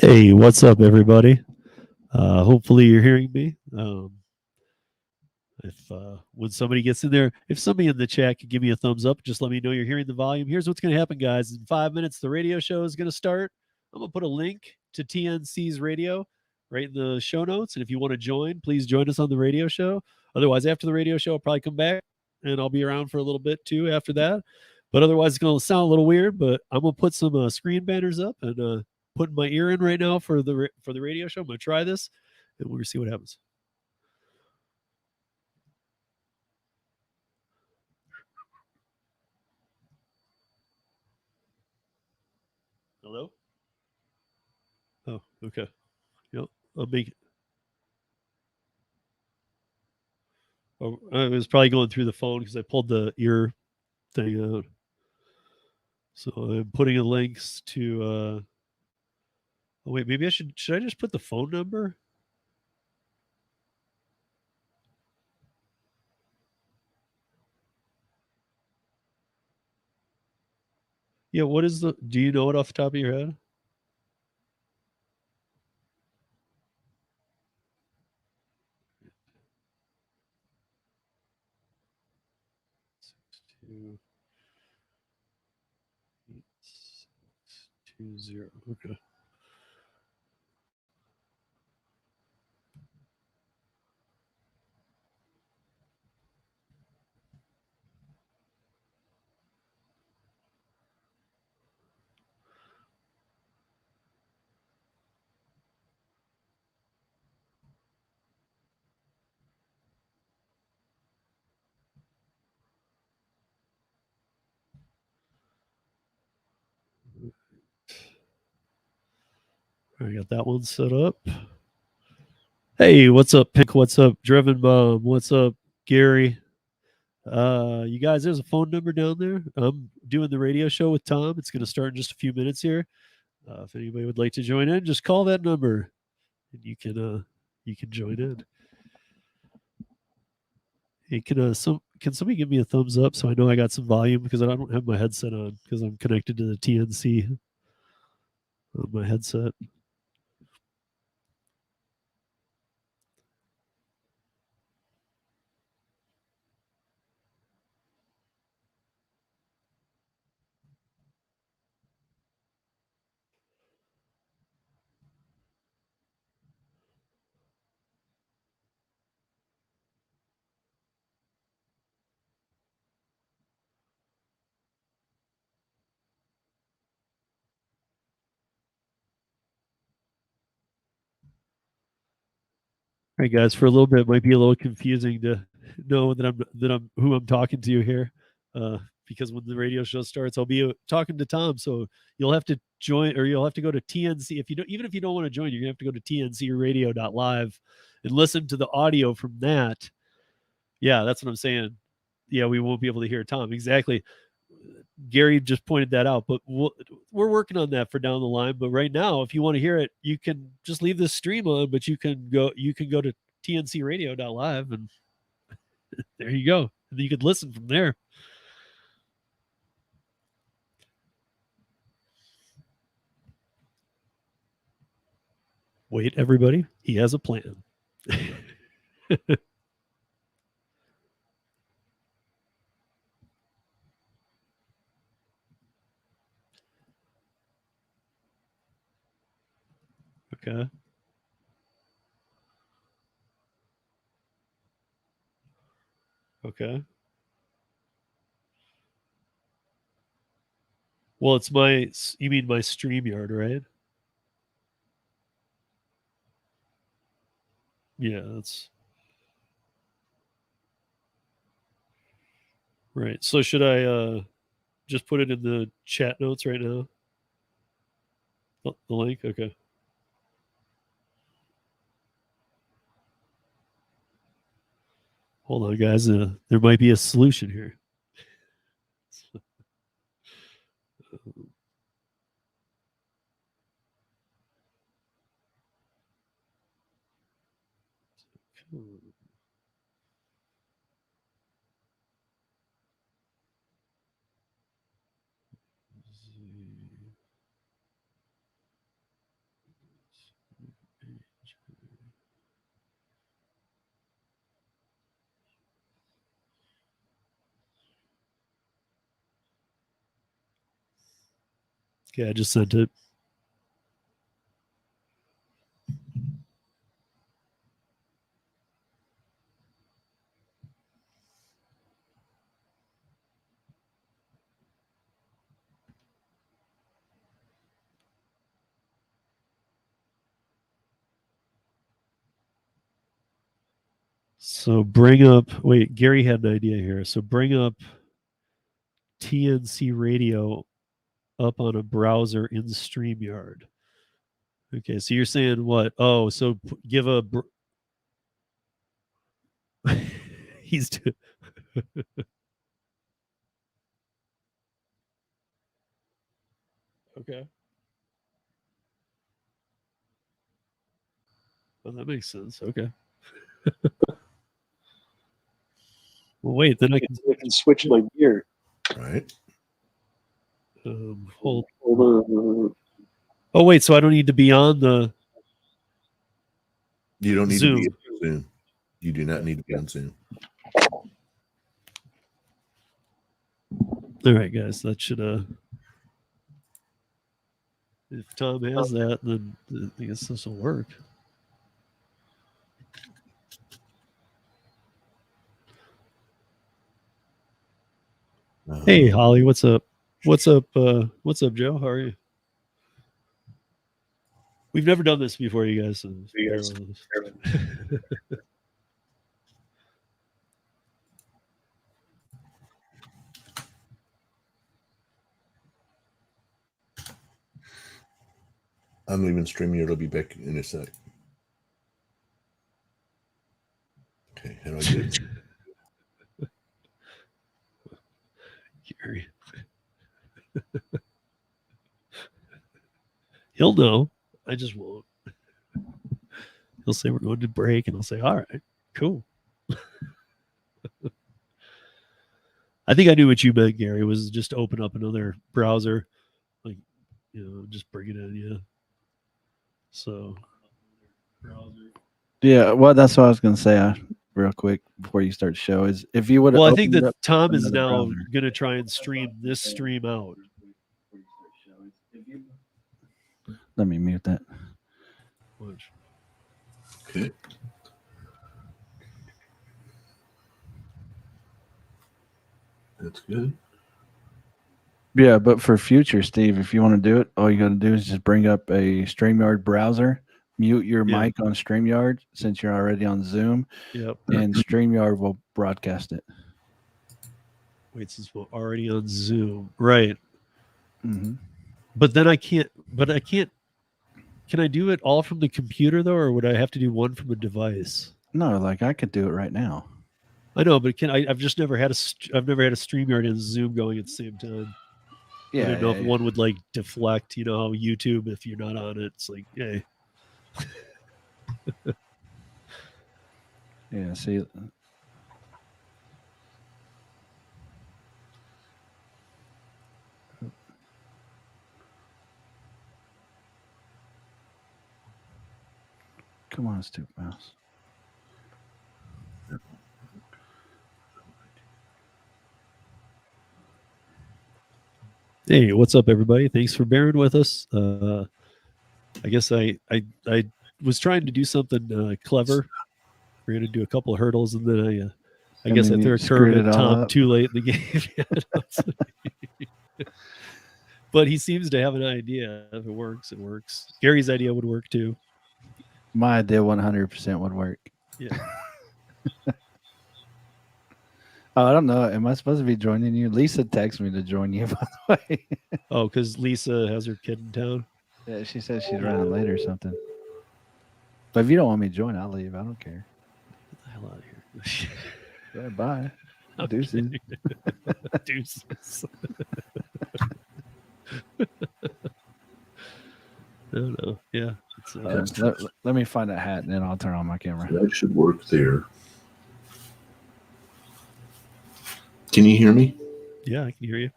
Hey, what's up, everybody? Hopefully, you're hearing me. If when somebody gets in there, if somebody in the chat can give me a thumbs up, just let me know you're hearing the volume. Here's what's going to happen, guys. In 5 minutes, the radio show is going to start. I'm going to put a link to TNC's radio right in the show notes. And if you want to join, please join us on the radio show. Otherwise, after the radio show, I'll probably come back and I'll be around for a little bit too after that. But otherwise, it's going to sound a little weird. But I'm going to put some screen banners up and putting my ear in right now for the radio show. I'm going to try this and we'll see what happens. Hello? Oh, okay. Yep. I'll make. Oh, I was probably going through the phone because I pulled the ear thing out. So I'm putting the links to. Oh wait, maybe I should. Should I just put the phone number? Yeah. What is the? Do you know it off the top of your head? 628 Okay. I got that one set up. Hey, what's up, Pink? What's up, Driven Mom? What's up, Gary? You guys, there's a phone number down there. I'm doing the radio show with Tom. It's going to start in just a few minutes here. If anybody would like to join in, just call that number, and you can join in. Hey, can somebody give me a thumbs up so I know I got some volume because I don't have my headset on because I'm connected to the TNC on my headset. All right, guys. For a little bit, it might be a little confusing to know that I'm who I'm talking to here, because when the radio show starts, I'll be talking to Tom. So you'll have to join, or you'll have to go to TNC if you don't. Even if you don't want to join, you're gonna have to go to tncradio.live and listen to the audio from that. Yeah, that's what I'm saying. Yeah, we won't be able to hear Tom exactly. Gary just pointed that out, but we're working on that for down the line. But right now, if you want to hear it, you can just leave this stream on, but you can go to tncradio.live and there you go. And you could listen from there. Wait, everybody, he has a plan. Okay. Okay. Well, it's you mean my StreamYard, right? Yeah, that's right. So should I just put it in the chat notes right now? The link? Okay. Hold on, guys. There might be a solution here. Okay, I just sent it. So bring up. Wait, Gary had an idea here. So bring up TNC Radio up on a browser in StreamYard. Okay, so you're saying what? Oh, so give a. He's. Okay. Well, that makes sense. Okay. Well, wait, then I can switch my gear. Right. Hold. Oh, wait, so I don't need to be on the. You don't need Zoom. to be on Zoom. You do not need to be on Zoom. All right, guys, that should if Tom has that, then I guess this will work. Hey, Holly, what's up? What's up? What's up, Joe? How are you? We've never done this before, you guys. So I'm leaving StreamYard. I'll be back in a sec. Okay, how do I do it? Gary. He'll know. I just won't. He'll say we're going to break, and I'll say, all right, cool. I think I knew what you meant, Gary, was just open up another browser. Like, just bring it in, yeah. So, yeah, well, that's what I was going to say real quick before you start the show is if you would. Well, I think that Tom is now going to try and stream this stream out. Let me mute that. Watch. Okay. That's good. Yeah, but for future, Steve, if you want to do it, all you got to do is just bring up a StreamYard browser, mute your mic on StreamYard since you're already on Zoom. Yep. And StreamYard will broadcast it. Wait, since we're already on Zoom. Right. Mm-hmm. But then I can't. Can I do it all from the computer, though, or would I have to do one from a device? No, like I could do it right now. I know, but I've just never had I've never had a StreamYard and Zoom going at the same time. Yeah, I didn't know if one would like deflect. You know how YouTube, if you're not on it, it's like, hey. Yeah. See. Come on, stupid mouse. Hey, what's up, everybody? Thanks for bearing with us. I guess I was trying to do something clever. We're going to do a couple of hurdles, and then I guess I threw a curve at Tom too late in the game. But he seems to have an idea. If it works, it works. Gary's idea would work too. My idea 100% would work. Yeah. Oh, I don't know. Am I supposed to be joining you? Lisa texted me to join you, by the way. Oh, because Lisa has her kid in town? Yeah, she says she's running late or something. But if you don't want me to join, I'll leave. I don't care. Get the hell out of here. Yeah, bye. Deuces. Deuces. No. Yeah. Let me find that hat, and then I'll turn on my camera. That should work there. Can you hear me? Yeah, I can hear you.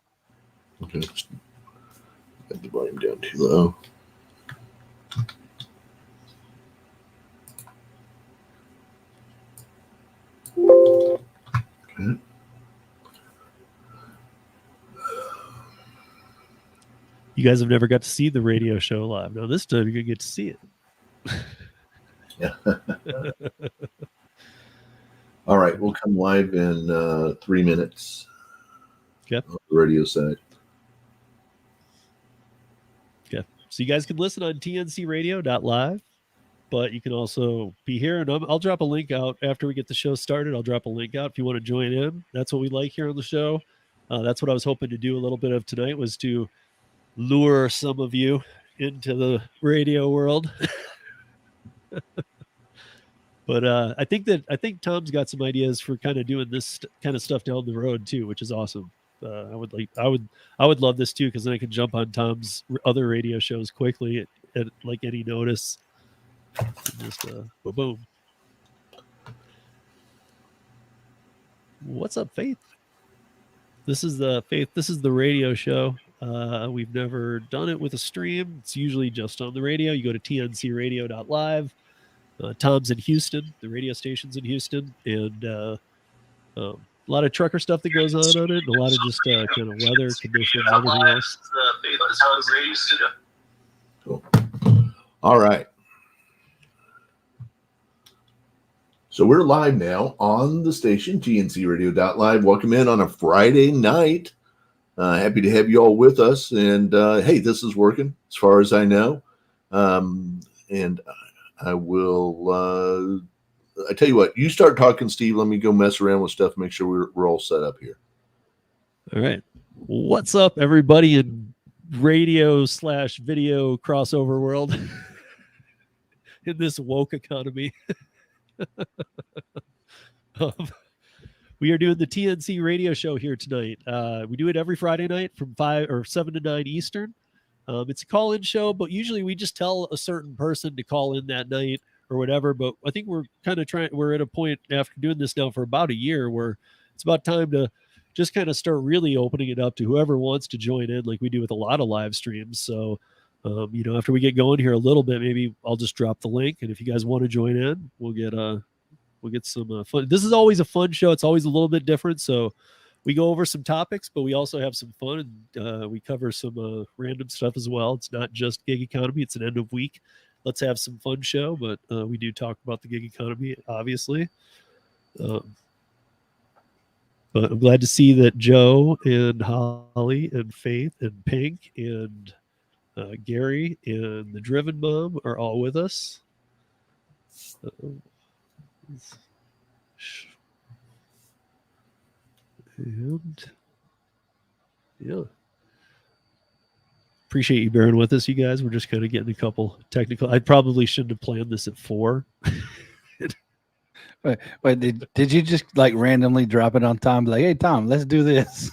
Okay. Got the volume down too low. Okay. You guys have never got to see the radio show live. Now this time you're gonna get to see it. Yeah. All right, we'll come live in 3 minutes. Okay. On the radio side. Okay. So you guys can listen on tncradio.live, but you can also be here. And I'll drop a link out after we get the show started. I'll drop a link out if you want to join in. That's what we like here on the show. That's what I was hoping to do a little bit of tonight, was to lure some of you into the radio world. But I think Tom's got some ideas for kind of doing this kind of stuff down the road too, which is awesome. I would love this too, because then I can jump on Tom's other radio shows quickly at like any notice. Just boom. What's up, Faith? This is the Faith. This is the radio show. We've never done it with a stream. It's usually just on the radio. You go to tncradio.live. Tom's in Houston. The radio station's in Houston, and a lot of trucker stuff that goes on it, and a lot of just kind of weather conditions, everything else. Cool. All right. So we're live now on the station, tncradio.live. Welcome in on a Friday night. Happy to have you all with us. And hey, this is working as far as I know. And I will, I tell you what, you start talking, Steve. Let me go mess around with stuff, make sure we're all set up here. All right. What's up, everybody in radio/video crossover world in this woke economy? We are doing the TNC radio show here tonight. We do it every Friday night from 7 to 9 Eastern. It's a call-in show, but usually we just tell a certain person to call in that night or whatever. But I think we're kind of we're at a point after doing this now for about a year where it's about time to just kind of start really opening it up to whoever wants to join in, like we do with a lot of live streams. So, after we get going here a little bit, maybe I'll just drop the link. And if you guys want to join in, we'll get some fun. This is always a fun show. It's always a little bit different. So we go over some topics, but we also have some fun, and we cover some random stuff as well. It's not just gig economy. It's an end of week. Let's have some fun show, but we do talk about the gig economy, obviously. But I'm glad to see that Joe and Holly and Faith and Pink and Gary and the Driven Mom are all with us. And yeah, appreciate you bearing with us, you guys. We're just kind of getting a couple technical. I probably shouldn't have planned this at 4. Wait, did you just like randomly drop it on Tom? Like, hey Tom, let's do this.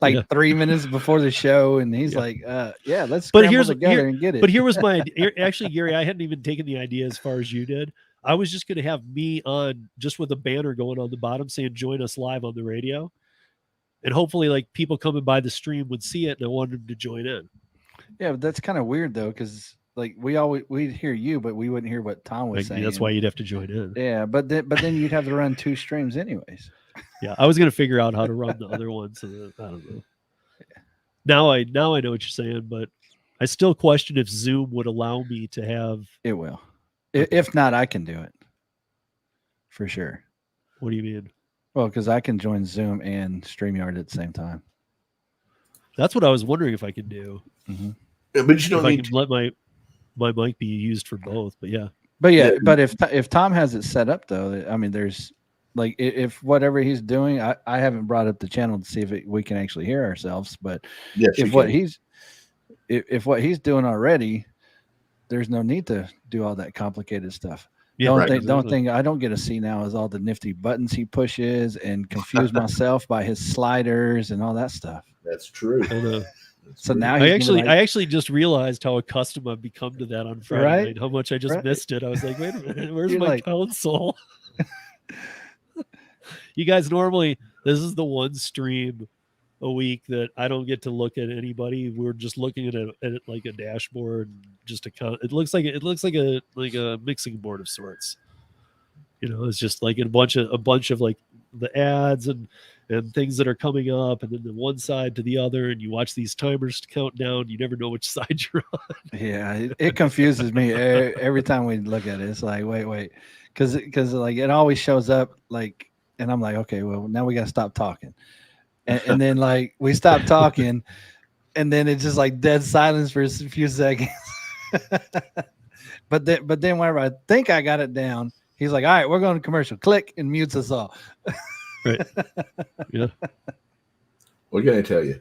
3 minutes before the show, and he's like, yeah, let's scramble together and get it. But here was my actually, Gary, I hadn't even taken the idea as far as you did. I was just going to have me on just with a banner going on the bottom saying "Join us live on the radio," and hopefully, like, people coming by the stream would see it, and I wanted them to join in. Yeah, but that's kind of weird though, because like we'd hear you, but we wouldn't hear what Tom was saying. That's why you'd have to join in. Yeah, but then you'd have to run 2 streams anyways. Yeah, I was gonna figure out how to run the other one, so that, I don't know. Yeah. Now I know what you're saying, but I still question if Zoom would allow me to have. It will. If not, I can do it for sure. What do you mean? Well, because I can join Zoom and StreamYard at the same time. That's what I was wondering if I could do. Mm-hmm. Yeah, but you don't need to let my mic be used for both. But yeah. But if Tom has it set up though, I mean, there's like if whatever he's doing, I haven't brought up the channel to see if we can actually hear ourselves. But yes, if what he's doing already, there's no need to do all that complicated stuff. Yeah, don't think I don't get to see now is all the nifty buttons he pushes and confuse myself by his sliders and all that stuff. That's true. So now I actually just realized how accustomed I've become to that on Friday night, how much I just missed it. I was like, wait a minute, where's my console? You guys, normally this is the one stream a week that I don't get to look at anybody. We're just looking at it like a dashboard, just a count. It looks like a mixing board of sorts. It's just like a bunch of like the ads and and things that are coming up, and then the one side to the other, and you watch these timers count down. You never know which side you're on. Yeah, it confuses me every time we look at it. It's like, wait, because like it always shows up like, and I'm like, okay, well now we got to stop talking, and then like we stop talking, and then it's just like dead silence for a few seconds. but then whenever I think I got it down, he's like, all right, we're going to commercial. Click, and mutes us all. Right. Yeah. What can I tell you?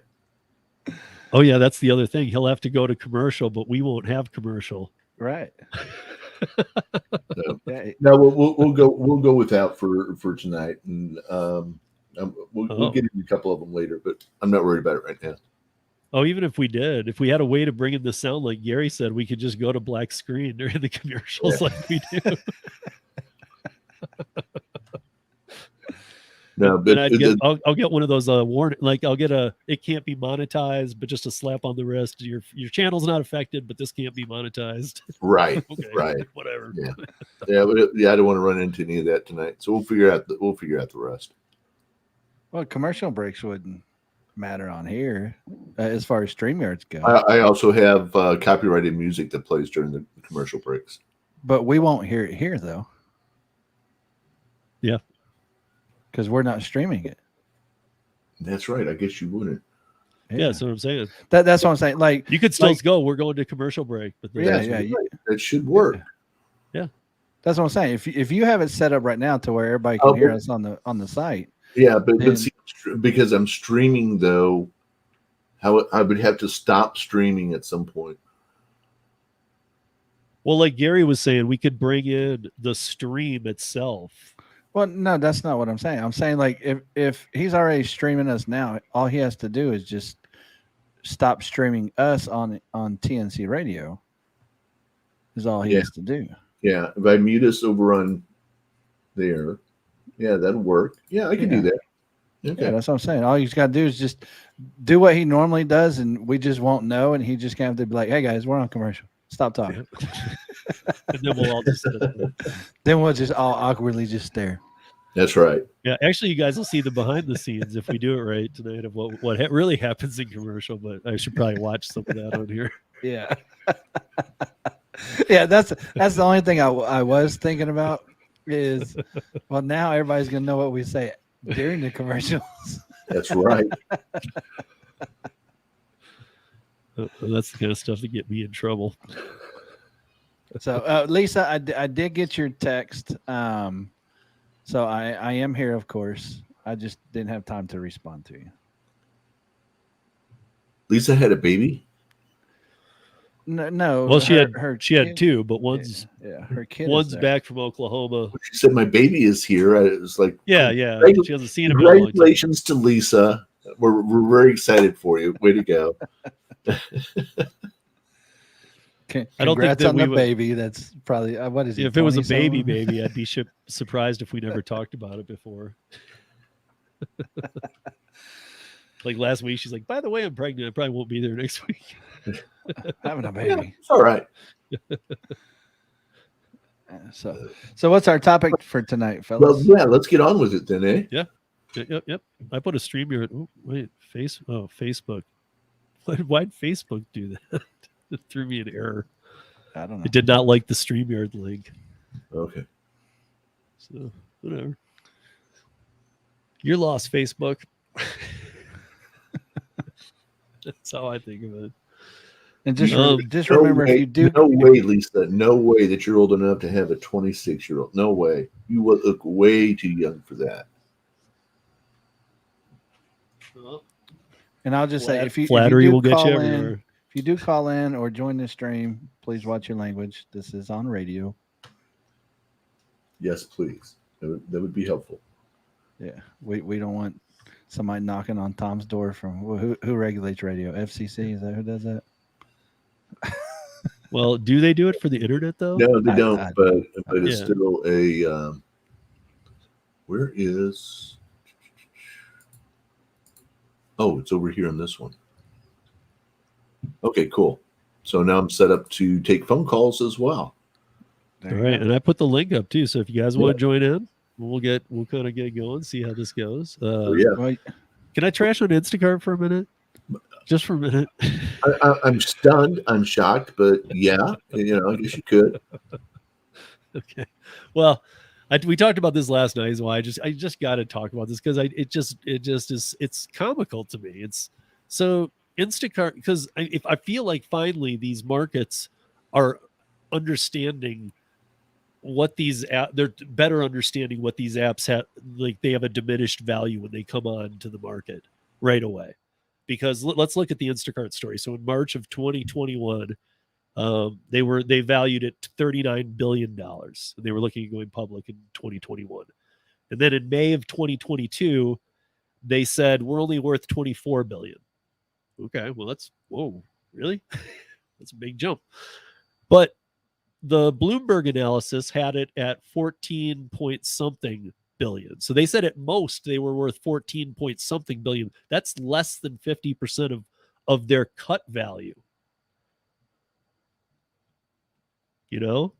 Oh yeah, that's the other thing. He'll have to go to commercial, but we won't have commercial. Right. No, we'll go without for tonight, and we'll get into a couple of them later. But I'm not worried about it right now. Oh, even if we did, if we had a way to bring in the sound, like Gary said, we could just go to black screen during the commercials like we do. No, but I'll get one of those warning, like I'll get it can't be monetized, but just a slap on the wrist. Your channel's not affected, but this can't be monetized. Right. Okay, right. Whatever. Yeah. I don't want to run into any of that tonight. So we'll figure out the rest. Well, commercial breaks wouldn't matter on here as far as StreamYards go. I also have copyrighted music that plays during the commercial breaks. But we won't hear it here though. Yeah. Because we're not streaming it. That's right. I guess you wouldn't. Yeah, that's what I'm saying. That's what I'm saying. Like you could still go. We're going to commercial break, but that should work. Yeah, that's what I'm saying. If you have it set up right now to where everybody can hear us on the site. Yeah, but see, because I'm streaming though, how I would have to stop streaming at some point. Well, like Gary was saying, we could bring in the stream itself. Well, no, that's not what I'm saying. I'm saying like if he's already streaming us now, all he has to do is just stop streaming us on TNC Radio. Is all he has to do. Yeah, if I mute us over on there, yeah, that'll work. Yeah, I can do that. Okay. Yeah, that's what I'm saying. All he's got to do is just do what he normally does, and we just won't know, and he just have to be like, "Hey guys, we're on commercial. Stop talking." And then we'll all just then we'll just all awkwardly just stare. That's right. Yeah, actually, you guys will see the behind the scenes if we do it right tonight of what really happens in commercial. But I should probably watch some of that on here. Yeah, yeah. That's the only thing I was thinking about is, well, now everybody's gonna know what we say during the commercials. That's right. That's the kind of stuff that get me in trouble. So, Lisa, I did get your text. So I am here, of course. I just didn't have time to respond to you. Lisa had a baby? No. Well, she had two, but one's her kid. One's back from Oklahoma. She said, "My baby is here." I was like, Yeah. She hasn't seen him. Congratulations to Lisa. We're very excited for you. Way to go. I don't think that on the baby. That's probably what is it? If it was a baby, I'd be surprised if we never talked about it before. Like last week, she's like, "By the way, I'm pregnant. I probably won't be there next week." Having a baby. Yeah, it's all right. So what's our topic for tonight, fellas? Well, yeah, let's get on with it then, eh? Yeah. Yep. I put a stream here. Oh, wait, Facebook. Why'd Facebook do that? It threw me an error. I don't know. It did not like the StreamYard link. Okay. So whatever. You're lost, Facebook. That's how I think of it. And just remember, if you do, no way, Lisa, no way that you're old enough to have a 26-year-old. No way. You would look way too young for that. And I'll just say, if you will get you in, everywhere. If you do call in or join the stream, please watch your language. This is on radio. Yes, please. That would be helpful. Yeah, we don't want somebody knocking on Tom's door from who regulates radio? FCC, is that who does that? Well, do they do it for the internet though? No, they don't. But it's still a. Where is? Oh, it's over here on this one. Okay, cool. So now I'm set up to take phone calls as well. All right, and I put the link up too. So if you guys want to join in, we'll kind of get going, see how this goes. Yeah. Well, Can I trash on Instacart for a minute? Just for a minute. I'm stunned. I'm shocked, but yeah, I guess you could. Okay. Well, we talked about this last night. Is why I just got to talk about this because it just is it's comical to me. It's so Instacart because if I feel like finally these markets are understanding what they're better understanding what these apps have, like they have a diminished value when they come on to the market right away. Because let's look at the Instacart story. So in March of 2021, they valued it $39 billion. They were looking at going public in 2021. And then in May of 2022, they said we're only worth 24 billion. Okay, well that's whoa, really? That's a big jump. But the Bloomberg analysis had it at 14 point something billion. So they said at most they were worth 14 point something billion. That's less than 50% of their cut value. You know?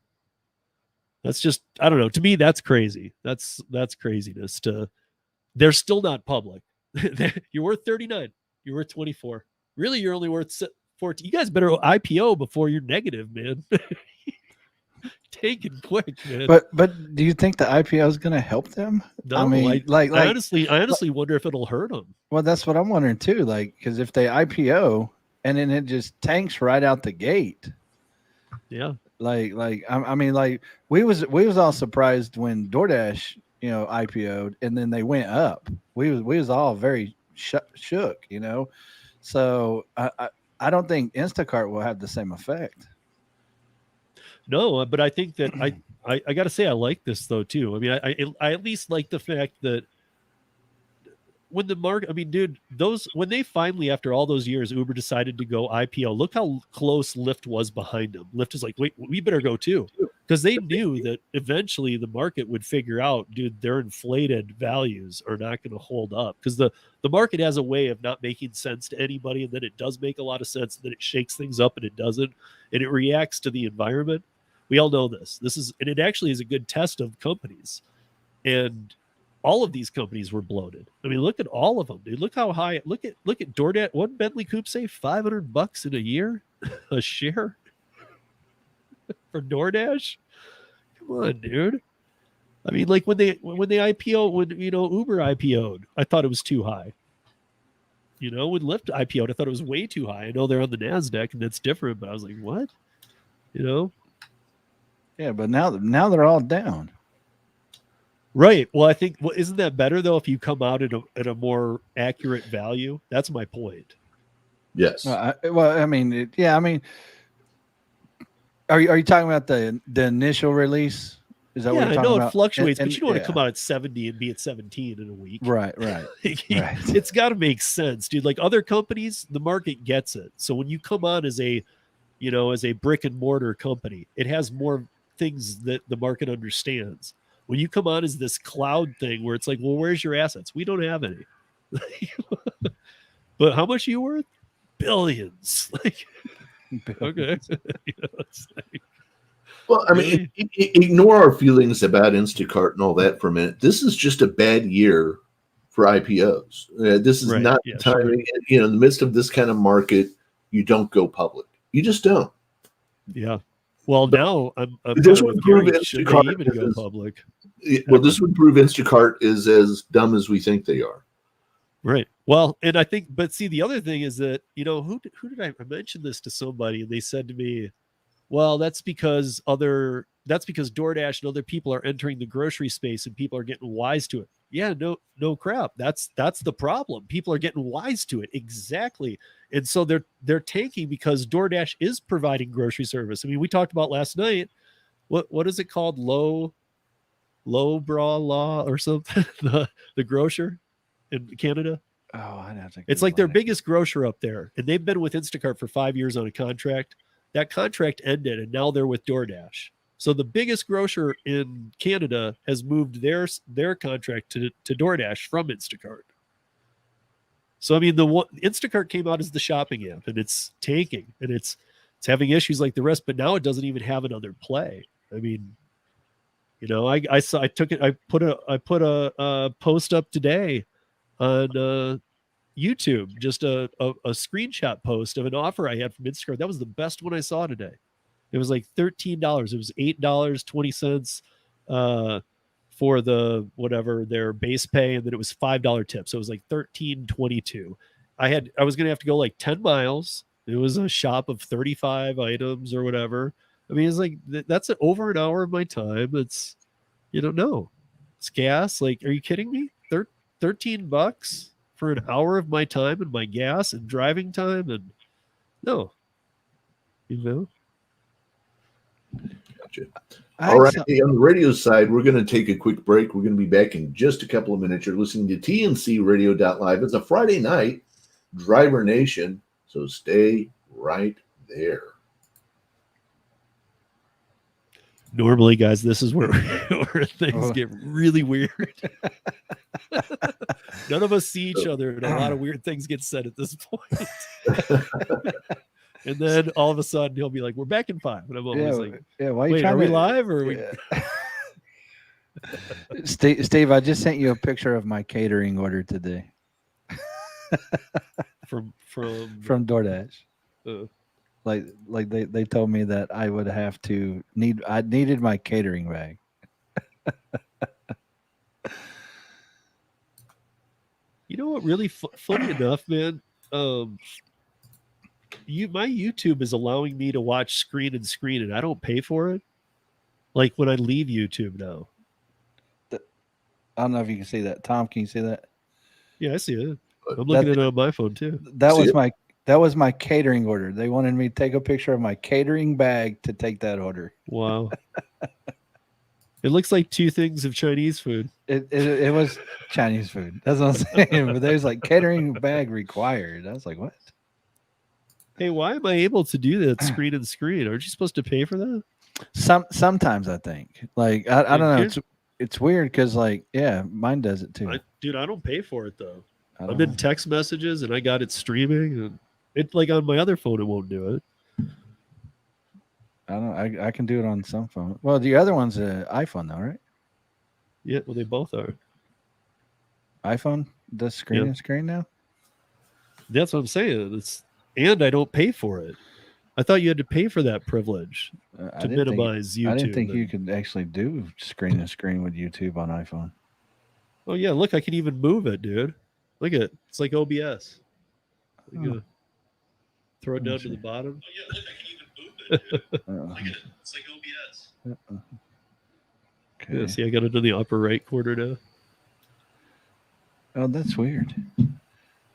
That's just, I don't know. To me, that's crazy. That's craziness. They're still not public. You're worth 39. You're worth 24. Really, you're only worth 14. You guys better IPO before you're negative, man. Take it quick, man. But do you think the IPO is going to help them? No, I mean, I honestly wonder if it'll hurt them. Well, that's what I'm wondering too. Like, because if they IPO and then it just tanks right out the gate, yeah. I mean, like we was all surprised when DoorDash, IPO'd and then they went up. We was all very shook, So I don't think Instacart will have the same effect. No, but I think that I got to say I like this though too. I mean, I at least like the fact that when the market, I mean, dude, when they finally after all those years Uber decided to go IPO, look how close Lyft was behind them. Lyft is like, wait, we better go too, because they knew that eventually the market would figure out, dude, their inflated values are not going to hold up because the market has a way of not making sense to anybody, and then it does make a lot of sense, and then it shakes things up and it doesn't, and it reacts to the environment. We all know this. And it actually is a good test of companies. And all of these companies were bloated. I mean, look at all of them, dude. Look how high. Look at DoorDash. What Bentley Coupe say? $500 in a year, a share for DoorDash. Come on, dude. I mean, like when they IPO, when Uber IPO'd, I thought it was too high. When Lyft IPO'd, I thought it was way too high. I know they're on the NASDAQ and that's different, but I was like, what? Yeah, but now they're all down. Right. Well, I think, isn't that better though if you come out at a more accurate value? That's my point. Yes. I mean, yeah. I mean, are you talking about the initial release? Is that what you're talking about? I know it fluctuates, but you don't want to come out at 70 and be at 17 in a week. Right. It's got to make sense, dude. Like other companies, the market gets it. So when you come on as a brick and mortar company, it has more things that the market understands. When you come on as this cloud thing where it's like, well, where's your assets? We don't have any. But how much are you worth? Billions. Okay. Well, I mean, ignore our feelings about Instacart and all that for a minute. This is just a bad year for IPOs. This is not the time. Sure. In the midst of this kind of market, you don't go public. You just don't. Yeah. Well, now I'm this would prove Instacart even go public. Well, this would prove Instacart is as dumb as we think they are. Right. Well, and I think, but see, the other thing is that, who did I mention this to somebody and they said to me, well, that's because DoorDash and other people are entering the grocery space and people are getting wise to it. Yeah, no crap. That's the problem. People are getting wise to it. Exactly. And so they're tanking because DoorDash is providing grocery service. I mean, we talked about last night, what is it called? Low bra law or something? the grocer in Canada. Oh, I'd have to. It's like their biggest grocer up there. And they've been with Instacart for 5 years on a contract. That contract ended and now they're with DoorDash. So the biggest grocer in Canada has moved their contract to DoorDash from Instacart. So I mean, Instacart came out as the shopping app, and it's tanking, and it's having issues like the rest. But now it doesn't even have another play. I mean, You know, I saw, I took it, I put a post up today on YouTube, just a screenshot post of an offer I had from Instacart. That was the best one I saw today. It was like $13. It was $8.20 for the whatever their base pay, and then it was $5 tip. So it was like $13.22. I was gonna have to go like 10 miles. It was a shop of 35 items or whatever. I mean, it's like that's over an hour of my time. It's no. It's gas. Like, are you kidding me? $13 for an hour of my time and my gas and driving time, and no. Gotcha. All right. Hey, on the radio side, we're going to take a quick break. We're going to be back in just a couple of minutes. You're listening to TNCRadio.live. It's a Friday night, Driver Nation, so stay right there. Normally, guys, this is where things get really weird. None of us see each other, and a lot of weird things get said at this point. And then all of a sudden, he'll be like, "We're back in 5," and I'm always like, why "Wait, are we live or are we?" Steve, I just sent you a picture of my catering order today from DoorDash. Like they told me that I would have to I needed my catering bag. You know what? Really funny enough, man. My YouTube is allowing me to watch screen, and I don't pay for it. Like when I leave YouTube now. I don't know if you can see that. Tom, can you see that? Yeah, I see it. I'm looking at it on my phone too. That was my catering order. They wanted me to take a picture of my catering bag to take that order. Wow. It looks like 2 things of Chinese food. It was Chinese food. That's what I'm saying. But there's like catering bag required. I was like, what? Hey, why am I able to do that screen? Aren't you supposed to pay for that? Sometimes I think. Like I don't know. It's weird because mine does it too. Dude, I don't pay for it though. I'm in text messages and I got it streaming, and it like on my other phone it won't do it. I don't. I can do it on some phone. Well, the other one's an iPhone though, right? Yeah, well, they both are. iPhone does screen and screen now. That's what I'm saying. And I don't pay for it. I thought you had to pay for that privilege to minimize YouTube. I didn't think you could actually do screen and screen with YouTube on iPhone. Oh yeah, look, I can even move it, dude. Look at it. It's like OBS. Throw it down to the bottom. Oh yeah, look, I can even move it, dude. Look at it. It's like OBS. Okay. Yeah, see, I got it in the upper right corner now. Oh, that's weird.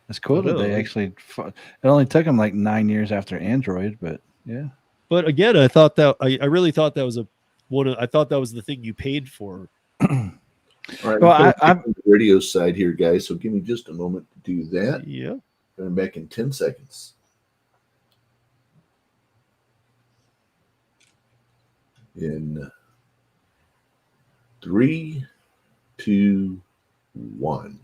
It's cool that they actually. It only took them like 9 years after Android, but yeah. But again, I thought that I really thought that was I thought that was the thing you paid for. All right. Well, I'm on the radio side here, guys. So give me just a moment to do that. Yeah. I'm back in 10 seconds. In 3, 2, 1.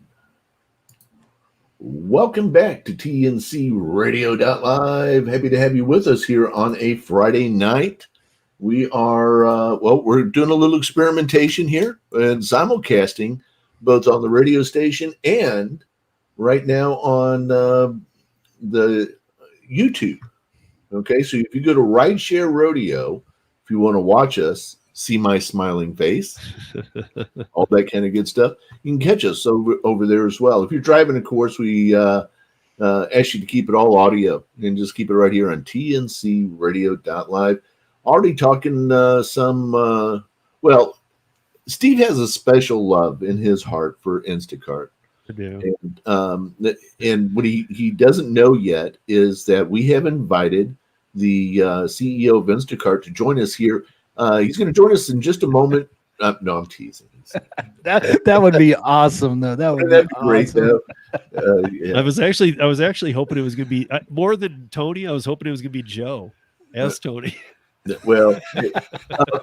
Welcome back to TNC Radio.live. Happy to have you with us here on a Friday night. We are, we're doing a little experimentation here and simulcasting both on the radio station and right now on the YouTube. Okay, so if you go to Rideshare Rodeo, if you want to watch us, see my smiling face, all that kind of good stuff, you can catch us over there as well. If you're driving, of course, we ask you to keep it all audio and just keep it right here on TNCRadio.live. Already talking Steve has a special love in his heart for Instacart. I do. And what he doesn't know yet is that we have invited the CEO of Instacart to join us here. He's going to join us in just a moment. No, I'm teasing. that would be awesome, though. That'd be great. Though. Yeah. I was actually hoping it was going to be more than Tony. I was hoping it was going to be Joe. Ask Tony. Well,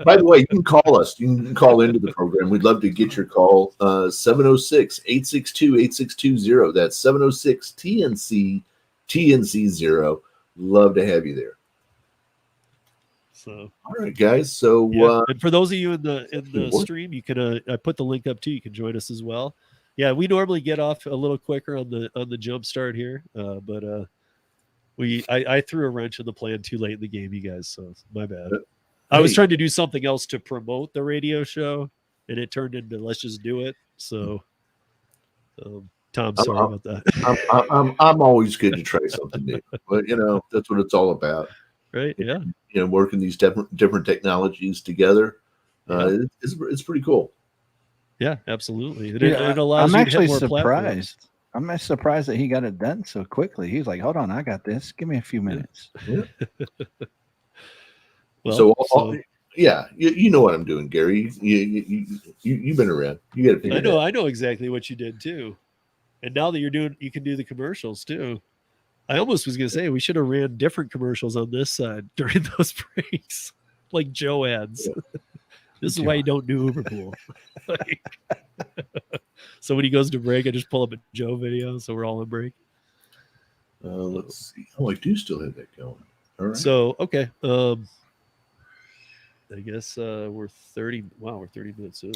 by the way, you can call us. You can call into the program. We'd love to get your call. 706-862-8620. That's 706-TNC-0. Love to have you there. So all right, guys. So yeah, and for those of you in the what? stream, you can I put the link up too. You can join us as well. Yeah, we normally get off a little quicker on the jump start here, but I threw a wrench in the plan too late in the game, you guys. So my bad. I was trying to do something else to promote the radio show, and it turned into let's just do it. So, Tom, sorry about that. I'm always good to try something new, but that's what it's all about. Right? Yeah. Working these different technologies together, it's pretty cool. Yeah, absolutely. Yeah, it allows I'm you to have actually more surprised. platforms. I'm surprised that he got it done so quickly. He was like, "Hold on, I got this. Give me a few minutes." Yeah. Well, yeah, you know what I'm doing, Gary. You've been around. You got to figure it out. I know exactly what you did too. And now that you can do the commercials too. I almost was going to say we should have ran different commercials on this side during those breaks, like Joe ads. Yeah. This is why you don't do Uber Pool. So when he goes to break, I just pull up a Joe video, so we're all in break. Let's see. Oh, I do still have that going. All right. So okay, I guess we're 30. Wow, we're 30 minutes in.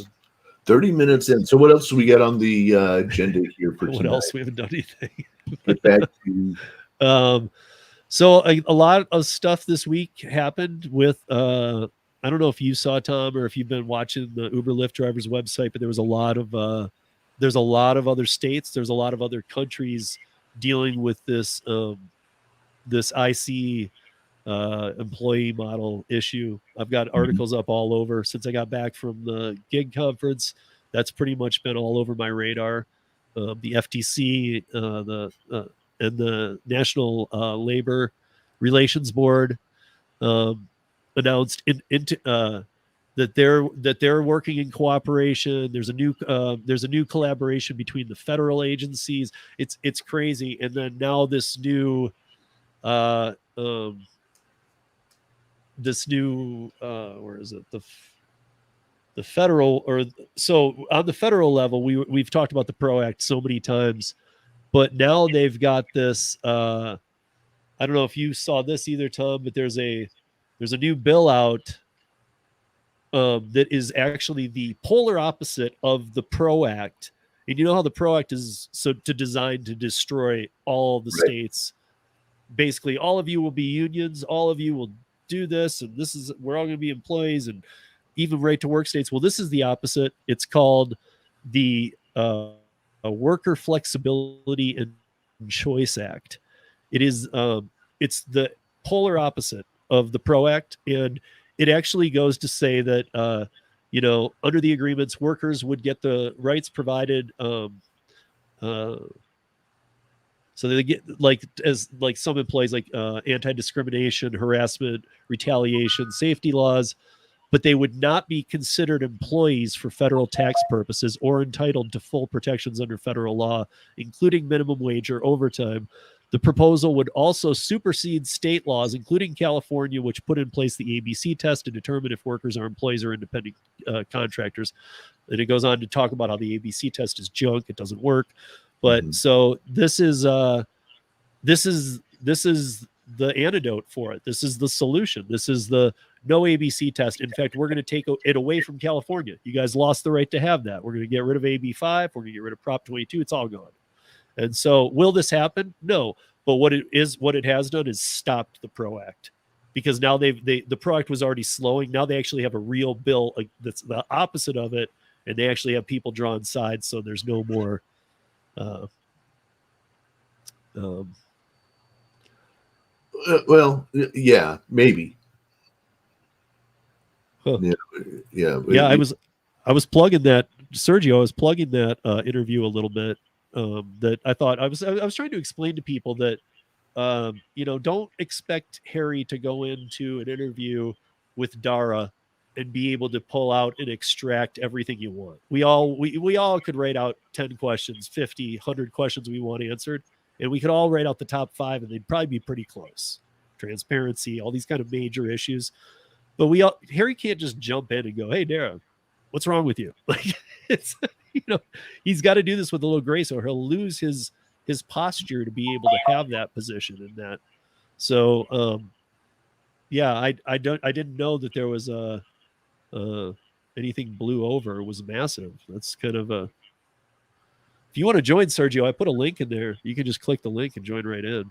30 minutes in. So what else do we got on the agenda here for tonight? What else? We haven't done anything. Get back to. So a lot of stuff this week happened with. I don't know if you saw, Tom, or if you've been watching the Uber Lyft drivers website, but there was a lot of there's a lot of other states, there's a lot of other countries dealing with this this IC employee model issue. I've got articles up all over since I got back from the gig conference. That's pretty much been all over my radar. The FTC, and the National Labor Relations Board announced that they're working in cooperation. There's a new collaboration between the federal agencies. It's crazy. And then now this new where is it, the federal, or so on the federal level, we've talked about the PRO Act so many times, but now they've got this. I don't know if you saw this either, Tom, but there's a new bill out that is actually the polar opposite of the PRO Act. And you know how the PRO Act is designed to destroy all the states. Basically, all of you will be unions. All of you will do this, and we're all going to be employees, and even right to work states. Well, this is the opposite. It's called the Worker Flexibility and Choice Act. It is it's the polar opposite of the PRO Act, and it actually goes to say that under the agreements, workers would get the rights provided. So they get like some employees, like anti-discrimination, harassment, retaliation, safety laws, but they would not be considered employees for federal tax purposes or entitled to full protections under federal law, including minimum wage or overtime. The proposal would also supersede state laws, including California, which put in place the ABC test to determine if workers are employees or independent contractors. And it goes on to talk about how the ABC test is junk; it doesn't work. But so this is the antidote for it. This is the solution. This is the no ABC test. In fact, we're going to take it away from California. You guys lost the right to have that. We're going to get rid of AB5. We're going to get rid of Prop 22. It's all gone. And so will this happen? No. But what it has done is stopped the PRO Act, because now the PRO Act was already slowing. Now they actually have a real bill that's the opposite of it. And they actually have people drawing sides. So there's no more, well, yeah, maybe. Huh. Yeah. I was plugging that, Sergio. I was plugging that interview a little bit. That I thought I was trying to explain to people that don't expect Harry to go into an interview with Dara and be able to pull out and extract everything you want. We all could write out 10 questions, 50, 100 questions we want answered, and we could all write out the top 5, and they'd probably be pretty close. Transparency, all these kind of major issues. But Harry can't just jump in and go, "Hey, Dara, what's wrong with you?" Like, it's he's got to do this with a little grace, or he'll lose his posture to be able to have that position and that. So Yeah, I didn't know that there was a anything blew over. It was massive. That's kind of a. If you want to join Sergio, I put a link in there. You can just click the link and join right in.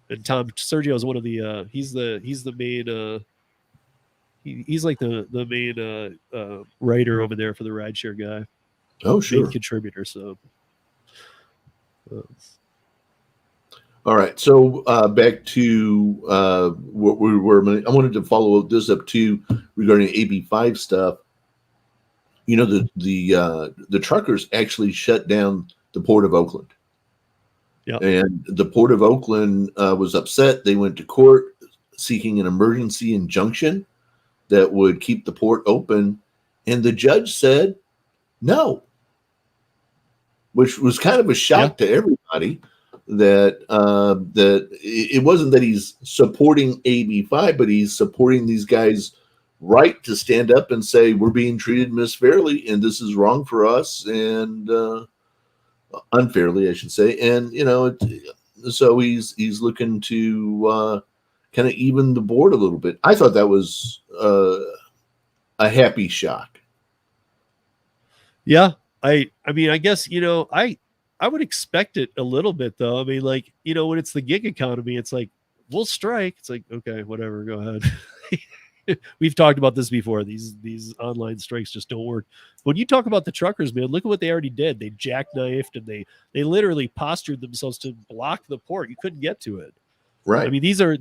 And Tom Sergio is one of the he's the main he's like the main writer over there for the Rideshare guy, Oh, main sure. contributor. So All right. So back to what we were. I wanted to follow this up too regarding AB5 stuff. You know, the truckers actually shut down the Port of Oakland. yeah, And the Port of Oakland was upset. They went to court seeking an emergency injunction that would keep the port open. And the judge said no, which was kind of a shock to everybody. That it wasn't that he's supporting AB5, but he's supporting these guys' right to stand up and say we're being treated misfairly and this is wrong for us and unfairly, I should say. And you know, so he's looking to kind of even the board a little bit. I thought that was a happy shock. yeah. I mean, I guess I would expect it a little bit though. I mean, like when it's the gig economy, it's like we'll strike. It's like okay, whatever, go ahead. We've talked about this before. These online strikes just don't work. When you talk about the truckers, man, look at what they already did. They jackknifed and they literally postured themselves to block the port. You couldn't get to it. Right. I mean, these are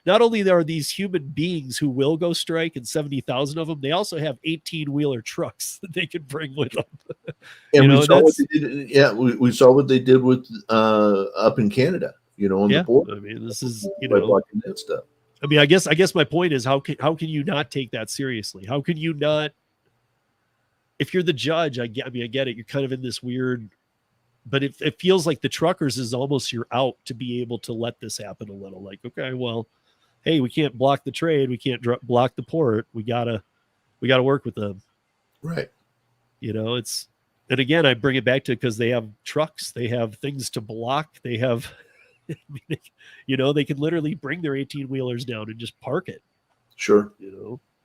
not only are these human beings who will go strike, and 70,000 of them, they also have 18-wheeler trucks that they can bring with them. And we saw what they did. Yeah, we saw what they did with up in Canada. On the port. I mean, this is watching that stuff. I mean, I guess my point is how can you not take that seriously? How can you not? If you're the judge, I get it. You're kind of in this weird, but it feels like the truckers is almost your out to be able to let this happen a little. Like, okay, well, hey, we can't block the trade, we can't block the port. We gotta work with them, right? It's, and again, I bring it back to because they have trucks, they have things to block, they have. They can literally bring their 18-wheelers down and just park it. Sure.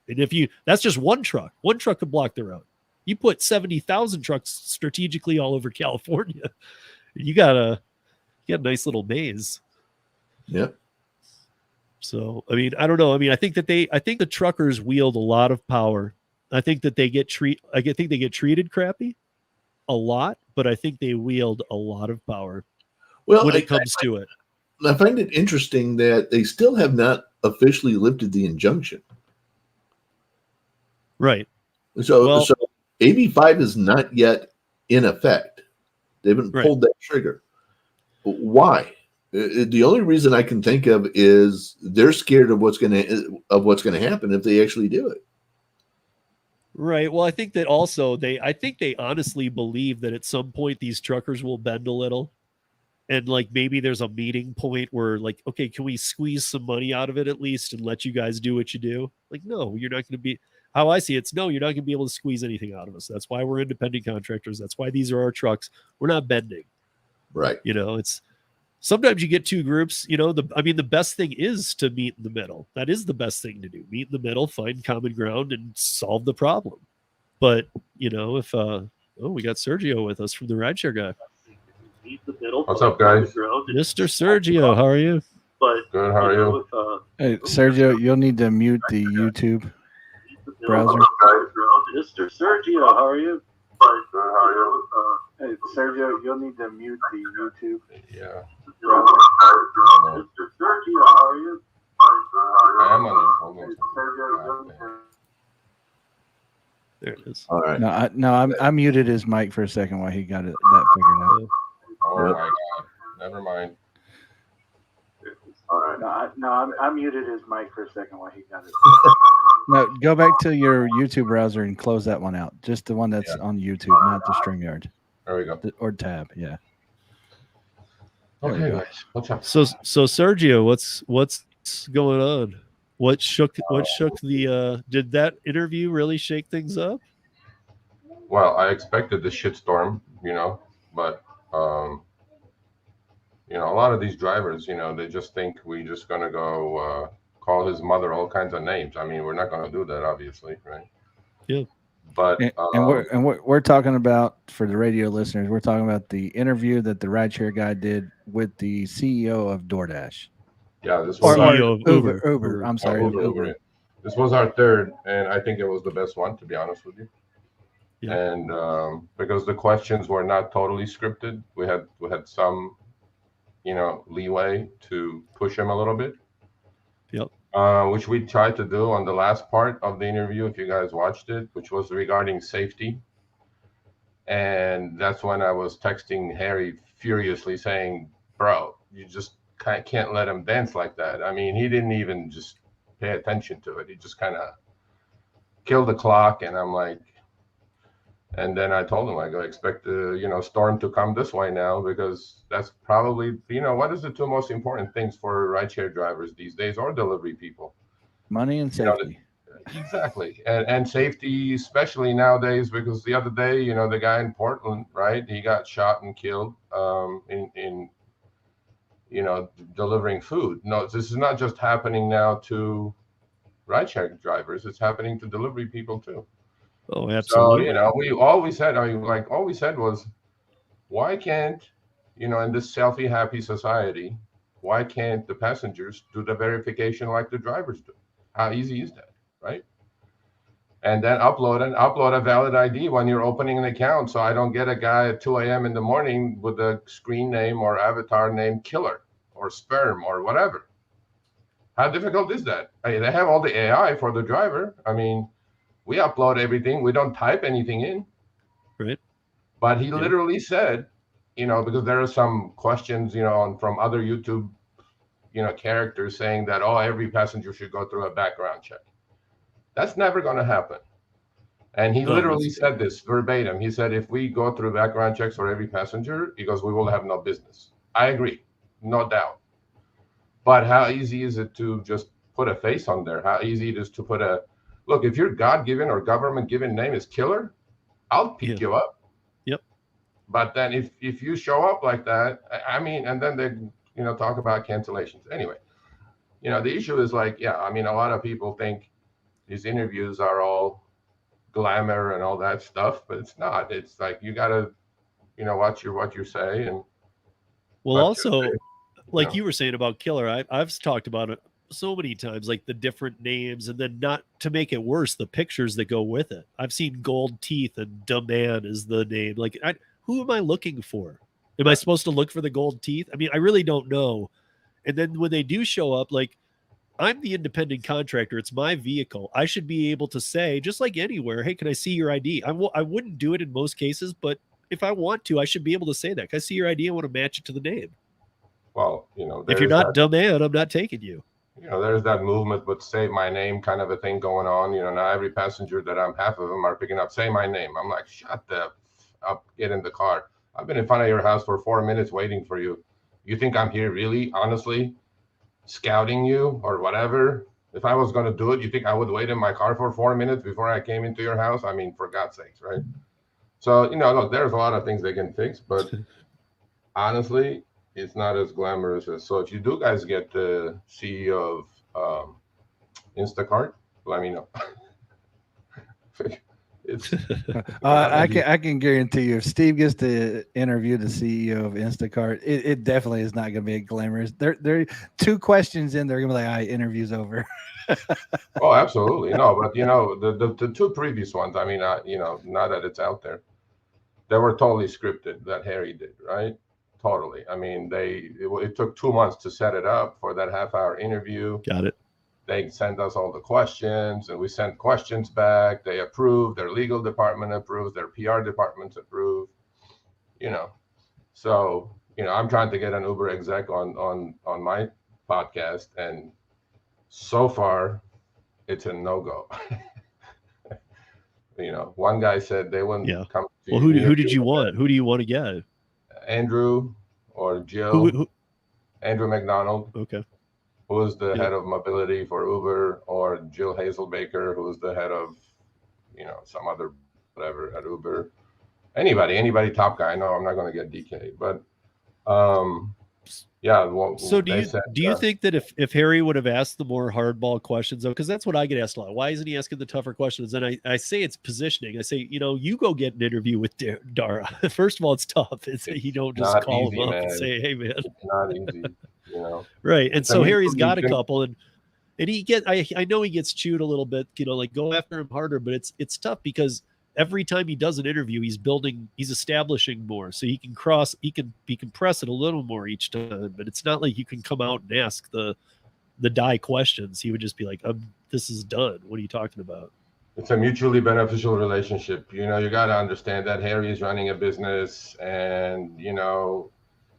And that's just one truck could block the road. You put 70,000 trucks strategically all over California. You got a nice little maze. Yep. So, I mean, I don't know. I mean, I think the truckers wield a lot of power. I think that they get treated crappy a lot, but I think they wield a lot of power. Well, when it comes to it. I find it interesting that they still have not officially lifted the injunction. Right. So AB5 is not yet in effect. They haven't pulled that trigger. Why? The only reason I can think of is they're scared of what's going to happen if they actually do it. Right. Well, I think that also they honestly believe that at some point these truckers will bend a little. And like maybe there's a meeting point where like, okay, can we squeeze some money out of it at least and let you guys do what you do? Like, no, you're not going to be, how I see it's, no, you're not going to be able to squeeze anything out of us. That's why we're independent contractors. That's why these are our trucks. We're not bending. Right. It's sometimes you get two groups, the best thing is to meet in the middle. That is the best thing to do. Meet in the middle, find common ground and solve the problem. But, if, we got Sergio with us from the Rideshare guy. The middle. What's up, guys? Mr. Sergio, how are you? But good. How are you? Hey, Sergio, you'll need to mute the YouTube browser. Mr. Sergio, how are you? Good. How are you? Hey, Sergio, you'll need to mute the YouTube. Yeah. Mr. Sergio, how are you? I am on the There it is. All right. I muted his mic for a second while he got that figured out. Oh my God! Never mind. All right. No, I muted his mic for a second while he got it. No, go back to your YouTube browser and close that one out. Just the one that's on YouTube, not the StreamYard. There we go. Or tab, yeah. Okay, guys. What's up? So Sergio, what's going on? What shook the did that interview really shake things up? Well, I expected the shitstorm, but a lot of these drivers, they just think we just gonna go call his mother all kinds of names. I mean, we're not going to do that, obviously, right? Yeah. But We're talking about, for the radio listeners, we're talking about the interview that the rideshare guy did with the CEO of DoorDash. yeah, this Or, was our, CEO of Uber. Uber. I'm sorry, Uber, Uber. yeah. This was our third, and I think it was the best one, to be honest with you. Yeah. And because the questions were not totally scripted, we had some, leeway to push him a little bit. Yep. Which we tried to do on the last part of the interview, if you guys watched it, which was regarding safety. And that's when I was texting Harry furiously saying, bro, you just can't let him dance like that. I mean, he didn't even just pay attention to it. He just kind of killed the clock. And I'm like, and then I told him, I go, expect the, storm to come this way now, because that's probably, what is the two most important things for rideshare drivers these days, or delivery people? Money and safety. Exactly. And safety, especially nowadays, because the other day, the guy in Portland, right, he got shot and killed in delivering food. No, this is not just happening now to rideshare drivers. It's happening to delivery people too. Oh, absolutely. So, all we said was, why can't, in this selfie happy society, why can't the passengers do the verification like the drivers do? How easy is that, right? And then upload a valid ID when you're opening an account, so I don't get a guy at 2 a.m. in the morning with a screen name or avatar name Killer or Sperm or whatever. How difficult is that? They have all the AI for the driver. I mean, we upload everything. We don't type anything in. Right. But he literally said, because there are some questions, from other YouTube, characters saying that, every passenger should go through a background check. That's never going to happen. And he literally said this verbatim. He said, if we go through background checks for every passenger, he goes, we will have no business. I agree. No doubt. But how easy is it to just put a face on there? How easy it is to put look, if your God-given or government-given name is Killer, I'll pick you up. Yep. But then if you show up like that, I mean, and then they, talk about cancellations. Anyway, the issue is like, I mean, a lot of people think these interviews are all glamour and all that stuff, but it's not. It's like, you got to, watch what you say. And well, also, like you were saying about Killer, I've talked about it so many times, like the different names, and then, not to make it worse, the pictures that go with it. I've seen gold teeth and dumb man is the name. Like, who am I looking for? Am I supposed to look for the gold teeth? I mean, I really don't know. And then when they do show up, like, I'm the independent contractor. It's my vehicle. I should be able to say, just like anywhere, hey, can I see your ID? I wouldn't do it in most cases, but if I want to, I should be able to say that. Can I see your ID? I want to match it to the name. Well, if you're not dumb man, I'm not taking you. There's that movement, but say my name kind of a thing going on. Now every passenger that I'm, half of them are picking up, say my name. I'm like, shut the up, get in the car. I've been in front of your house for 4 minutes waiting for you. You think I'm here really, honestly, scouting you or whatever? If I was going to do it, you think I would wait in my car for 4 minutes before I came into your house? I mean, for God's sakes, right? So, look, there's a lot of things they can fix, but honestly, it's not as glamorous as. So if you do guys get the CEO of Instacart, let me know. It's I can guarantee you, if Steve gets to interview the CEO of Instacart, it definitely is not going to be glamorous. There 2 questions in, they're going to be like, all right, interview's over. Oh, absolutely. No, but the 2 previous ones, I mean, now that it's out there, they were totally scripted, that Harry did, right? Totally. I mean, it took 2 months to set it up for that half-hour interview. Got it. They sent us all the questions, and we sent questions back. They approved. Their legal department approved. Their PR departments approved. So I'm trying to get an Uber exec on my podcast, and so far, it's a no-go. One guy said they wouldn't come. Well, who did you want? Who do you want to get? Andrew or Jill. Who? Andrew McDonald. Okay. Who is the head of mobility for Uber, or Jill Hazelbaker, who is the head of, some other whatever at Uber. Anybody top guy. No, I'm not going to get DK, but Yeah. Well, So they said, do you think that if Harry would have asked the more hardball questions, though, because that's what I get asked a lot, why isn't he asking the tougher questions? And I say it's positioning. I say, you go get an interview with Dara. First of all, it's tough. You don't just not call easy, him up man. and say, hey man. It's not easy, Right. And It's a so Harry's mutually got a couple, and I know he gets chewed a little bit, like go after him harder, but it's tough because every time he does an interview, he's establishing more, so he can press it a little more each time. But it's not like you can come out and ask the die questions. He would just be like, this is done. What are you talking about? It's a mutually beneficial relationship. You got to understand that Harry is running a business, and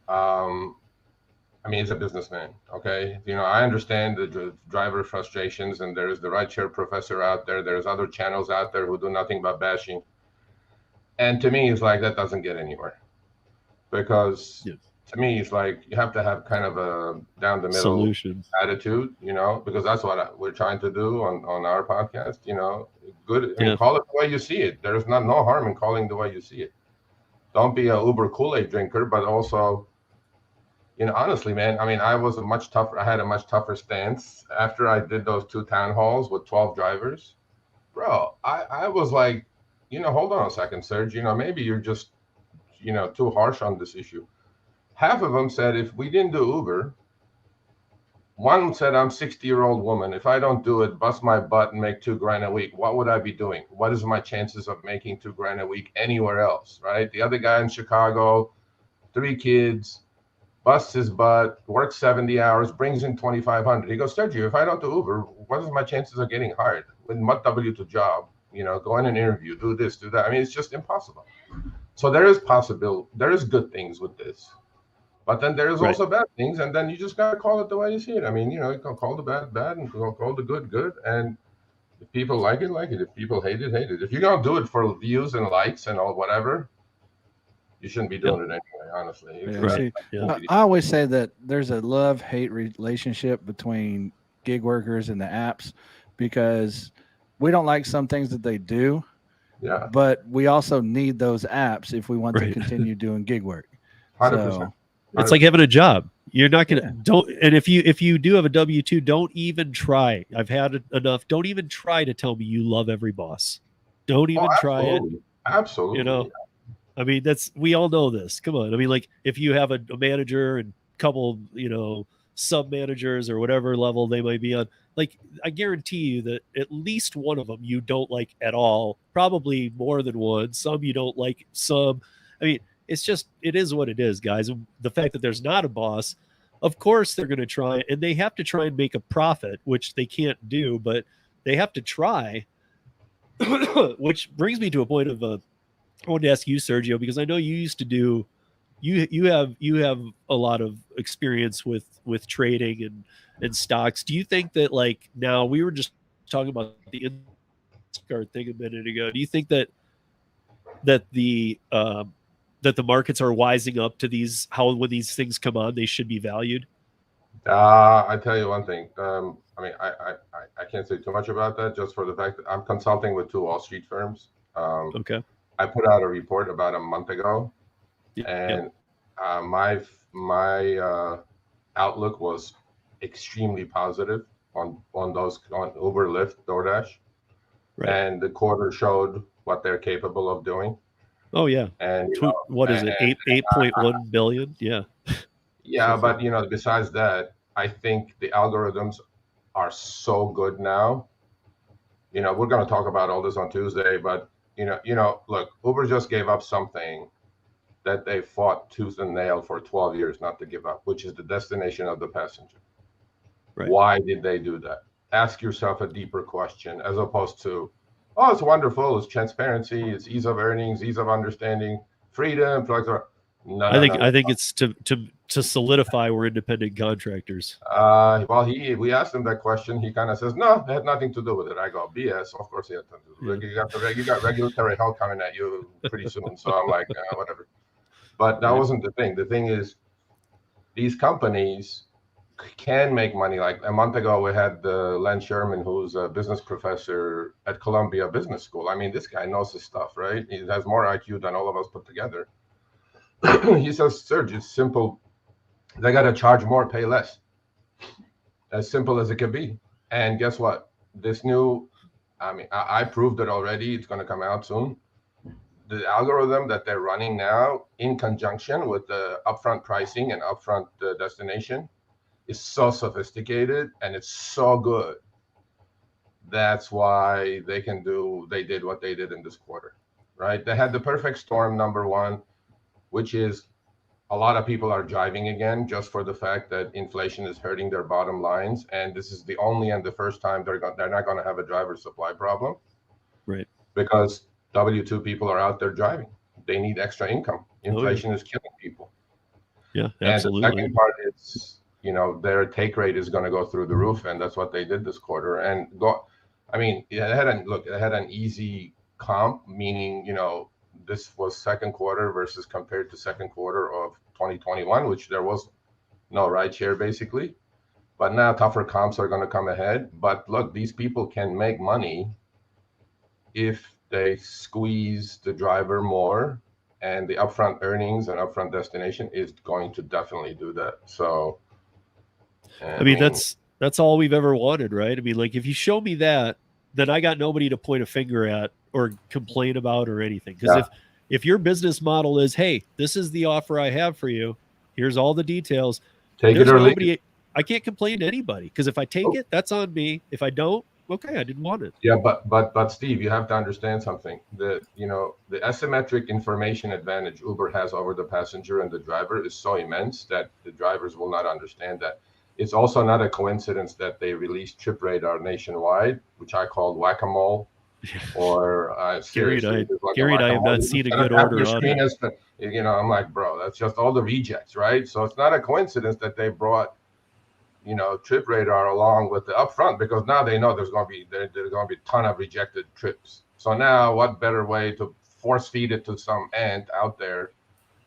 I mean, he's a businessman. Okay, I understand the driver frustrations, and there's the rideshare professor out there. There's other channels out there who do nothing but bashing. And to me, it's like that doesn't get anywhere, because to me, it's like you have to have kind of a down the middle solution attitude, because that's what we're trying to do on our podcast. Good. I mean, call it the way you see it. There's no harm in calling the way you see it. Don't be a Uber Kool-Aid drinker, but also, honestly, man, I mean, I had a much tougher stance after I did those 2 town halls with 12 drivers. Bro, I was like, hold on a second, Serge, maybe you're just, too harsh on this issue. Half of them said, if we didn't do Uber, one said, I'm 60-year-old woman. If I don't do it, bust my butt and make $2,000 a week, what would I be doing? What is my chances of making $2,000 a week anywhere else, right? The other guy in Chicago, 3 kids, busts his butt, works 70 hours, brings in 2,500. He goes, Sergio, if I don't do Uber, what is my chances of getting hired? With what W2 job, go in an interview, do this, do that. I mean, it's just impossible. So there is good things with this. But then there's also bad things, and then you just got to call it the way you see it. I mean, you can call the bad, bad, and call the good, good. And if people like it, like it. If people hate it, hate it. If you're going to do it for views and likes and all whatever, you shouldn't be doing it anyway, honestly. I always say that there's a love-hate relationship between gig workers and the apps, because we don't like some things that they do, but we also need those apps if we want to continue doing gig work. 100%. So, it's like having a job. You're not gonna and if you do have a W2, don't even try. I've had enough. Don't even try to tell me you love every boss. Don't even try it. Absolutely. I mean, we all know this. Come on. I mean, like if you have a manager and a couple, sub managers or whatever level they might be on, like I guarantee you that at least one of them you don't like at all, probably more than one. Some you don't like, some. I mean, it is what it is, guys. The fact that there's not a boss, of course they're going to try, and they have to try and make a profit, which they can't do, but they have to try. Which brings me to a point of I wanted to ask you, Sergio, because I know you used to do. You have a lot of experience with trading and stocks. Do you think that, like, now we were just talking about the Instacart thing a minute ago? Do you think that the markets are wising up to when these things come on, they should be valued? I tell you one thing. I mean, I can't say too much about that, just for the fact that I'm consulting with 2 Wall Street firms. Okay. I put out a report about a month ago, and my outlook was extremely positive on Uber, Lyft, DoorDash, and the quarter showed what they're capable of doing. Oh yeah, and what is it? 8.1 billion? Yeah. Yeah, but besides that, I think the algorithms are so good now. We're going to talk about all this on Tuesday, but look, Uber just gave up something that they fought tooth and nail for 12 years not to give up, which is the destination of the passenger. Right. Why did they do that? Ask yourself a deeper question, as opposed to, oh, it's wonderful, it's transparency, it's ease of earnings, ease of understanding, freedom, flexibility. I think it's to solidify we're independent contractors. Well, we asked him that question. He kind of says, no, it had nothing to do with it. I go, BS. Of course, he had nothing to do with it. You got regulatory hell coming at you pretty soon. So I'm like, whatever. But that wasn't the thing. The thing is, these companies can make money. Like a month ago, we had Len Sherman, who's a business professor at Columbia Business School. I mean, this guy knows his stuff, right? He has more IQ than all of us put together. He says, Serge, it's simple. They got to charge more, pay less. As simple as it could be. And guess what? This new, I mean, I proved it already. It's going to come out soon. The algorithm that they're running now, in conjunction with the upfront pricing and upfront destination, is so sophisticated and it's so good. That's why they did what they did in this quarter, right? They had the perfect storm, number one, which is a lot of people are driving again just for the fact that inflation is hurting their bottom lines. And this is the only and the first time they're not going to have a driver supply problem. Right. Because W-2 people are out there driving. They need extra income. Inflation is killing people. Yeah, absolutely. And the second part is, their take rate is going to go through the roof. And that's what they did this quarter. And it had an easy comp, meaning, this was second quarter versus compared to second quarter of 2021, which there was no rideshare basically. But now tougher comps are going to come ahead. But look, these people can make money if they squeeze the driver more, and the upfront earnings and upfront destination is going to definitely do that. So, I mean, that's all we've ever wanted, right? I mean, like, if you show me that, then I got nobody to point a finger at or complain about or anything. Because if your business model is, hey, this is the offer I have for you, here's all the details, take it or leave it. I can't complain to anybody, because if I take it, that's on me. If I don't, okay, I didn't want it. Yeah, but Steve, you have to understand something. The asymmetric information advantage Uber has over the passenger and the driver is so immense that the drivers will not understand that. It's also not a coincidence that they released Trip Radar nationwide, which I called whack-a-mole. Or Gary and I have not seen a good order on it. I'm like, bro, that's just all the rejects, right? So it's not a coincidence that they brought Trip Radar along with the upfront, because now they know there's going to be a ton of rejected trips. So now, what better way to force feed it to some ant out there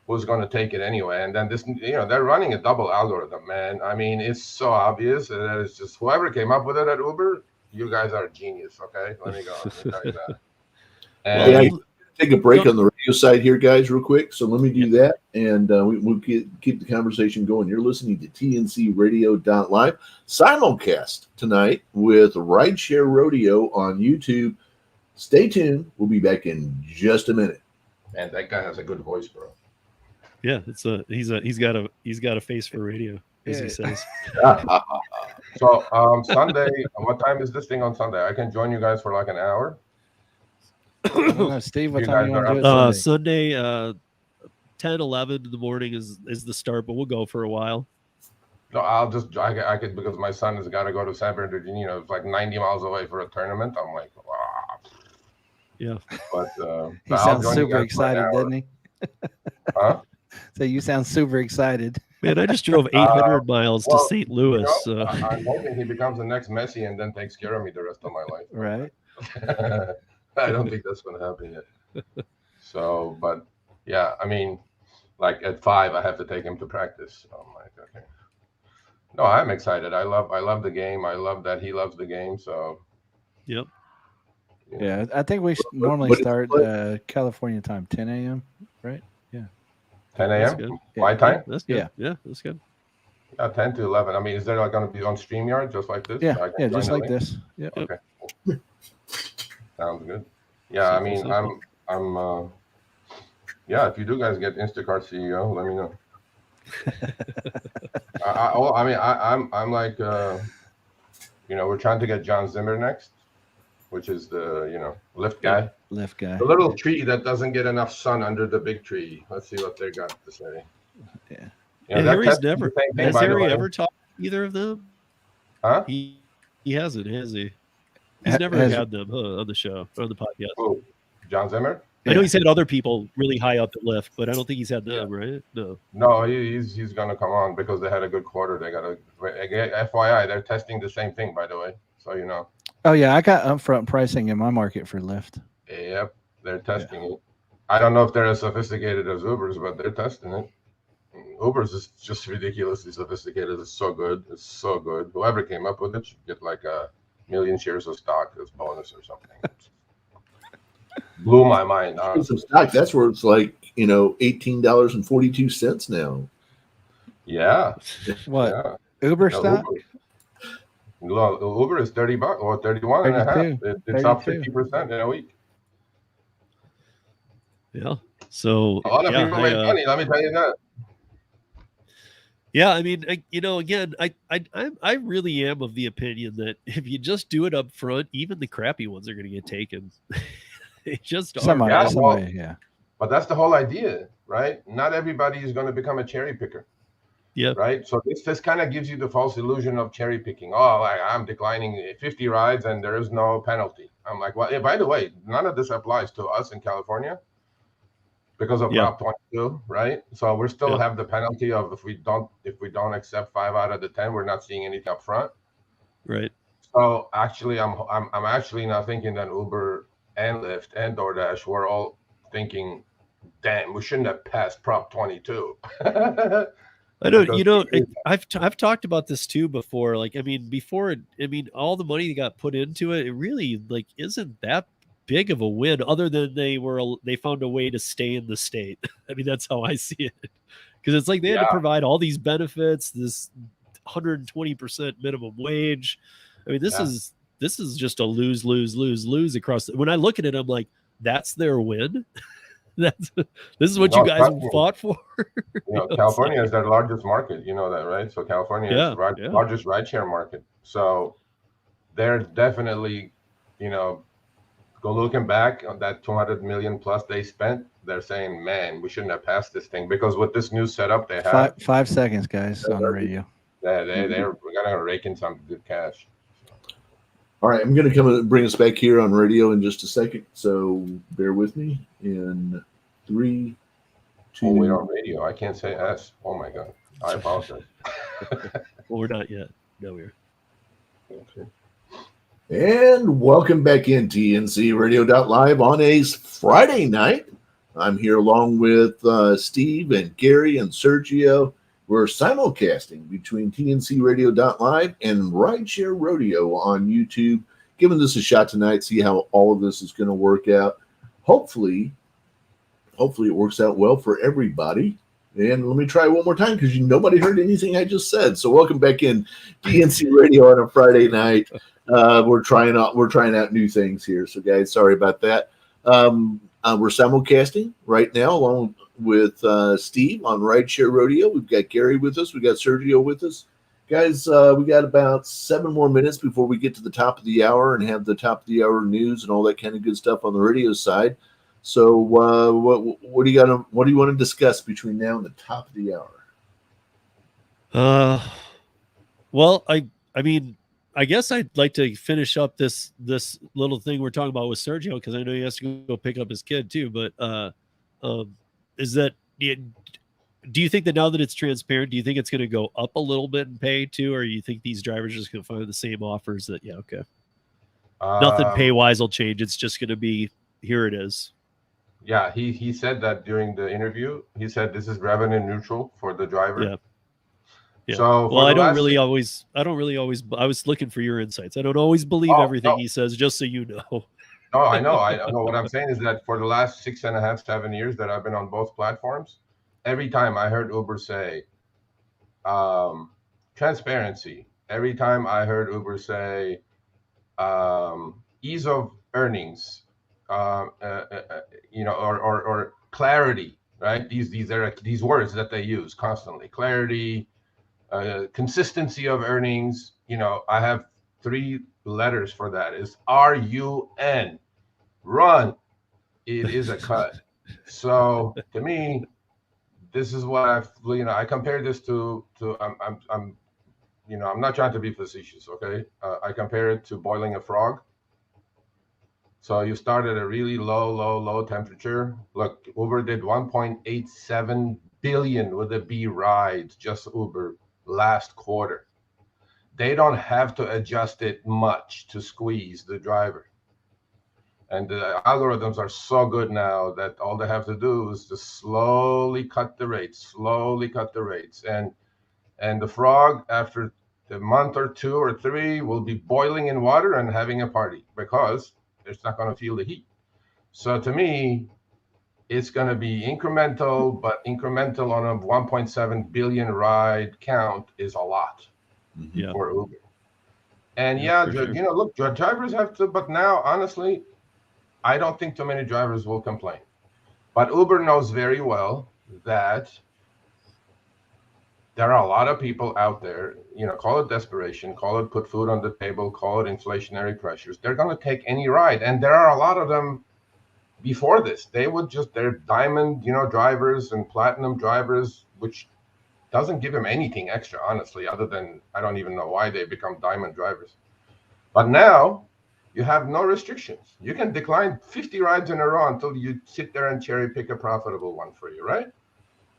who's going to take it anyway? And then this, they're running a double algorithm, man. I mean, it's so obvious that it's just whoever came up with it at Uber, you guys are a genius. Okay, let me go. Let me tell you that. And take a break on the radio side here, guys, real quick. So let me do that, and we'll keep the conversation going. You're listening to TNCRadio.live, simulcast tonight with Rideshare Rodeo on YouTube. Stay tuned. We'll be back in just a minute. And that guy has a good voice, bro. Yeah, he's got a face for radio, as he says. So Sunday, what time is this thing on Sunday? I can join you guys for like an hour. Steve, what time you want to do it Sunday? 10, 11 in the morning is the start, but we'll go for a while. No, I could, because my son has got to go to San Bernardino. It's like 90 miles away for a tournament. I'm like, wow. Yeah. But he sounds super excited, doesn't he? Huh? So you sound super excited. Man, I just drove 800 miles to St. Louis. I'm hoping he becomes the next Messi and then takes care of me the rest of my life. Right. I don't think that's going to happen yet. So, but yeah, I mean, like at 5, I have to take him to practice. So I'm like, okay. No, I'm excited. I love the game. I love that he loves the game. So. Yep. Yeah, I think we normally start California time, 10 a.m. Right? Yeah. 10 a.m. My time. That's good. Yeah, that's good. 10 to 11. I mean, is there like going to be on StreamYard just like this? Yeah, just like this. Yeah. Okay. Cool. Sounds good. Yeah, I mean, I'm. Yeah, if you do guys get Instacart CEO, let me know. I'm like, we're trying to get John Zimmer next, which is the Lyft guy. Lyft guy. The little tree that doesn't get enough sun under the big tree. Let's see what they got to say. Yeah. Has Harry ever talked to either of them? Huh? He hasn't, has he? He's never had them on the show, on the podcast. Oh, John Zimmer? I know he's had other people really high up the Lyft, but I don't think he's had them, right? No, he's going to come on because they had a good quarter. They got FYI, they're testing the same thing, by the way. So you know. Oh yeah, I got upfront pricing in my market for Lyft. Yep, they're testing it. I don't know if they're as sophisticated as Uber's, but they're testing it. Uber's is just ridiculously sophisticated. It's so good. It's so good. Whoever came up with it should get like 1 million shares of stock as bonus or something. Blew my mind. Some stock, that's where it's like $18.42 now. Yeah. What? Yeah. Uber No, stock? Uber is $30 or 31 and a half. 32. It's up 32. 50% in a week. Yeah. So A lot of yeah, people make money. Let me tell you that. yeah. I mean, again, I really am of the opinion that if you just do it up front, even the crappy ones are going to get taken. They just are. Somebody, Yeah, somebody, yeah. But that's the whole idea, right? Not everybody is going to become a cherry picker, Yeah. right? So this kind of gives you the false illusion of cherry picking. Oh, I'm declining 50 rides and there is no penalty. I'm like, well, by the way, none of this applies to us in California because of Yeah. Prop 22, right? So we still Yeah. have the penalty of if we don't accept 5 out of the 10, we're not seeing anything up front. Right. So actually, I'm actually now thinking that Uber and Lyft and DoorDash were all thinking, damn, we shouldn't have passed Prop 22. I know, Because I've talked about this too before. Like, I mean, all the money that got put into it, it really like isn't that big of a win, other than they found a way to stay in the state. I mean, that's how I see it, because it's like they had to Yeah. provide all these benefits, this 120% minimum wage. I mean, this is just a lose, lose, lose, lose across. When I look at it, I'm like, that's their win. This is what you guys fought for. California is their largest market. You know that, right? So California is the largest rideshare market. So they're definitely, go looking back on that 200 million plus they spent. They're saying, man, we shouldn't have passed this thing, because with this new setup they have, 5 seconds, guys, on the radio. We're gonna rake in some good cash. All right, I'm going to come and bring us back here on radio in just a second, so bear with me. In 3, 2. Oh, we're on radio. I can't say S. Oh my god, I apologize. Well, we're not yet. No, we're. Okay. And welcome back in TNC Radio.live on a Friday night. I'm here along with Steve and Gary and Sergio. We're simulcasting between TNC Radio.live and Rideshare Rodeo on YouTube, giving this a shot tonight, see how all of this is going to work out. Hopefully it works out well for everybody. And let me try one more time, because nobody heard anything I just said. So welcome back in TNC Radio on a Friday night. We're trying out new things here. So guys, sorry about that. We're simulcasting right now along with Steve on Rideshare Rodeo. We've got Gary with us. We've got Sergio with us. Guys, we got about 7 more minutes before we get to the top of the hour and have the top of the hour news and all that kind of good stuff on the radio side. So what do you got? What do you want to discuss between now and the top of the hour? Well, I mean, I guess I'd like to finish up this little thing we're talking about with Sergio, because I know he has to go pick up his kid too. But is that, do you think that now that it's transparent, do you think it's going to go up a little bit in pay too, or you think these drivers are just going to find the same offers that nothing pay wise will change? It's just going to be, here it is. Yeah, he said that during the interview. He said this is revenue neutral for the driver. Yeah. Yeah. So well, I don't really always. I was looking for your insights. I don't always believe everything he says, just so you know. No, I know. I know. What I'm saying is that for the last 6.5, 7 years that I've been on both platforms, every time I heard Uber say transparency, every time I heard Uber say ease of earnings, or clarity, right? These are these words that they use constantly: clarity, consistency of earnings. I have 3 letters for that. Is RUN, run. It is a cut. So to me, this is what I compare this to. I'm not trying to be facetious. Okay, I compare it to boiling a frog. So you start at a really low temperature. Look, Uber did 1.87 billion with a B rides, just Uber last quarter. They don't have to adjust it much to squeeze the driver. And the algorithms are so good now that all they have to do is just slowly cut the rates. And the frog, after a month or 2 or 3, will be boiling in water and having a party, because it's not going to feel the heat. So to me, it's going to be incremental, but incremental on a 1.7 billion ride count is a lot Yeah. for Uber. And Yeah, for sure. look, drivers have to, but now, honestly, I don't think too many drivers will complain. But Uber knows very well that there are a lot of people out there, call it desperation, call it put food on the table, call it inflationary pressures. They're going to take any ride. And there are a lot of them before this. They're diamond, drivers and platinum drivers, which doesn't give them anything extra, honestly, other than I don't even know why they become diamond drivers. But now you have no restrictions. You can decline 50 rides in a row until you sit there and cherry pick a profitable one for you, right?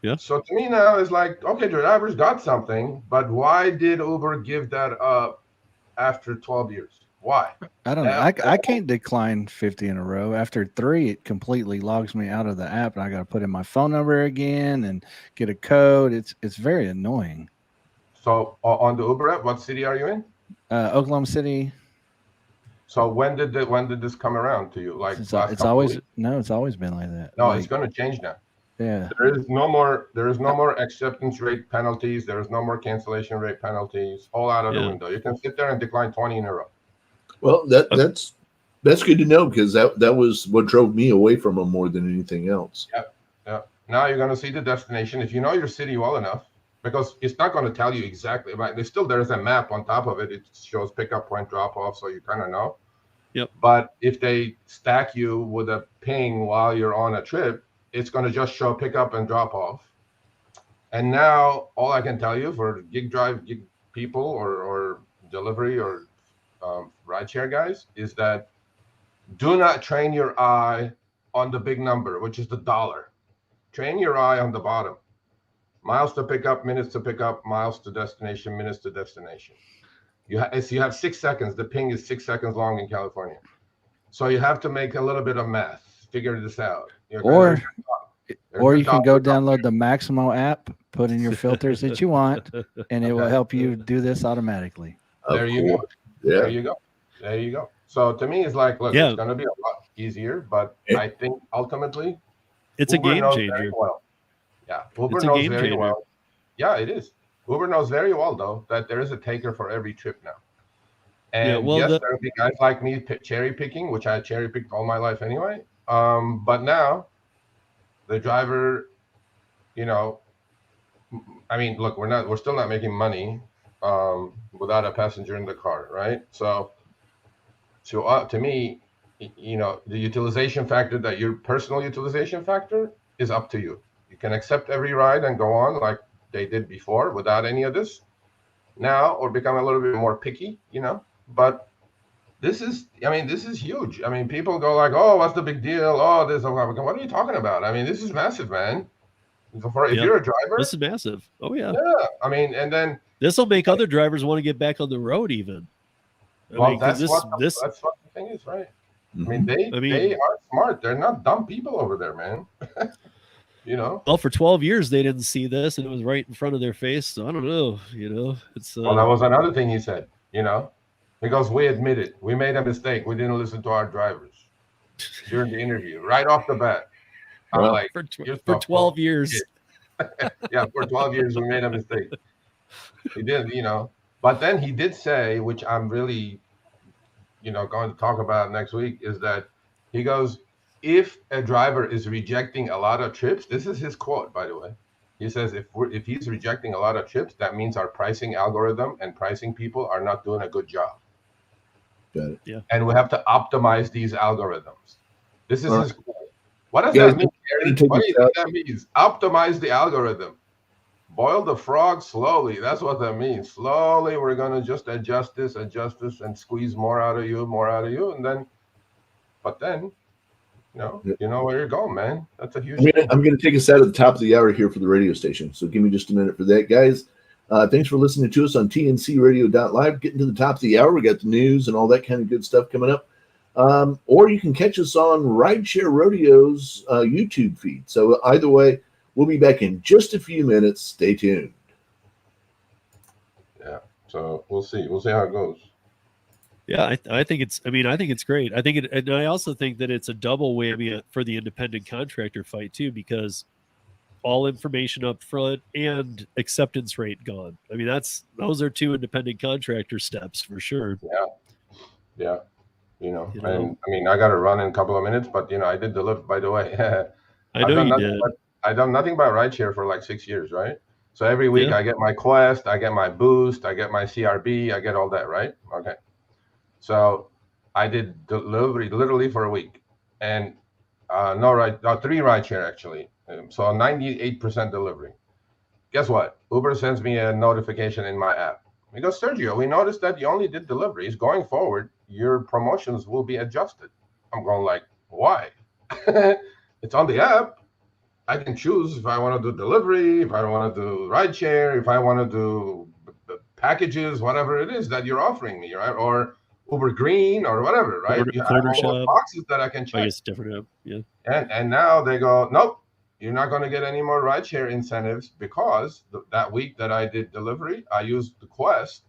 Yeah. So to me now it's like, okay, drivers got something, but why did Uber give that up after 12 years? Why? I don't know. I can't decline 50 in a row. After 3, it completely logs me out of the app, and I got to put in my phone number again and get a code. It's very annoying. So on the Uber app, what city are you in? Oklahoma City. So when did this come around to you? Like It's last always weeks? no, it's always been like that. No, like, it's going to change now. Yeah. There is no more acceptance rate penalties. There is no more cancellation rate penalties. All out of the window. You can sit there and decline 20 in a row. Well, that's good to know, because that was what drove me away from them more than anything else. Yeah. Now you're going to see the destination if you know your city well enough, because it's not going to tell you exactly. Right? There's a map on top of it. It shows pickup point, drop off, so you kind of know. Yep. But if they stack you with a ping while you're on a trip, it's going to just show pickup and drop off. And now all I can tell you for gig people or delivery or rideshare guys is that do not train your eye on the big number, which is the dollar. Train your eye on the bottom. Miles to pick up, minutes to pick up, miles to destination, minutes to destination. You have 6 seconds. The ping is 6 seconds long in California. So you have to make a little bit of math, figure this out. Or you can go download the Maximo app, put in your filters that you want, and it will help you do this automatically. There you go. Yeah. There you go. So to me, it's like, look, it's going to be a lot easier, but I think ultimately it's Uber a game knows changer. Very well. Yeah, Uber it's knows very well. Yeah, it is. Uber knows very well, though, that there is a taker for every trip now. And yes, there will be guys like me cherry picking, which I cherry picked all my life anyway. But now the driver, I mean, look, we're still not making money without a passenger in the car, right? So to me, the utilization factor, that your personal utilization factor, is up to you. You can accept every ride and go on like they did before without any of this now, or become a little bit more picky, but this is huge. I mean, people go like, oh, what's the big deal? Oh, this, what are you talking about? I mean, this is massive, man. If you're a driver, this is massive. Oh yeah. Yeah. I mean, and then this will make other drivers want to get back on the road even. That's what the thing is, right? Mm-hmm. I mean, they are smart. They're not dumb people over there, man. Well, for 12 years they didn't see this, and it was right in front of their face. So I don't know. It's well, that was another thing he said. Because we admit it, we made a mistake. We didn't listen to our drivers during the interview, right off the bat. I'm like, for 12 years. Yeah, for 12 years we made a mistake. He did, But then he did say, which I'm really, going to talk about next week, is that he goes, if a driver is rejecting a lot of trips, this is his quote, by the way. He says, if he's rejecting a lot of trips, that means our pricing algorithm and pricing people are not doing a good job. Got it. Yeah. And we have to optimize these algorithms. This is his quote. What does that mean, Gary? What do you think that means? Optimize the algorithm. Boil the frog slowly. That's what that means. Slowly, we're going to just adjust this, and squeeze more out of you. And then, you know where you're going, man. That's a huge thing. I'm going to take us out of the top of the hour here for the radio station. So give me just a minute for that, guys. Thanks for listening to us on tncradio.live. Getting to the top of the hour, we got the news and all that kind of good stuff coming up. Or you can catch us on Rideshare Rodeo's YouTube feed. So either way, we'll be back in just a few minutes. Stay tuned. Yeah. So we'll see. We'll see how it goes. Yeah, I think it's. I mean, I think it's great. I think it, and I also think that it's a double whammy for the independent contractor fight too, because all information up front and acceptance rate gone. I mean, those are two independent contractor steps for sure. Yeah. You know, And I mean, I got to run in a couple of minutes, but I did deliver. By the way, I know you did. I've done nothing but rideshare for like 6 years, right? So every week Yeah. I get my Quest, I get my Boost, I get my CRB, I get all that, right? Okay. So I did delivery literally for a week, and 3 rideshare actually. So 98% delivery. Guess what? Uber sends me a notification in my app. He goes, Sergio, we noticed that you only did deliveries. Going forward, your promotions will be adjusted. I'm going like, why? It's on the app. I can choose if I want to do delivery, if I want to do rideshare, if I want to do packages, whatever it is that you're offering me, right? Or Uber Green or whatever, right? You have Corner all those shop. boxes that I can I check. guess different app. Yeah. And now they go, nope, you're not going to get any more rideshare incentives because that week that I did delivery, I used the Quest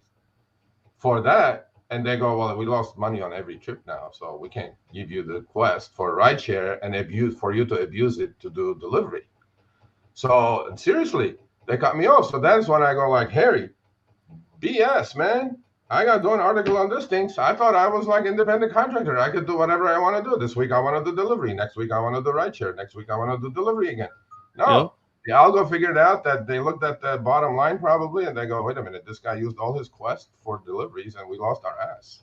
for that. And they go, well, we lost money on every trip now, so we can't give you the Quest for rideshare and for you to abuse it to do delivery. So seriously, they cut me off. So that's when I go like, Harry, BS, man. I got to do an article on this thing. So I thought I was like independent contractor. I could do whatever I want to do. This week I want to do delivery. Next week I want to do rideshare. Next week I want to do delivery again. No, the algo figured out that they looked at the bottom line probably, and they go, wait a minute, this guy used all his Quest for deliveries, and we lost our ass.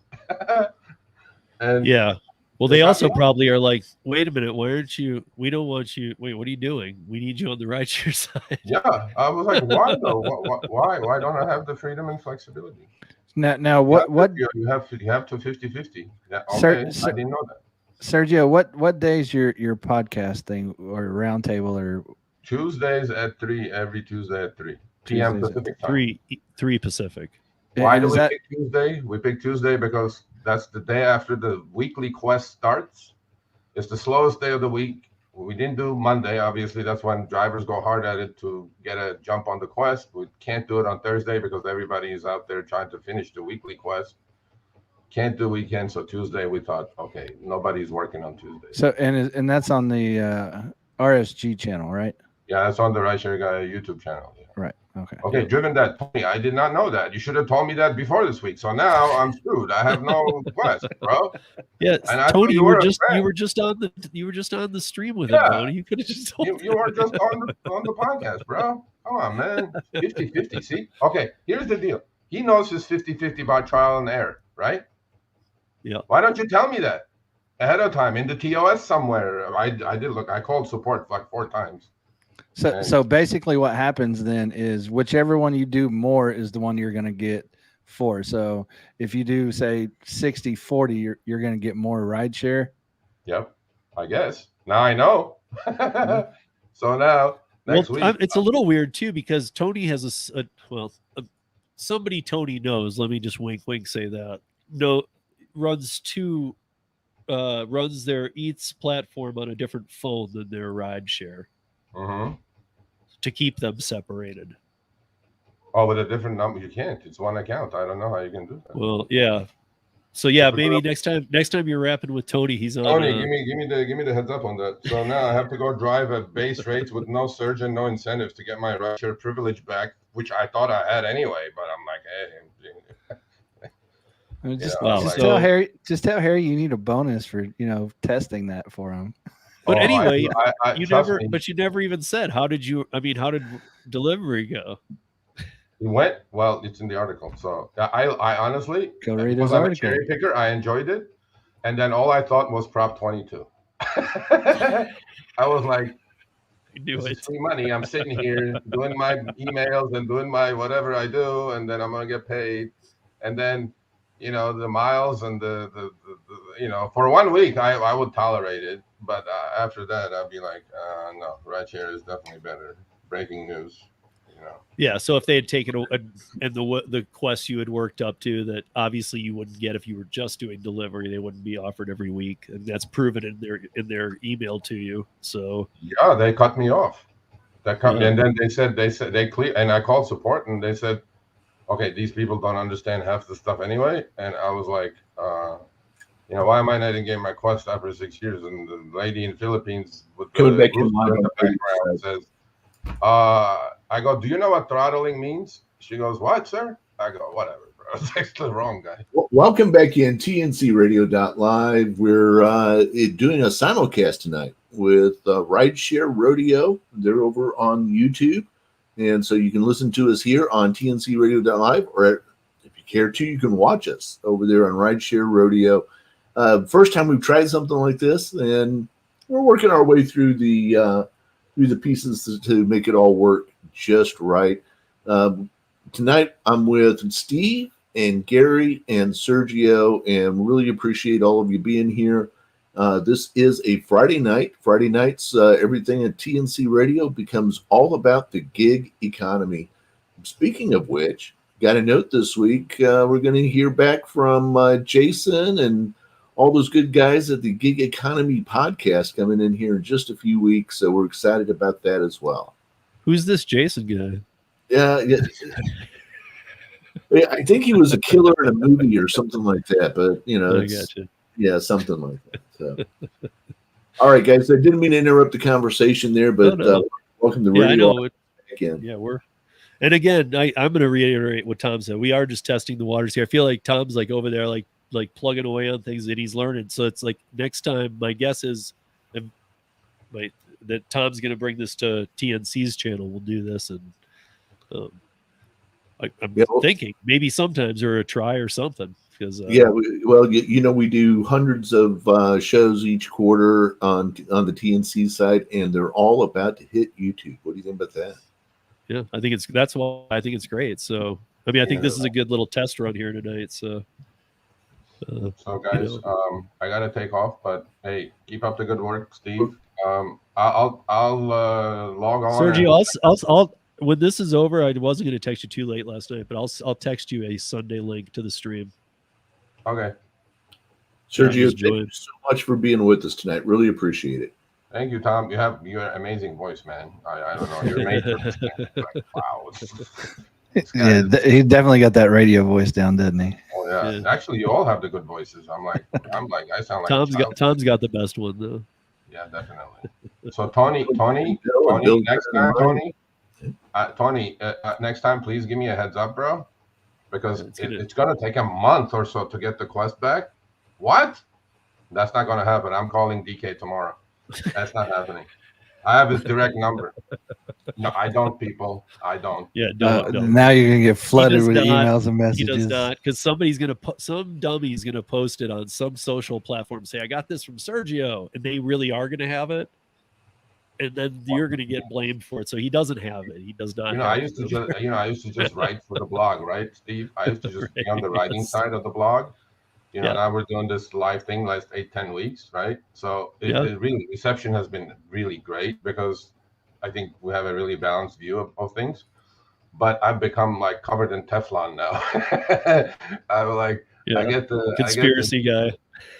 And yeah. Well, they also probably are like, wait a minute, why aren't you? We don't want you. Wait, what are you doing? We need you on the rideshare side. Yeah, I was like, why though? Why? Why don't I have the freedom and flexibility? Now what you have to 50-50. Yeah, okay, Sir, I didn't know that. Sergio, what days your podcast thing or roundtable or Tuesdays at 3, every Tuesday at 3 p.m. Pacific time. 3 Pacific. Why do we pick Tuesday? We pick Tuesday because that's the day after the weekly Quest starts. It's the slowest day of the week. We didn't do Monday, obviously. That's when drivers go hard at it to get a jump on the Quest. We can't do it on Thursday because everybody is out there trying to finish the weekly Quest. Can't do weekends, so Tuesday we thought, okay, nobody's working on Tuesday. So and that's on the RSG channel, right? Yeah, that's on the Rideshare Guy YouTube channel. Yeah. Right. Okay. Okay, driven that. Tony, I did not know that. You should have told me that before this week. So now I'm screwed. I have no Quest, bro. Yeah, and Tony, you were just on the stream with him, Tony. You could have just told you were just on the podcast, bro. Come on, man. 50-50. See? Okay, here's the deal. He knows his 50-50 by trial and error, right? Yeah. Why don't you tell me that ahead of time in the TOS somewhere? I did look. I called support like 4 times. So basically what happens then is whichever one you do more is the one you're going to get for. So if you do say 60-40, you're going to get more rideshare. Yep. I guess. Now I know. So now next week. It's a little weird too because Tony has somebody Tony knows. Let me just wink say that. No, runs their Eats platform on a different phone than their rideshare. Mm-hmm. To keep them separated. Oh, with a different number, you can't. It's one account. I don't know how you can do that. Well, yeah. So yeah, maybe next time you're rapping with Tony, he's on. Tony, give me the heads up on that. So now I have to go drive at base rates with no surge and no incentives to get my rideshare privilege back, which I thought I had anyway. But I'm like, hey. Just tell Harry you need a bonus for testing that for him. But anyway, you never even said how did delivery go? It went well. It's in the article. So I honestly, go read his article. Cherry picker, I enjoyed it, and then all I thought was Prop 22. I was like, this is free money. I'm sitting here doing my emails and doing my whatever I do, and then I'm gonna get paid, and then the miles and the for 1 week I would tolerate it. But after that, I'd be like, no, rideshare is definitely better. Breaking news, Yeah, so if they had taken and the Quest you had worked up to that obviously you wouldn't get if you were just doing delivery, they wouldn't be offered every week, and that's proven in their email to you. So yeah, they cut me off. And then they said they clear, and I called support, and they said, okay, these people don't understand half the stuff anyway. And I was like, why am I not getting my quest after 6 years? And the lady in the Philippines with Coming the back in rooster live in on the background says, I go, do you know what throttling means? She goes, what, sir? I go, whatever, bro. It's actually the wrong guy. Welcome back in TNCRadio.live. We're doing a simulcast tonight with Rideshare Rodeo. They're over on YouTube. And so you can listen to us here on TNCRadio.live, or if you care to, you can watch us over there on Rideshare Rodeo. First time we've tried something like this, and we're working our way through the pieces to make it all work just right. Tonight, I'm with Steve and Gary and Sergio, and really appreciate all of you being here. This is a Friday night. Friday nights, everything at TNC Radio becomes all about the gig economy. Speaking of which, got a note this week. We're going to hear back from Jason and all those good guys at the Gig Economy podcast coming in here in just a few weeks. So we're excited about that as well. Who's this Jason guy? Yeah. I think he was a killer in a movie or something like that, but I gotcha. Yeah, something like that. So, all right, guys, I didn't mean to interrupt the conversation there, but No. welcome to Yeah, I Radio know. again. Yeah, and again, I'm going to reiterate what Tom said. We are just testing the waters here. I feel like Tom's like over there, like plugging away on things that he's learning. So it's like next time, my guess is that Tom's going to bring this to TNC's channel. We'll do this, and I'm thinking maybe sometimes or a try or something. Because we do hundreds of shows each quarter on the TNC side, and they're all about to hit YouTube. What do you think about that? Yeah, I think that's why I think it's great. So I mean, I think this is a good little test run here tonight. So guys, I gotta take off, but hey, keep up the good work, Steve. I'll log on. Sergio, I'll when this is over, I wasn't going to text you too late last night, but I'll text you a Sunday link to the stream. Okay. Sergio, thank you so much for being with us tonight. Really appreciate it. Thank you, Tom. You have your amazing voice, man. I don't know. You're amazing. Like, wow. Yeah, he definitely got that radio voice down, didn't he? Oh yeah. Actually, you all have the good voices. I'm like, I sound like Tom's got the best one though. Yeah, definitely. So Tony, next time, Tony, next time, please give me a heads up, bro, because it's gonna take a month or so to get the quest back. What? That's not gonna happen. I'm calling DK tomorrow. That's not happening. I have his direct number. No, I don't, people. I don't. Yeah, no. Now you're gonna get flooded with emails and messages. He does not, because some dummy's gonna post it on some social platform. Say, I got this from Sergio, and they really are gonna have it, and then you're gonna get blamed for it. So he doesn't have it. He does not. I used to just write for the blog, right, Steve? I used to just be on the writing side of the blog. Now we're doing this live thing last 8-10 weeks, right? So it really, reception has been really great because I think we have a really balanced view of things. But I've become like covered in Teflon now. I'm like, I get the conspiracy guy.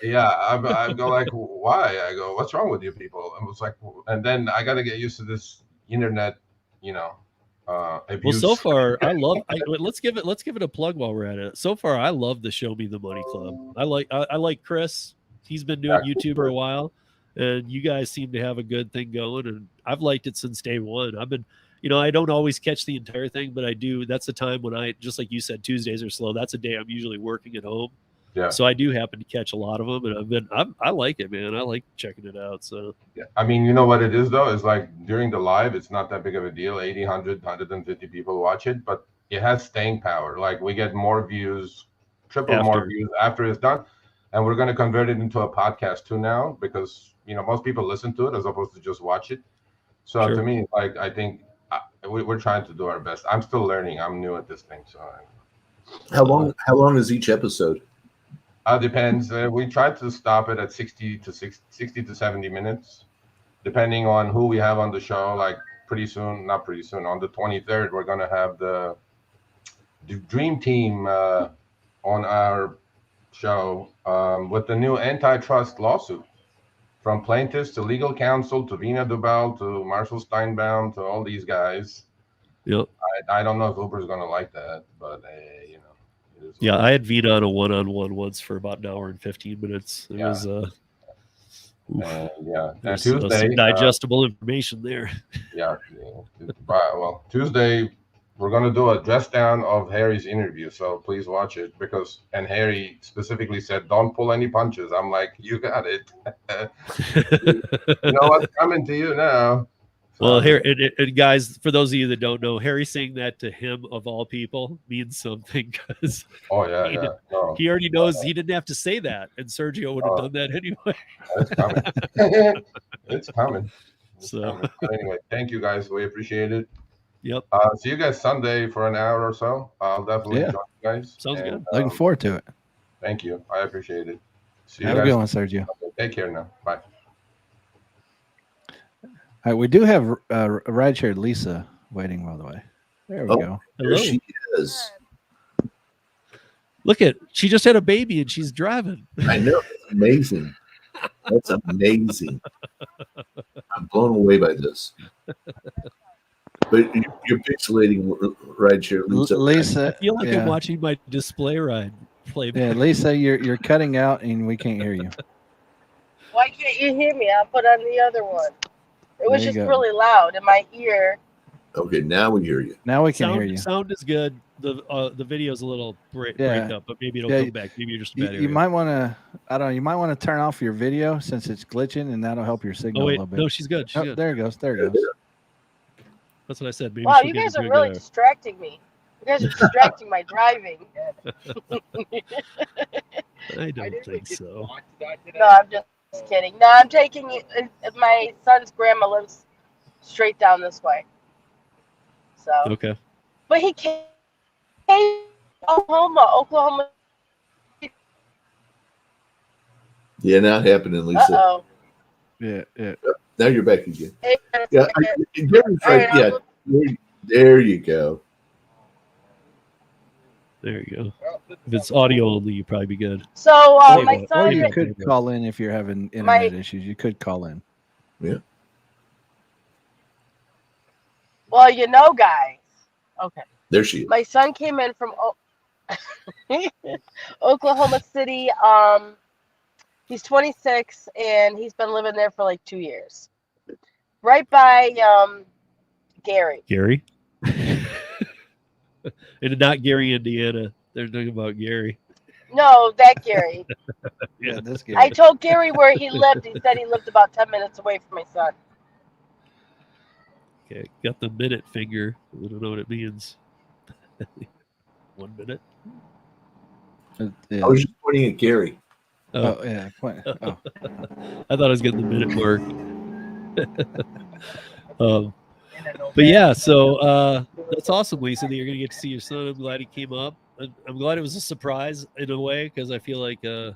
Yeah, I go like, why? I go, what's wrong with you people? And it's like, and then I got to get used to this internet, abuse. Well, so far I love. Let's give it a plug while we're at it. So far, I love the Show Me the Money Club. I like Chris. He's been doing YouTube for a while, and you guys seem to have a good thing going. And I've liked it since day one. I've been, I don't always catch the entire thing, but I do. That's the time when I, just like you said, Tuesdays are slow. That's a day I'm usually working at home. Yeah. So I do happen to catch a lot of them, and I like it, man. I like checking it out. So yeah, I mean, you know what it is though? Is like during the live, it's not that big of a deal. 80, 100, 150 people watch it, but it has staying power. Like we get more views, more views after it's done, and we're going to convert it into a podcast too now because most people listen to it as opposed to just watch it. So to me, like I think we're trying to do our best. I'm still learning. I'm new at this thing. So how long is each episode? Depends. We try to stop it at 60 to 70 minutes, depending on who we have on the show. Like not pretty soon, on the 23rd, we're going to have the Dream Team on our show with the new antitrust lawsuit. From plaintiffs to legal counsel to Vina Dubal to Marshall Steinbaum to all these guys. Yep. I don't know if Uber's gonna like that, but you know. It is Yeah, what I it had Vina on a one-on-one once for about an hour and 15 minutes. It Yeah. was is. And yeah, and there's Tuesday, some digestible information there. yeah, well, Tuesday we're gonna do a dress down of Harry's interview, so please watch it and Harry specifically said, "Don't pull any punches." I'm like, "You got it." You know what's coming to you now. So Well, I'm here just- and guys, for those of you that don't know, Harry saying that to him of all people means something because oh yeah, he, yeah, no, he already knows he didn't have to say that, and Sergio would have done that anyway. it's coming. It's coming. It's So, coming. But anyway, thank you guys. We appreciate it. yep, See you guys Sunday for an hour or so. I'll definitely Yeah. join you guys. sounds And, good. Looking forward to it. Thank you. I appreciate it. See you Have a guys. good one, Sergio. Take care now. Bye. All right, we do have Rideshare Lisa waiting, by the way. There we Oh. go. There Hello. she is. Look at she just had a baby and she's driving. I know. It's amazing. That's amazing. I'm blown away by this. But you're pixelating Rideshare Lisa. Lisa, I feel like yeah. I'm watching my display ride play. Yeah, Lisa, you're cutting out and we can't hear you. Why can't you hear me? I'll put on the other one. It was There you just go. really loud in my ear. Okay, now we hear you. Now we can hear you. Sound is good. The video's a little break up, but maybe it'll Yeah, come back. Maybe you're just a You, bad you area. might want to, I don't know, you might want to turn off your video since it's glitching and that'll help your signal Oh a wait, little bit. no, she's good. She's Oh, good. there it goes. There it goes. That's what I said. Maybe Wow, she'll you get guys a are good, really distracting me. You guys are distracting my driving. I don't think so. No, I'm just kidding. No, I'm taking it. My son's grandma lives straight down this way. So, Okay. but he came Oklahoma. Yeah, not happening, Lisa. Uh-oh. Yeah, yeah. Now you're back again. Hey, Yeah, Gary's right. Yeah, there you go. There you go. If it's audio only, you'd probably be good. So, Hey, my well, Or son, you could call in if you're having internet issues. You could call in. well, you know, guys. Okay. There she is. My son came in from Oklahoma City. He's 26 and he's been living there for like 2 years. Right by Gary. Gary? And not Gary, Indiana. They're talking about Gary. No, that Gary. Yeah. This guy. I told Gary where he lived. He said he lived about 10 minutes away from my son. Okay. Got the minute finger. I don't know what it means. 1 minute. Yeah. I was just pointing at Gary. Oh, yeah. Oh. I thought I was getting the minute mark. But yeah, so that's awesome, Lisa, that you're going to get to see your son. I'm glad he came up. I'm glad it was a surprise in a way because I feel like, I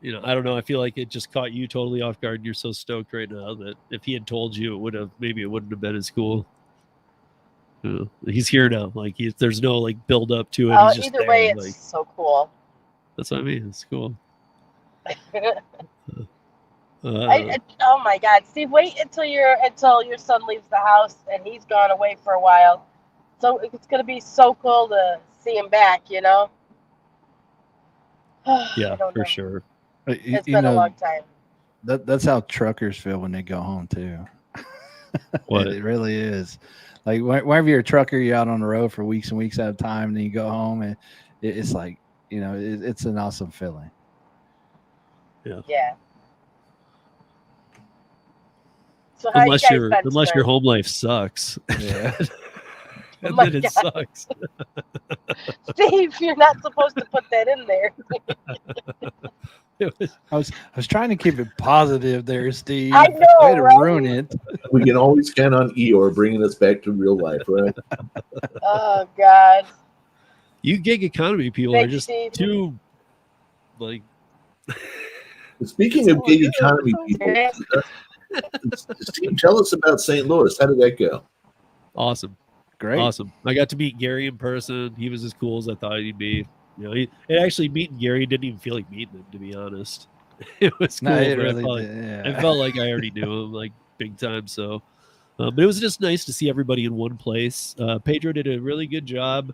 don't know. I feel like it just caught you totally off guard. And you're so stoked right now that if he had told you, maybe it wouldn't have been as cool. He's here now. Like there's no like build up to it. He's just Either there. way, it's Like, so cool. that's what I mean. It's cool. Oh my God, Steve! Wait until your son leaves the house and he's gone away for a while. So it's gonna be so cool to see him back. You know. Yeah, I don't for know. sure. It's been a long time. That's how truckers feel when they go home too. What? It really is. Like whenever you're a trucker, you're out on the road for weeks and weeks at a time, and then you go home, and it's like it's an awesome feeling. Yeah. So how Unless you guys been, your home life sucks. Yeah. And my then it God. sucks. Steve, you're not supposed to put that in there. It was, I was trying to keep it positive there, Steve. I know, Way to right? ruin it. We can always count on Eeyore bringing us back to real life, right? Oh God. you gig economy people Thank are you, just Steve. too like Speaking of gig economy people, Steve, tell us about St. Louis. How did that go? awesome. Great. Awesome. I got to meet Gary in person. He was as cool as I thought he'd be. Actually meeting Gary didn't even feel like meeting him, to be honest. It was cool. No, it but really I did. felt like I already knew him like big time. So But it was just nice to see everybody in one place. Pedro did a really good job,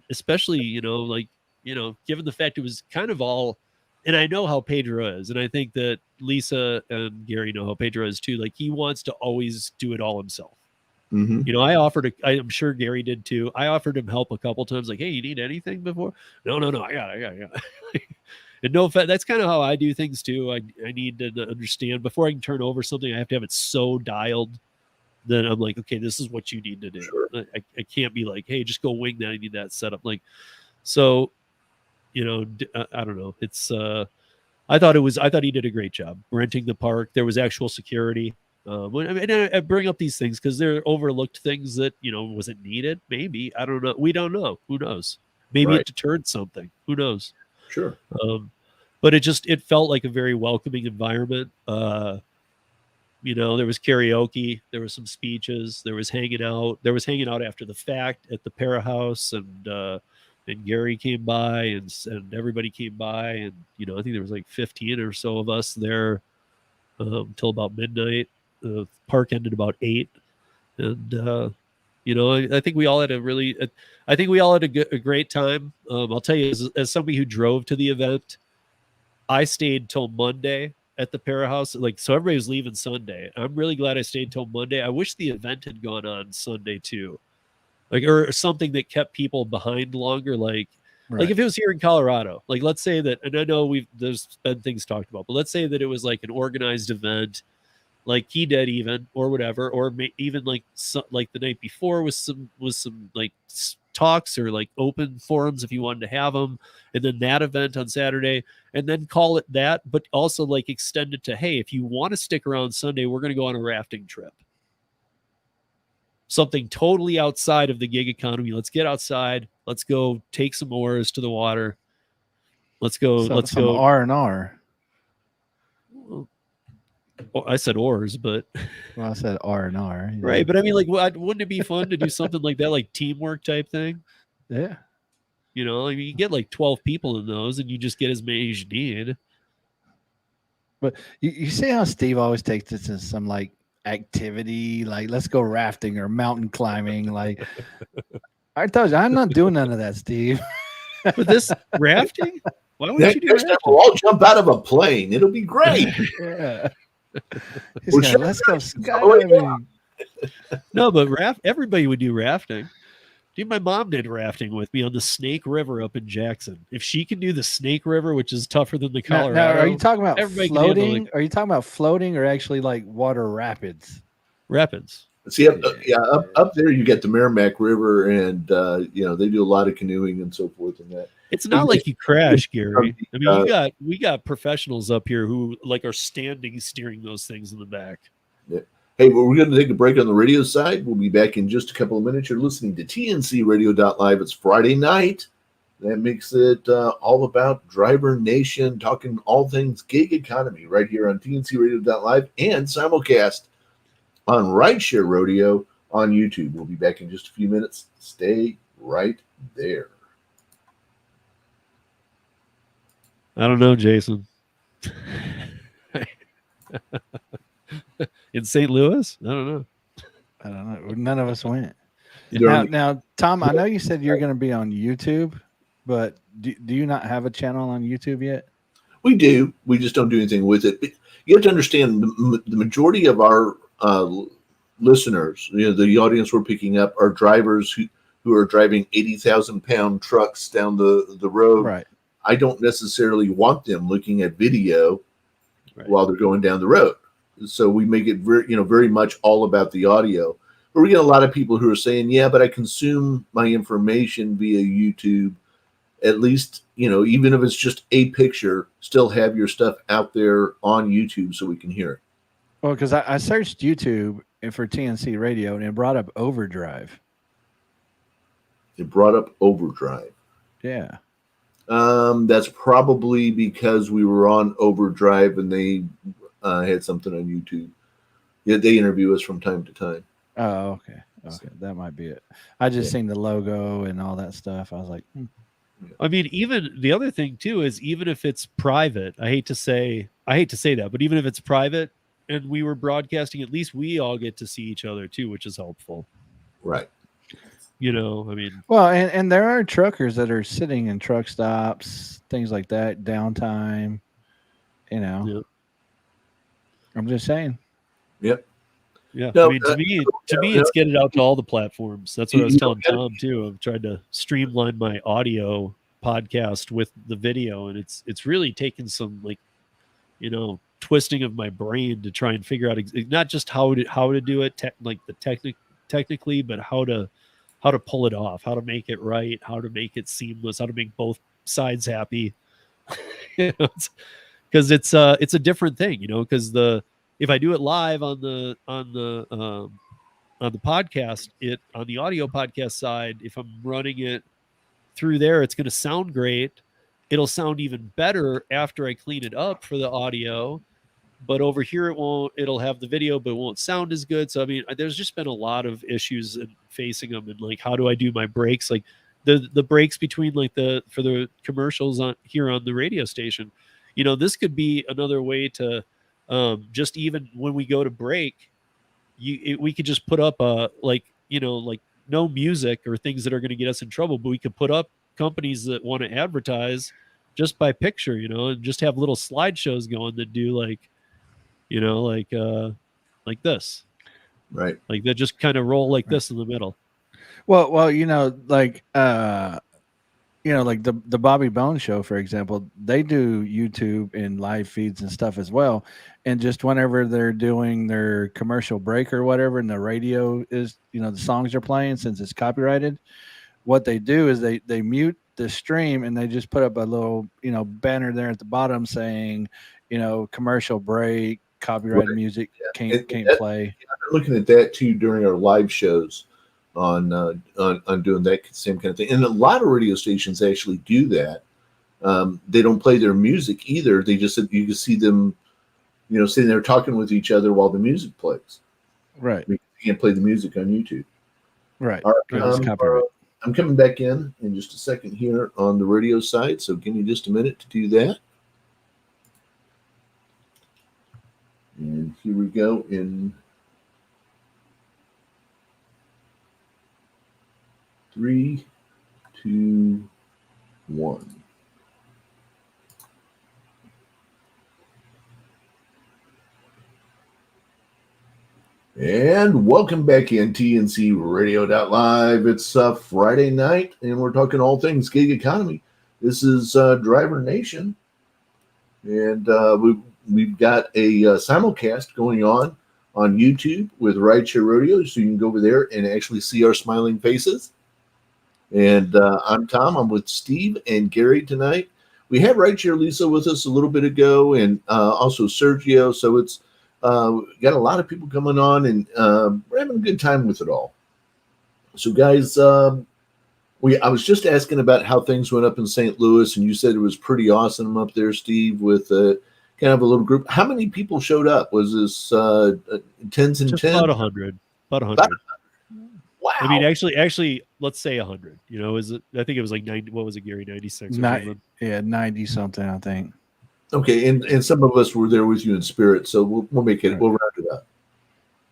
especially given the fact it was kind of all. And I know how Pedro is, and I think that Lisa and Gary know how Pedro is too. Like, he wants to always do it all himself. Mm-hmm. I'm sure Gary did too. I offered him help a couple times, like, hey, you need anything before? No, I got it. And no, that's kind of how I do things too. I need to understand before I can turn over something. I have to have it so dialed that I'm like, okay, this is what you need to do. Sure. I can't be like, hey, just go wing that. I need that set up. Like, so, I don't know. It's, I thought he did a great job renting the park. There was actual security. I bring up these things because they're overlooked things that, was it needed? Maybe. I don't know. We don't know. Who knows? Maybe Right. it deterred something. Who knows? Sure. But it felt like a very welcoming environment. There was karaoke, there was some speeches, there was hanging out after the fact at the Para House, and Gary came by, and everybody came by, and I think there was like 15 or so of us there until about midnight. The park ended about 8, and I think we all had a great time. I'll tell you, as somebody who drove to the event, I stayed till Monday at the Para House. Like, so everybody was leaving Sunday. I'm really glad I stayed till Monday. I wish the event had gone on Sunday too, like, or something that kept people behind longer. Like if it was here in Colorado, like, let's say that, and I know there's been things talked about, but let's say that it was like an organized event, like He Dead even, or whatever, or even like like the night before was some like talks or like open forums if you wanted to have them, and then that event on Saturday, and then call it that, but also like extend it to, hey, if you want to stick around Sunday, we're going to go on a rafting trip. Something totally outside of the gig economy. Let's get outside. Let's go take some oars to the water. Let's go. Let's go R&R. I said oars, but Well, I said R&R. Right, but I mean, like, wouldn't it be fun to do something like that, like teamwork type thing? Yeah. I mean, you get like 12 people in those, and you just get as many as you need. But you see how Steve always takes it to some like activity, like let's go rafting or mountain climbing. Like, I told you, I'm not doing none of that, Steve. But this rafting? Why would you do Next time rafting? we'll all jump out of a plane. It'll be great. Yeah. Well, Let's go skydiving. No, but everybody would do rafting. Dude, my mom did rafting with me on the Snake River up in Jackson. If she can do the Snake River, which is tougher than the Colorado, Now, are you talking about everybody can handle, floating? like, Are you talking about floating or actually like water rapids? rapids? See, up there you get the Merrimack River, and they do a lot of canoeing and so forth and that. It's not like you crash, Gary. I mean, Uh, we got professionals up here who like are standing steering those things in the back. Hey, well, we're going to take a break on the radio side. We'll be back in just a couple of minutes. You're listening to TNCRadio.live. It's Friday night. That makes it all about Driver Nation, talking all things gig economy right here on TNCRadio.live and simulcast on Rideshare Rodeo on YouTube. We'll be back in just a few minutes. Stay right there. I don't know, Jason. In St. Louis? I don't know. I don't know. None of us went. They're- Now, Tom, I know you said you're going to be on YouTube, but do you not have a channel on YouTube yet? We do. We just don't do anything with it. But you have to understand the majority of our listeners, the audience we're picking up, are drivers who are driving 80,000-pound trucks down the road. Right. I don't necessarily want them looking at video Right. while they're going down the road. So we make it very much all about the audio. But we get a lot of people who are saying, yeah, but I consume my information via YouTube. At least, even if it's just a picture, still have your stuff out there on YouTube so we can hear it. Well, because I searched YouTube for TNC Radio and it brought up Overdrive. It brought up Overdrive. Yeah. That's probably because we were on Overdrive and they had something on YouTube. Yeah, they interview us from time to time. Oh, okay. Okay, that might be it. I just seen the logo and all that stuff. I was like, I mean, even the other thing too is, even if it's private, I hate to say that, but even if it's private, and we were broadcasting, at least we all get to see each other too, which is helpful. Right. You know, I mean, Well, and there are truckers that are sitting in truck stops, things like that, downtime. You know, yeah. I'm just saying. Yep. Yeah, No, I mean, to me, it's get it out to all the platforms. That's what I was You telling don't Tom too. I've tried to streamline my audio podcast with the video, and it's really taken some, like, you know, twisting of my brain to try and figure out not just how to do it, technically, but how to pull it off, how to make it right, how to make it seamless, how to make both sides happy. You know, because it's a different thing, you know, because if I do it live on the podcast, on the audio podcast side, if I'm running it through there, it's going to sound great. It'll sound even better after I clean it up for the audio, but over here it won't. It'll have the video, but it won't sound as good. So I mean, there's just been a lot of issues in facing them, and like, how do I do my breaks, like the breaks between, like, for the commercials on here on the radio station. You know, this could be another way to just, even when we go to break, we could just put up like, you know, like, no music or things that are going to get us in trouble, but we could put up companies that want to advertise just by picture, you know, and just have little slideshows going that do, like, you know, like this, Right. like that just kind of roll like this in the middle. Well, you know, like like the Bobby Bones show, for example, they do YouTube and live feeds and stuff as well. And just whenever they're doing their commercial break or whatever, and the radio is, you know, the songs are playing, since it's copyrighted, what they do is they mute the stream, and they just put up a little, you know, banner there at the bottom saying, you know, commercial break, copyrighted Right. music Yeah. can't play. I'm looking at that too during our live shows on doing that same kind of thing. And a lot of radio stations actually do that. They don't play their music either. They just, you can see them, you know, sitting there talking with each other while the music plays. Right. You can't play the music on YouTube. Right. All Yeah, right, it's copyright. I'm coming back in just a second here on the radio side, so give me just a minute to do that. And here we go in 3, 2, 1. And welcome back in TNC Radio.live. It's Friday night, and we're talking all things gig economy. This is Driver Nation, and we've got a simulcast going on YouTube with Rideshare Rodeo, so you can go over there and actually see our smiling faces. And I'm Tom. I'm with Steve and Gary tonight. We had Rideshare Lisa with us a little bit ago, and also Sergio. So it's got a lot of people coming on, and we're having a good time with it all. So, guys, I was just asking about how things went up in St. Louis, and you said it was pretty awesome up there, Steve, with kind of a little group. How many people showed up? Was this tens and Just tens? about 100. About 100. Wow. I mean, actually, let's say 100. You know, is it? I think it was like 90. What was it, Gary? 96 or something. Yeah, 90 something, I think. Okay, and some of us were there with you in spirit, so we'll make it. Right. We'll round it up.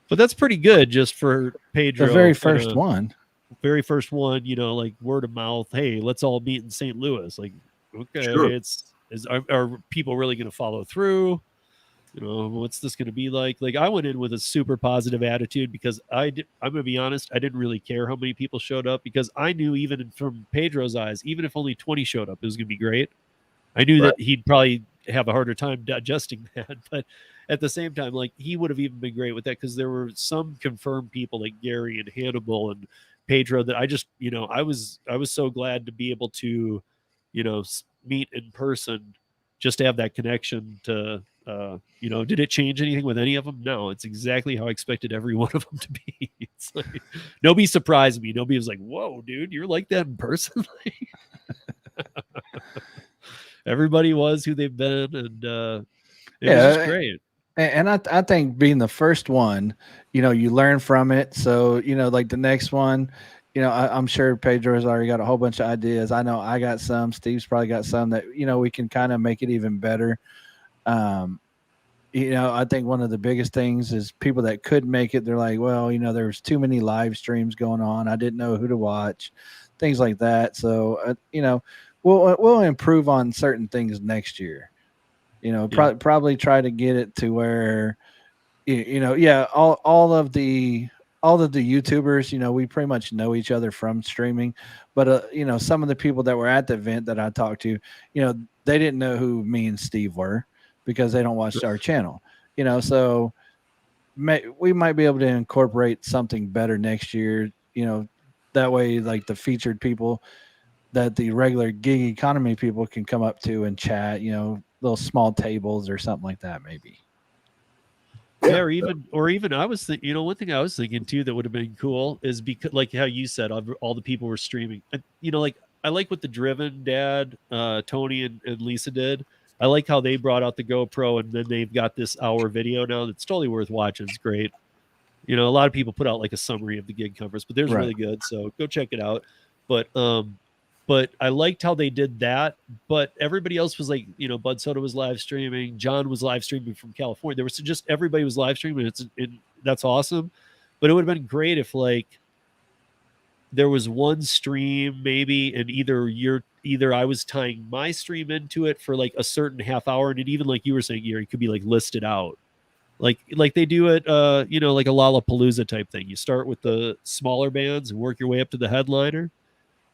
But that's pretty good, just for Pedro. The very first one. Very first one. You know, like word of mouth. Hey, let's all meet in St. Louis. Like, okay, Sure. Are people really going to follow through? You know, what's this going to be like? Like, I went in with a super positive attitude, because I'm going to be honest, I didn't really care how many people showed up, because I knew, even from Pedro's eyes, even if only 20 showed up, it was going to be great. I knew Right. that he'd probably have a harder time digesting that, but at the same time, like, he would have even been great with that, because there were some confirmed people like Gary and Hannibal and Pedro that I just, you know, I was so glad to be able to, you know, meet in person, just to have that connection to, you know, did it change anything with any of them? No, it's exactly how I expected every one of them to be. It's like, nobody surprised me. Nobody was like, whoa, dude, you're like that in person. Everybody was who they've been, and it was just great. And I think being the first one, you know, you learn from it. So, you know, like the next one, you know, I'm sure Pedro's already got a whole bunch of ideas. I know I got some. Steve's probably got some that, you know, we can kind of make it even better. I think one of the biggest things is people that could make it. They're like, well, there's too many live streams going on. I didn't know who to watch, things like that. So, we'll improve on certain things next year. Probably try to get it to where, yeah, all of the YouTubers, we pretty much know each other from streaming, but some of the people that were at the event that I talked to, they didn't know who me and Steve were because they don't watch our channel, so we might be able to incorporate something better next year, that way, like the featured people that the regular gig economy people can come up to and chat, little small tables or something like that, maybe. Yeah, or even I was thinking, one thing I was thinking too that would have been cool is because, like how you said, all the people were streaming. Like I like what the Driven Dad, Tony and Lisa did. I like how they brought out the GoPro and then they've got this hour video now that's totally worth watching. It's great. A lot of people put out like a summary of the gig conference, but theirs really good. So go check it out. But I liked how they did that. But everybody else was like, Bud Soda was live streaming. John was live streaming from California. There was just everybody was live streaming. That's awesome. But it would have been great if like there was one stream maybe, and either I was tying my stream into it for like a certain half hour, and it even like you were saying, Gary, it could be like listed out. Like they do it, like a Lollapalooza type thing. You start with the smaller bands and work your way up to the headliner.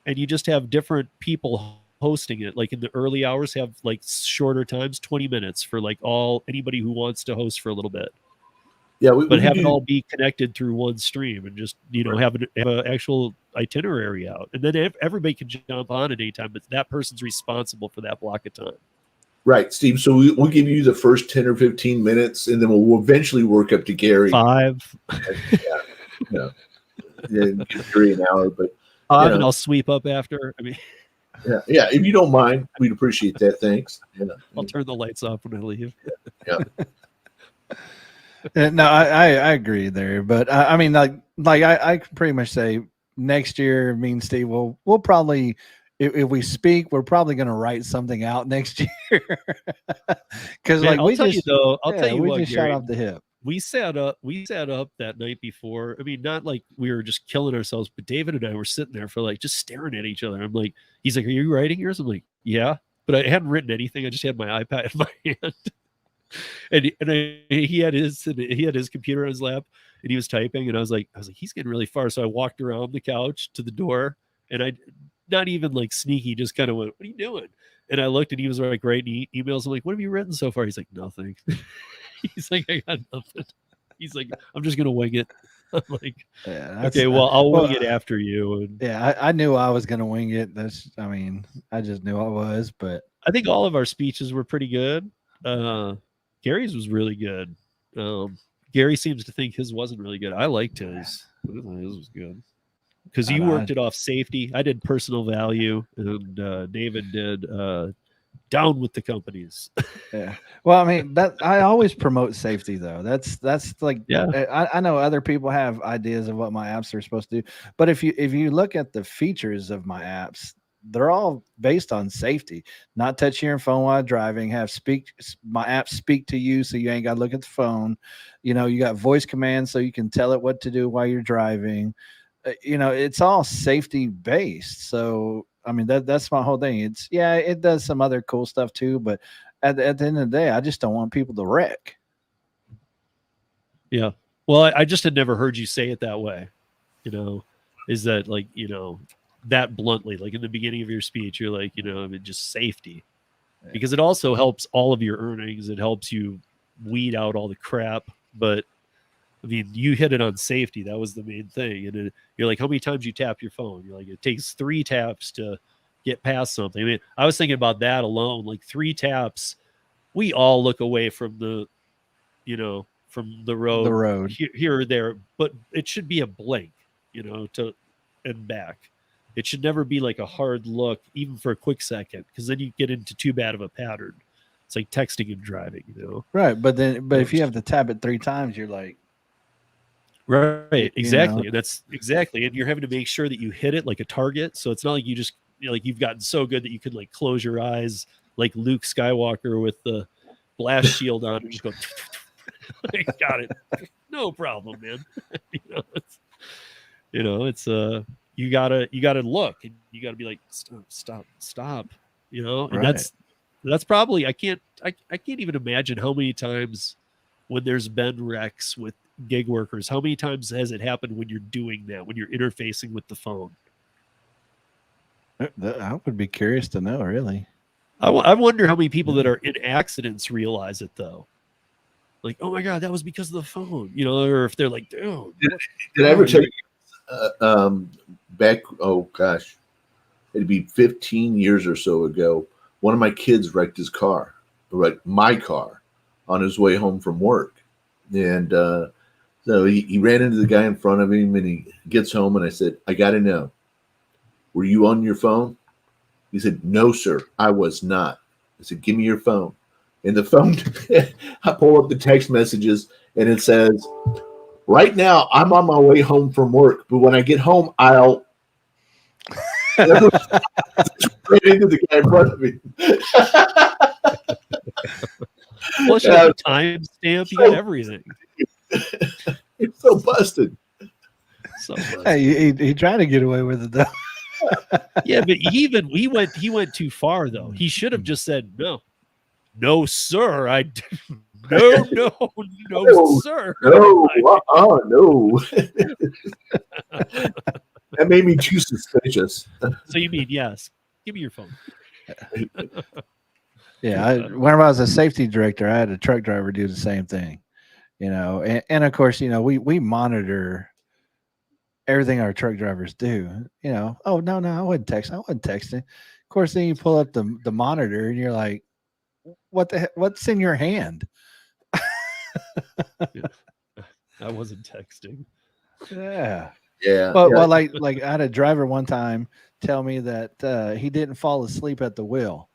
And you just have different people hosting it. Like in the early hours, have like shorter times, 20 minutes for like anybody who wants to host for a little bit. Yeah, but have it all be connected through one stream and just have an actual itinerary out, and then everybody can jump on at any time. But that person's responsible for that block of time. Right, Steve. So we'll give you the first 10 or 15 minutes, and then we'll eventually work up to Gary. 5. Yeah. And give Gary an hour, but. And I'll sweep up after. I mean, yeah. If you don't mind, we'd appreciate that. Thanks. I'll turn the lights off when I leave. Yeah. No, I agree there, but I mean, like I can pretty much say next year, me and Steve we'll probably, if we speak, we're probably going to write something out next year. Because like I'll tell you we what, just Gary, shot off the hip. We sat up that night before. I mean, not like we were just killing ourselves, but David and I were sitting there for like just staring at each other. I'm like, he's like, "Are you writing yours?" I'm like, "Yeah," but I hadn't written anything. I just had my iPad in my hand, he had his computer on his lap, and he was typing. And I was like, he's getting really far. So I walked around the couch to the door, and I, not even like sneaky, just kind of went, "What are you doing?" And I looked, and he was like writing emails. I'm like, "What have you written so far?" He's like, "Nothing." He's like, "I got nothing." He's like, "I'm just gonna wing it." I'm like, "Okay, well, I'll wing it after you." And I knew I was gonna wing it. I just knew I was. But I think all of our speeches were pretty good. Gary's was really good. Gary seems to think his wasn't really good. I liked his. His was good because you worked it off safety. I did personal value, and David did down with the companies. Yeah. Well, I mean, that I always promote safety though. That's like, I know other people have ideas of what my apps are supposed to do, but if you look at the features of my apps, they're all based on safety. Not touching your phone while driving. My apps speak to you, so you ain't got to look at the phone. You got voice commands, so you can tell it what to do while you're driving. It's all safety based. So I mean, that's my whole thing. It does some other cool stuff too, but at the end of the day, I just don't want people to wreck. Yeah. Well, I just had never heard you say it that way. Is that like, that bluntly, like in the beginning of your speech, you're like, just safety, because it also helps all of your earnings. It helps you weed out all the crap. But I mean, you hit it on safety. That was the main thing. And you're like, how many times you tap your phone? You're like, it takes 3 taps to get past something. I mean, I was thinking about that alone, like 3 taps. We all look away from the road, here or there, but it should be a blink, to and back. It should never be like a hard look, even for a quick second, because then you get into too bad of a pattern. It's like texting and driving, Right. But if you have to tap it 3 times, you're like, right, exactly. And that's exactly, and you're having to make sure that you hit it like a target. So it's not like you just, like you've gotten so good that you can like close your eyes like Luke Skywalker with the blast shield on and just go. Got it. No problem, man. It's you gotta look, and you gotta be like, stop. And Right. that's probably I can't even imagine how many times when there's been wrecks with gig workers, how many times has it happened when you're doing that, when you're interfacing with the phone? I would be curious to know, really. I wonder how many people that are in accidents realize it, though. Like, oh my God, that was because of the phone, or if they're like, dude. Did I ever tell you back, oh gosh, it'd be 15 years or so ago, one of my kids wrecked my car on his way home from work. And so he ran into the guy in front of him, and he gets home, and I said, I got to know, were you on your phone? He said, no, sir, I was not. I said, give me your phone. And the phone, I pull up the text messages, and it says, right now, I'm on my way home from work, but when I get home, I'll right into the guy in front of me. Plus, you have a timestamp, you got everything. It's so busted. So busted. Hey, he tried to get away with it though. Yeah, but he went too far though. He should have just said no, sir. No, sir. No, no. That made me too suspicious. So you mean yes? Give me your phone. Yeah, whenever I was a safety director, I had a truck driver do the same thing. And of course, we monitor everything our truck drivers do. Oh no, I wasn't texting. Of course, then you pull up the monitor and you're like, what the heck? What's in your hand? Yeah. I wasn't texting. Yeah. Yeah. Well, like I had a driver one time tell me that he didn't fall asleep at the wheel,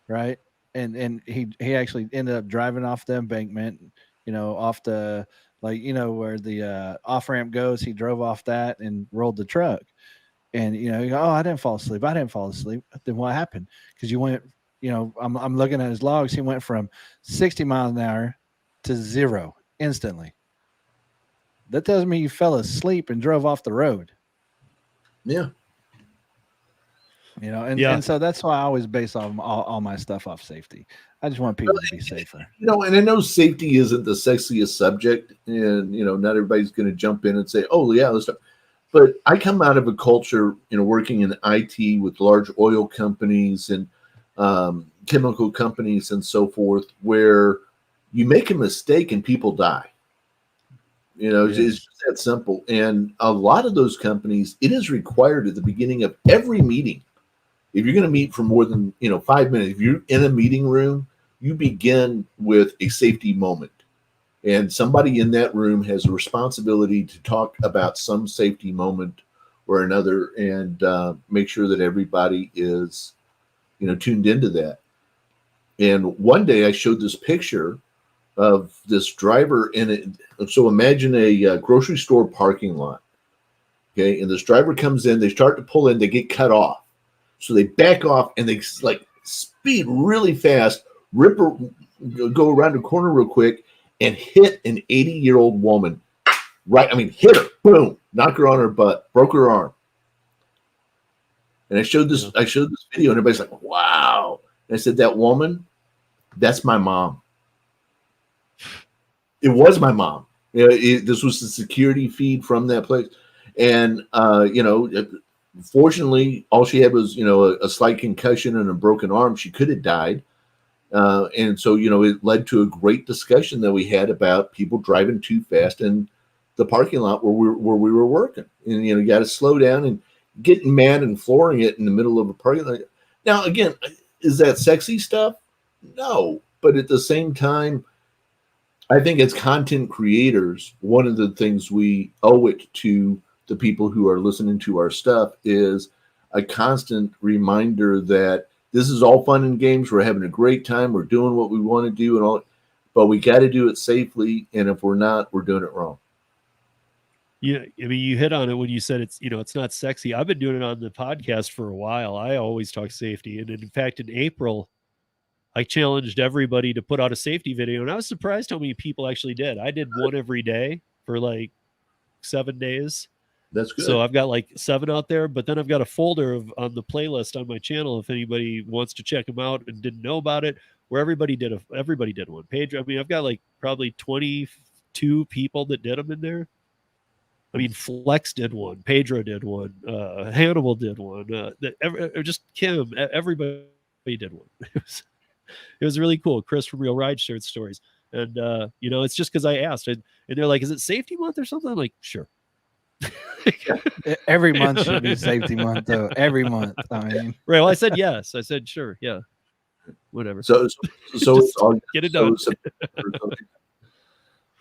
right? And he actually ended up driving off the embankment, off the where the off ramp goes. He drove off that and rolled the truck. And he go, oh, I didn't fall asleep. Then what happened? Because you went, I'm looking at his logs. He went from 60 miles an hour to 0 instantly. That tells me you fell asleep and drove off the road. Yeah. And so that's why I always base all my stuff off safety. I just want people to be safer. And I know safety isn't the sexiest subject, and not everybody's going to jump in and say, "Oh yeah, let's talk." But I come out of a culture, working in IT with large oil companies and chemical companies and so forth, where you make a mistake and people die. It's just that simple. And a lot of those companies, it is required at the beginning of every meeting. If you're going to meet for more than 5 minutes, if you're in a meeting room, you begin with a safety moment. And somebody in that room has a responsibility to talk about some safety moment or another, and make sure that everybody is, tuned into that. And one day I showed this picture of this driver in it. So imagine a grocery store parking lot. Okay. And this driver comes in, they start to pull in, they get cut off. So they back off and they speed really fast, go around the corner real quick and hit an 80-year-old woman. Hit her, boom, knock her on her butt, broke her arm. And I showed this video, and everybody's like, wow. And I said, that woman, that's my mom. It was my mom. This was the security feed from that place. And, fortunately, all she had was, a slight concussion and a broken arm. She could have died. And so, it led to a great discussion that we had about people driving too fast in the parking lot where we were working. And, you got to slow down, and getting mad and flooring it in the middle of a parking lot. Now, again, is that sexy stuff? No. But at the same time, I think as content creators, one of the things we owe it to the people who are listening to our stuff is a constant reminder that this is all fun and games. We're having a great time. We're doing what we want to do and all, but we got to do it safely. And if we're not, we're doing it wrong. Yeah. You hit on it when you said it's not sexy. I've been doing it on the podcast for a while. I always talk safety. And in fact, in April, I challenged everybody to put out a safety video, and I was surprised how many people actually did. I did one every day for like 7 days. That's good. So I've got like 7 out there, but then I've got a folder on the playlist on my channel if anybody wants to check them out and didn't know about it, where everybody did one. Pedro, I mean, I've got like probably 22 people that did them in there. I mean, Flex did one, Pedro did one, Hannibal did one, just Kim, everybody did one. It was really cool. Chris from Real Rideshare Stories. And, it's just because I asked. And they're like, is it safety month or something? I'm like, sure. Every month should be safety month, though. Every month. I mean, right. Well, I said yes. I said, sure. Yeah. Whatever. So it's all get it done.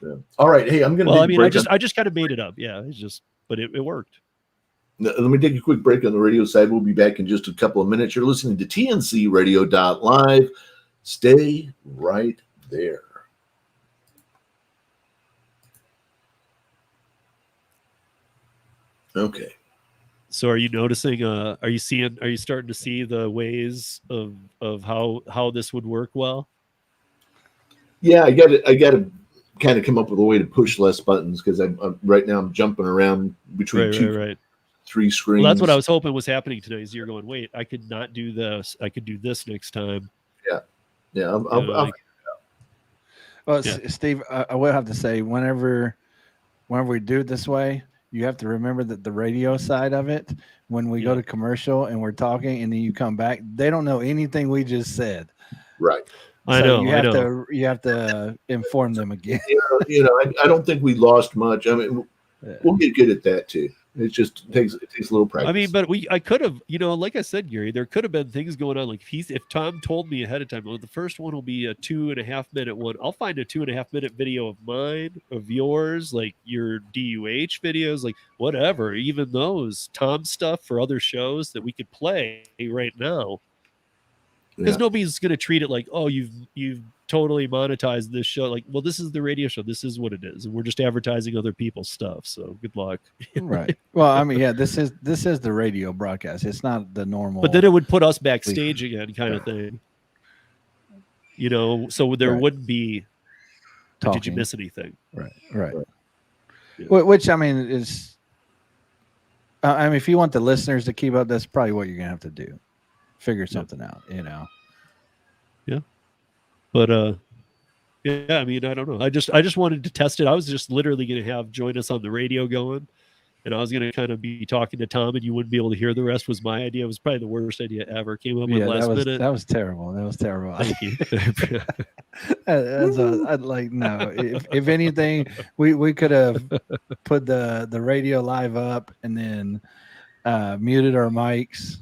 Yeah. All right. Hey, I'm going to. Well, I mean, I just kind of made it up. Yeah. But it worked. Now, let me take a quick break on the radio side. We'll be back in just a couple of minutes. You're listening to TNCRadio.live. Stay right there. Okay. So are you noticing, are you starting to see the ways of how this would work well? Yeah, I got to kind of come up with a way to push less buttons, because I'm right now I'm jumping around between three screens. Well, that's what I was hoping was happening today. Is you're going, wait, I could not do this. I could do this next time. Yeah. Well, Steve, I will have to say, whenever we do it this way, you have to remember that the radio side of it, when we go to commercial and we're talking and then you come back, they don't know anything we just said. Right. I know. You have to inform them again. I don't think we lost much. I mean, we'll get good at that too. It takes a little practice. I mean, but I could have, like I said, Gary, there could have been things going on. Like if Tom told me ahead of time, well, the first one will be a 2.5 minute one. I'll find a 2.5 minute video of mine, of yours, like your DUH videos, like whatever, even those Tom stuff for other shows that we could play right now. Because nobody's going to treat it like, oh, you've totally monetized this show. Like, well, this is the radio show. This is what it is. And we're just advertising other people's stuff. So good luck. Right. Well, I mean, yeah, this is the radio broadcast. It's not the normal. But then it would put us backstage again, kind of thing. So there wouldn't be, did you miss anything? Right. Yeah. Which, I mean, is, if you want the listeners to keep up, that's probably what you're going to have to do. Figure something out, Yeah. But I mean, I don't know. I just wanted to test it. I was just literally going to join us on the radio going, and I was going to kind of be talking to Tom, and you wouldn't be able to hear the rest. Was my idea. It was probably the worst idea ever. Came up with last minute. That was terrible. Thank you. I'd like, no. If anything, we could have put the radio live up and then muted our mics.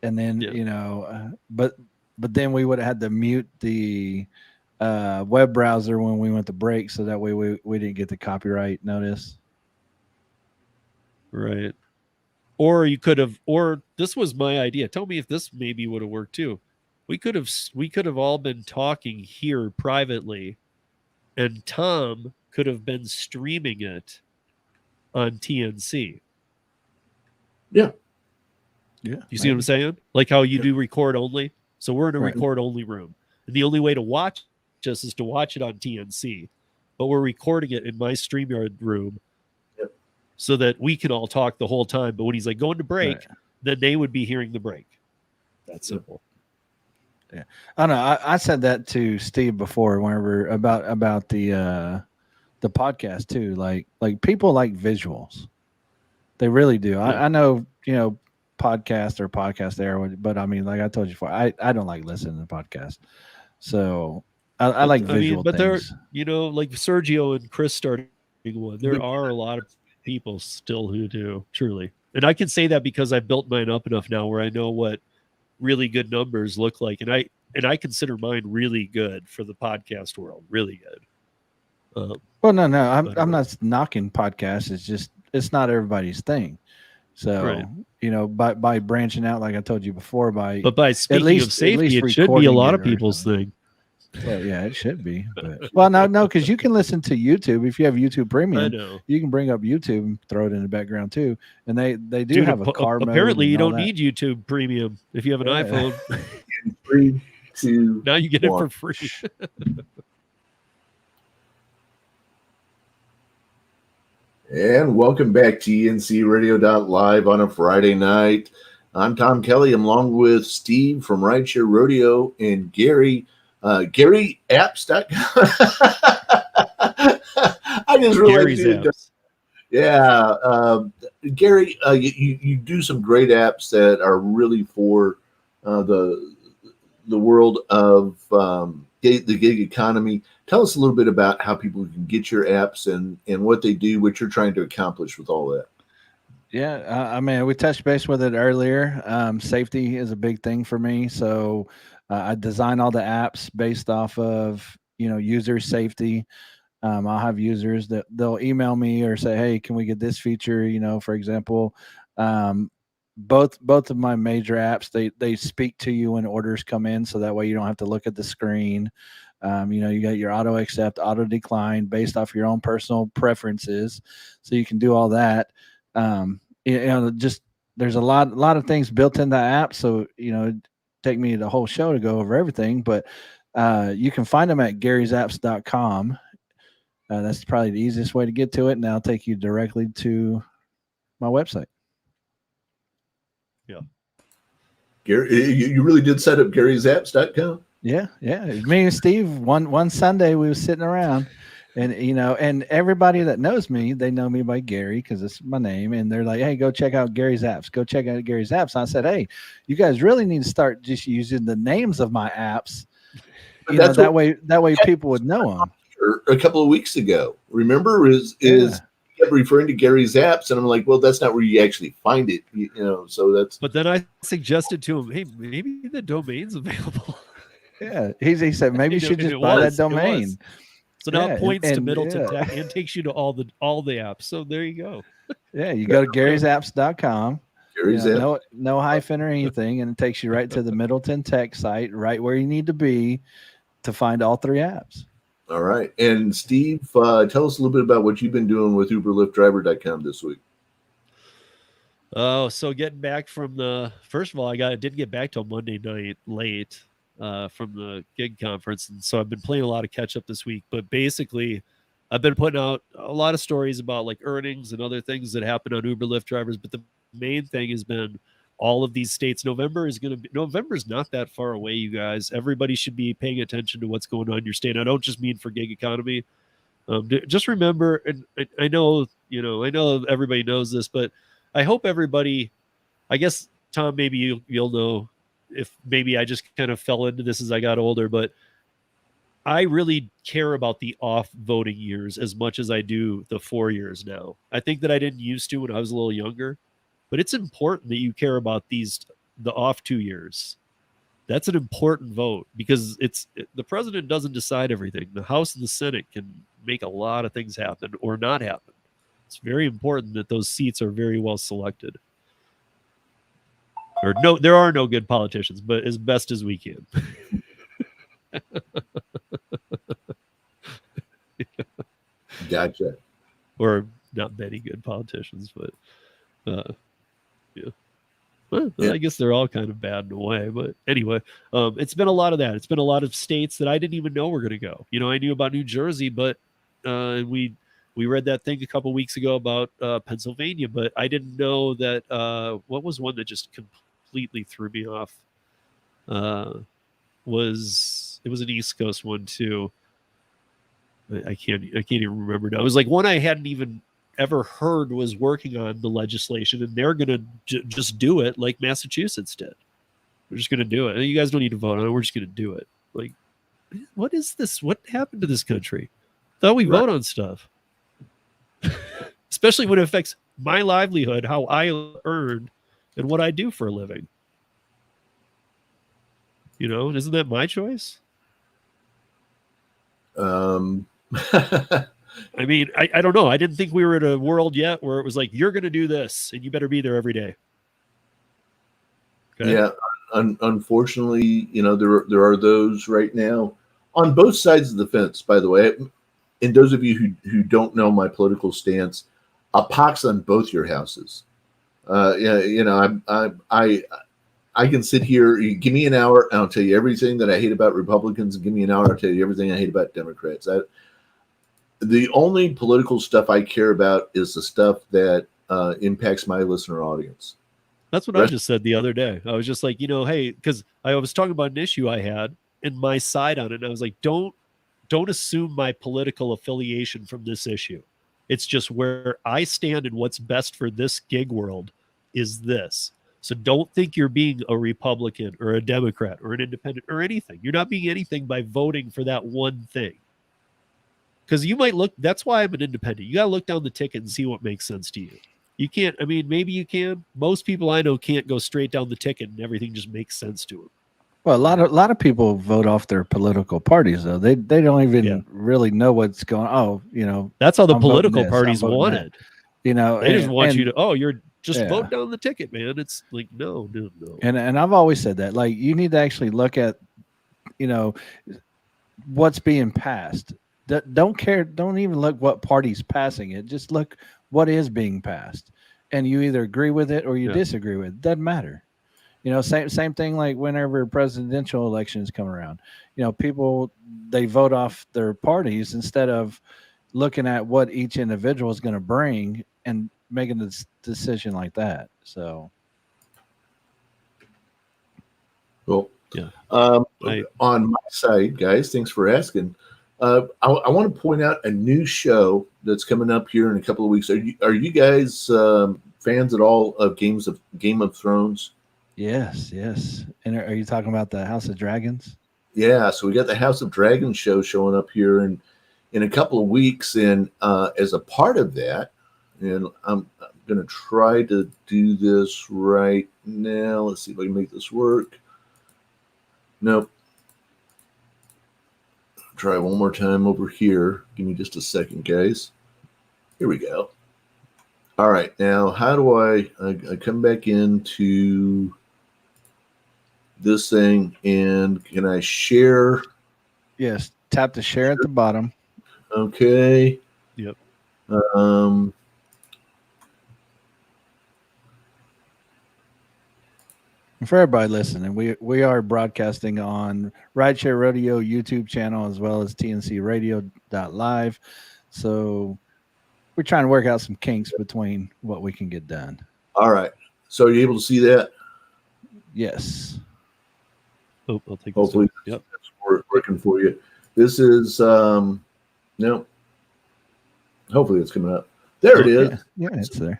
And then, but then we would have had to mute the web browser when we went to break, so that way we didn't get the copyright notice. Right. Or you could have, or this was my idea. Tell me if this maybe would have worked too. We could have all been talking here privately, and Tom could have been streaming it on TNC. Yeah. Yeah. You see what I'm saying? Like how you do record only. So we're in a record only room. And the only way to watch us is to watch it on TNC. But we're recording it in my StreamYard room so that we can all talk the whole time. But when he's like going to break, then they would be hearing the break. That's simple. Yeah. I know. I said that to Steve before whenever about the podcast too. Like people like visuals. They really do. Yeah. I know, podcast there, but I mean, like I told you before, I don't like listening to podcasts, so I like visual things. There, like Sergio and Chris starting one. There are a lot of people still who do, truly, and I can say that because I've built mine up enough now where I know what really good numbers look like, and I consider mine really good for the podcast world, really good. Well, no, I'm not knocking podcasts. It's not everybody's thing. So, by branching out, like I told you before, but by speaking of safety, it should be a lot of people's thing. Well, yeah, it should be. But, well, no, because you can listen to YouTube if you have YouTube Premium. I know. You can bring up YouTube and throw it in the background too, and they do have a car mode. Apparently, you don't need YouTube Premium if you have an iPhone. 2, Now you get it 1. for free. And welcome back to ENCRadio.live on a Friday night. I'm Tom Kelly. I'm along with Steve from Rideshare Rodeo and Gary. GaryApps.com. I just realized Gary's apps. Yeah, Gary, you do some great apps that are really for the world of the gig economy. Tell us a little bit about how people can get your apps and what they do, what you're trying to accomplish with all that. Yeah, I mean, we touched base with it earlier. Safety is a big thing for me, so I design all the apps based off of user safety. I'll have users that they'll email me or say, "Hey, can we get this feature?" For example, both of my major apps they speak to you when orders come in, so that way you don't have to look at the screen. You got your auto accept, auto decline based off your own personal preferences, so you can do all that. Just there's a lot of things built in the app, so it'd take me the whole show to go over everything, but you can find them at garysapps.com. That's probably the easiest way to get to it, and I'll take you directly to my website. Yeah. Gary, you really did set up garysapps.com? Yeah. Me and Steve, one Sunday we was sitting around, and and everybody that knows me, they know me by Gary because it's my name, and they're like, "Hey, go check out Gary's apps. Go check out Gary's apps." And I said, "Hey, you guys really need to start just using the names of my apps. That way people would know them." A couple of weeks ago, remember, is kept referring to Gary's apps, and I'm like, well, that's not where you actually find it, So that's. But then I suggested to him, hey, maybe the domain's available. Yeah, he said maybe you should just buy that domain. So now it points to Middleton Tech and takes you to all the apps. So there you go. Yeah, you go to garysapps.com. Gary's apps. No hyphen or anything, and it takes you right to the Middleton Tech site, right where you need to be to find all three apps. All right. And Steve, tell us a little bit about what you've been doing with UberLiftDriver.com this week. Oh, so getting back from first of all, I didn't get back till Monday night late from the gig conference. And so I've been playing a lot of catch up this week, but basically I've been putting out a lot of stories about like earnings and other things that happen on Uber Lyft drivers. But the main thing has been all of these states. November's not that far away, you guys. Everybody should be paying attention to what's going on in your state. I don't just mean for gig economy. Just remember, and I know everybody knows this, but I hope everybody, I guess, Tom, maybe you'll know if maybe I just kind of fell into this as I got older, but I really care about the off voting years as much as I do the 4 years now. I think that I didn't used to when I was a little younger. But it's important that you care about the off 2 years. That's an important vote because the president doesn't decide everything. The House and the Senate can make a lot of things happen or not happen. It's very important that those seats are very well selected. Or no, there are no good politicians, but as best as we can. Gotcha. Or not many good politicians, but yeah. Well, I guess they're all kind of bad in a way, but anyway, it's been a lot of that. It's been a lot of states that I didn't even know were going to go. I knew about New Jersey, but we read that thing a couple weeks ago about Pennsylvania, but I didn't know that what was one that just completely threw me off. It was an East Coast one too. I can't even remember now. It was like one I hadn't even ever heard was working on the legislation, and they're going to just do it like Massachusetts did. We're just going to do it. And you guys don't need to vote on it. We're just going to do it. Like, what is this? What happened to this country? Thought we vote on stuff, especially when it affects my livelihood, how I earn, and what I do for a living. Isn't that my choice? I mean, I don't know. I didn't think we were in a world yet where it was like, you're going to do this and you better be there every day. Okay? Yeah. Unfortunately, there are those right now on both sides of the fence, by the way. And those of you who don't know my political stance, a pox on both your houses. I I can sit here. You give me an hour, and I'll tell you everything that I hate about Republicans. And give me an hour, I'll tell you everything I hate about Democrats. The only political stuff I care about is the stuff that impacts my listener audience. That's what I just said the other day. I was just like, hey, because I was talking about an issue I had and my side on it. And I was like, don't assume my political affiliation from this issue. It's just where I stand and what's best for this gig world is this. So don't think you're being a Republican or a Democrat or an independent or anything. You're not being anything by voting for that one thing. Because you might look, that's why I'm an independent. You got to look down the ticket and see what makes sense to you. You can't, I mean, maybe you can. Most people I know can't go straight down the ticket and everything just makes sense to them. Well, a lot of people vote off their political parties, though. They don't even really know what's going on. Oh, that's how the political parties want it. They just want you to, you're just vote down the ticket, man. It's like, no. And I've always said that, like, you need to actually look at, what's being passed. Don't care. Don't even look what party's passing it. Just look what is being passed, and you either agree with it or you disagree with it. Doesn't matter. Same thing like whenever presidential elections come around. People, they vote off their parties instead of looking at what each individual is going to bring and making a decision like that. So, well, on my side, guys, thanks for asking. I want to point out a new show that's coming up here in a couple of weeks. Are you guys fans at all of Game of Thrones? Yes. And are you talking about the House of Dragons? Yeah, so we got the House of Dragons show showing up here in a couple of weeks, and as a part of that, and I'm going to try to do this right now. Let's see if I can make this work. Nope. Try one more time over here. Give me just a second, guys. Here we go. All right, now how do I come back into this thing, and can I share? Yes, tap the share at the bottom. Okay. Yep. For everybody listening, we are broadcasting on Rideshare Rodeo YouTube channel as well as tncradio.live. So we're trying to work out some kinks between what we can get done. All right. So are you able to see that? Yes. Oh, I'll take this. Hopefully Yep. That's working for you. This is no. Hopefully it's coming up. There it is. Yeah, it's there.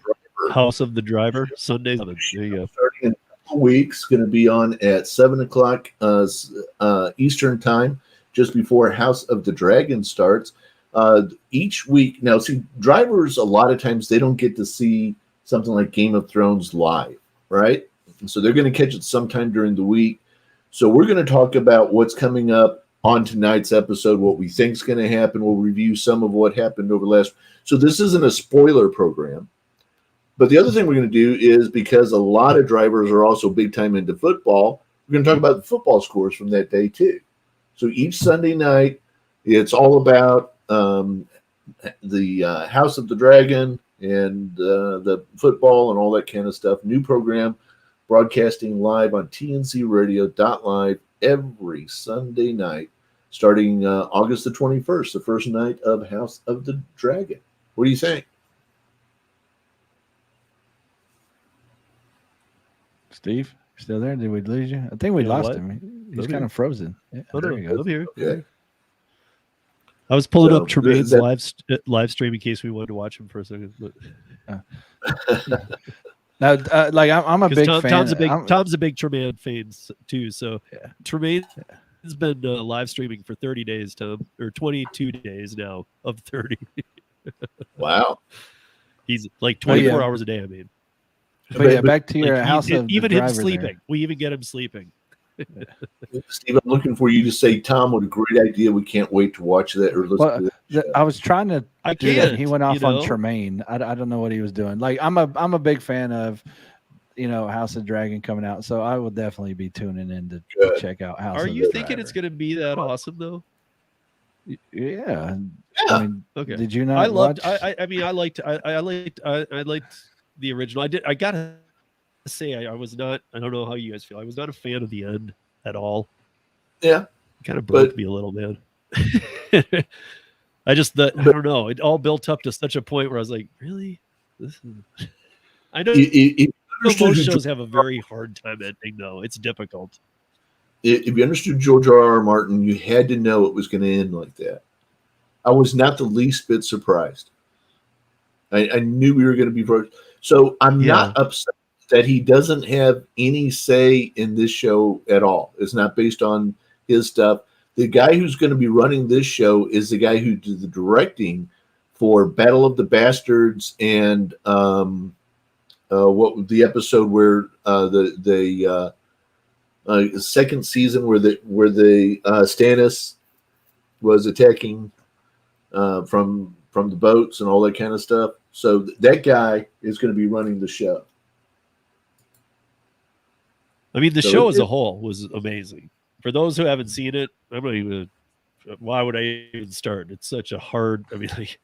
House of the Driver, Sunday. There you go. Starting in a couple weeks, going to be on at 7:00 Eastern time, just before House of the Dragon starts. Each week, now see, drivers a lot of times they don't get to see something like Game of Thrones live, right? And so they're going to catch it sometime during the week. So we're going to talk about what's coming up on tonight's episode, what we think is going to happen. We'll review some of what happened over the last. So this isn't a spoiler program. But the other thing we're going to do is, because a lot of drivers are also big time into football, we're going to talk about the football scores from that day too. So each Sunday night, it's all about the House of the Dragon and the football and all that kind of stuff. New program broadcasting live on tncradio.live every Sunday night, starting August the 21st, the first night of House of the Dragon. What do you think? Steve, still there? Did we lose you? I think we lost him. He's kind of frozen. Yeah, there you go. I'm here. Yeah. I was pulling up Tremaine's live stream in case we wanted to watch him for a second. But now, like I'm a big fan. Tom's a big Tremaine fan too. So Tremaine has been live streaming for 30 days, Tom, or 22 days now of 30. Wow. He's like 24 hours a day. I mean. But yeah, back to your House of even the him Driver sleeping. there. We even get him sleeping. Steve, I'm looking for you to say, Tom, what a great idea. We can't wait to watch that or listen to that. I was trying to do that. He went off you know? on Tremaine. I don't know what he was doing. Like I'm a big fan of, House of Dragon coming out. So I will definitely be tuning in to check out House of the Driver. Are you thinking it's going to be that awesome though? Yeah. I mean, okay. Did you not? I loved. Watch? I liked the original. I got to say I was not. I don't know how you guys feel. I was not a fan of the end at all. Yeah, It kind of broke but- me a little, man. I don't know. It all built up to such a point where I was like, really? This is... I know most shows have a very hard time ending, though. It's difficult. If you understood George R.R. Martin, you had to know it was going to end like that. I was not the least bit surprised. I knew we were going to be first. So I'm not upset that he doesn't have any say in this show at all. It's not based on his stuff. The guy who's going to be running this show is the guy who did the directing for Battle of the Bastards and what the episode where the second season where the Stannis was attacking from the boats and all that kind of stuff. So that guy is going to be running the show. I mean, the show as a whole was amazing. For those who haven't seen it, I'm not even. Why would I even start? It's such a hard. I mean, like,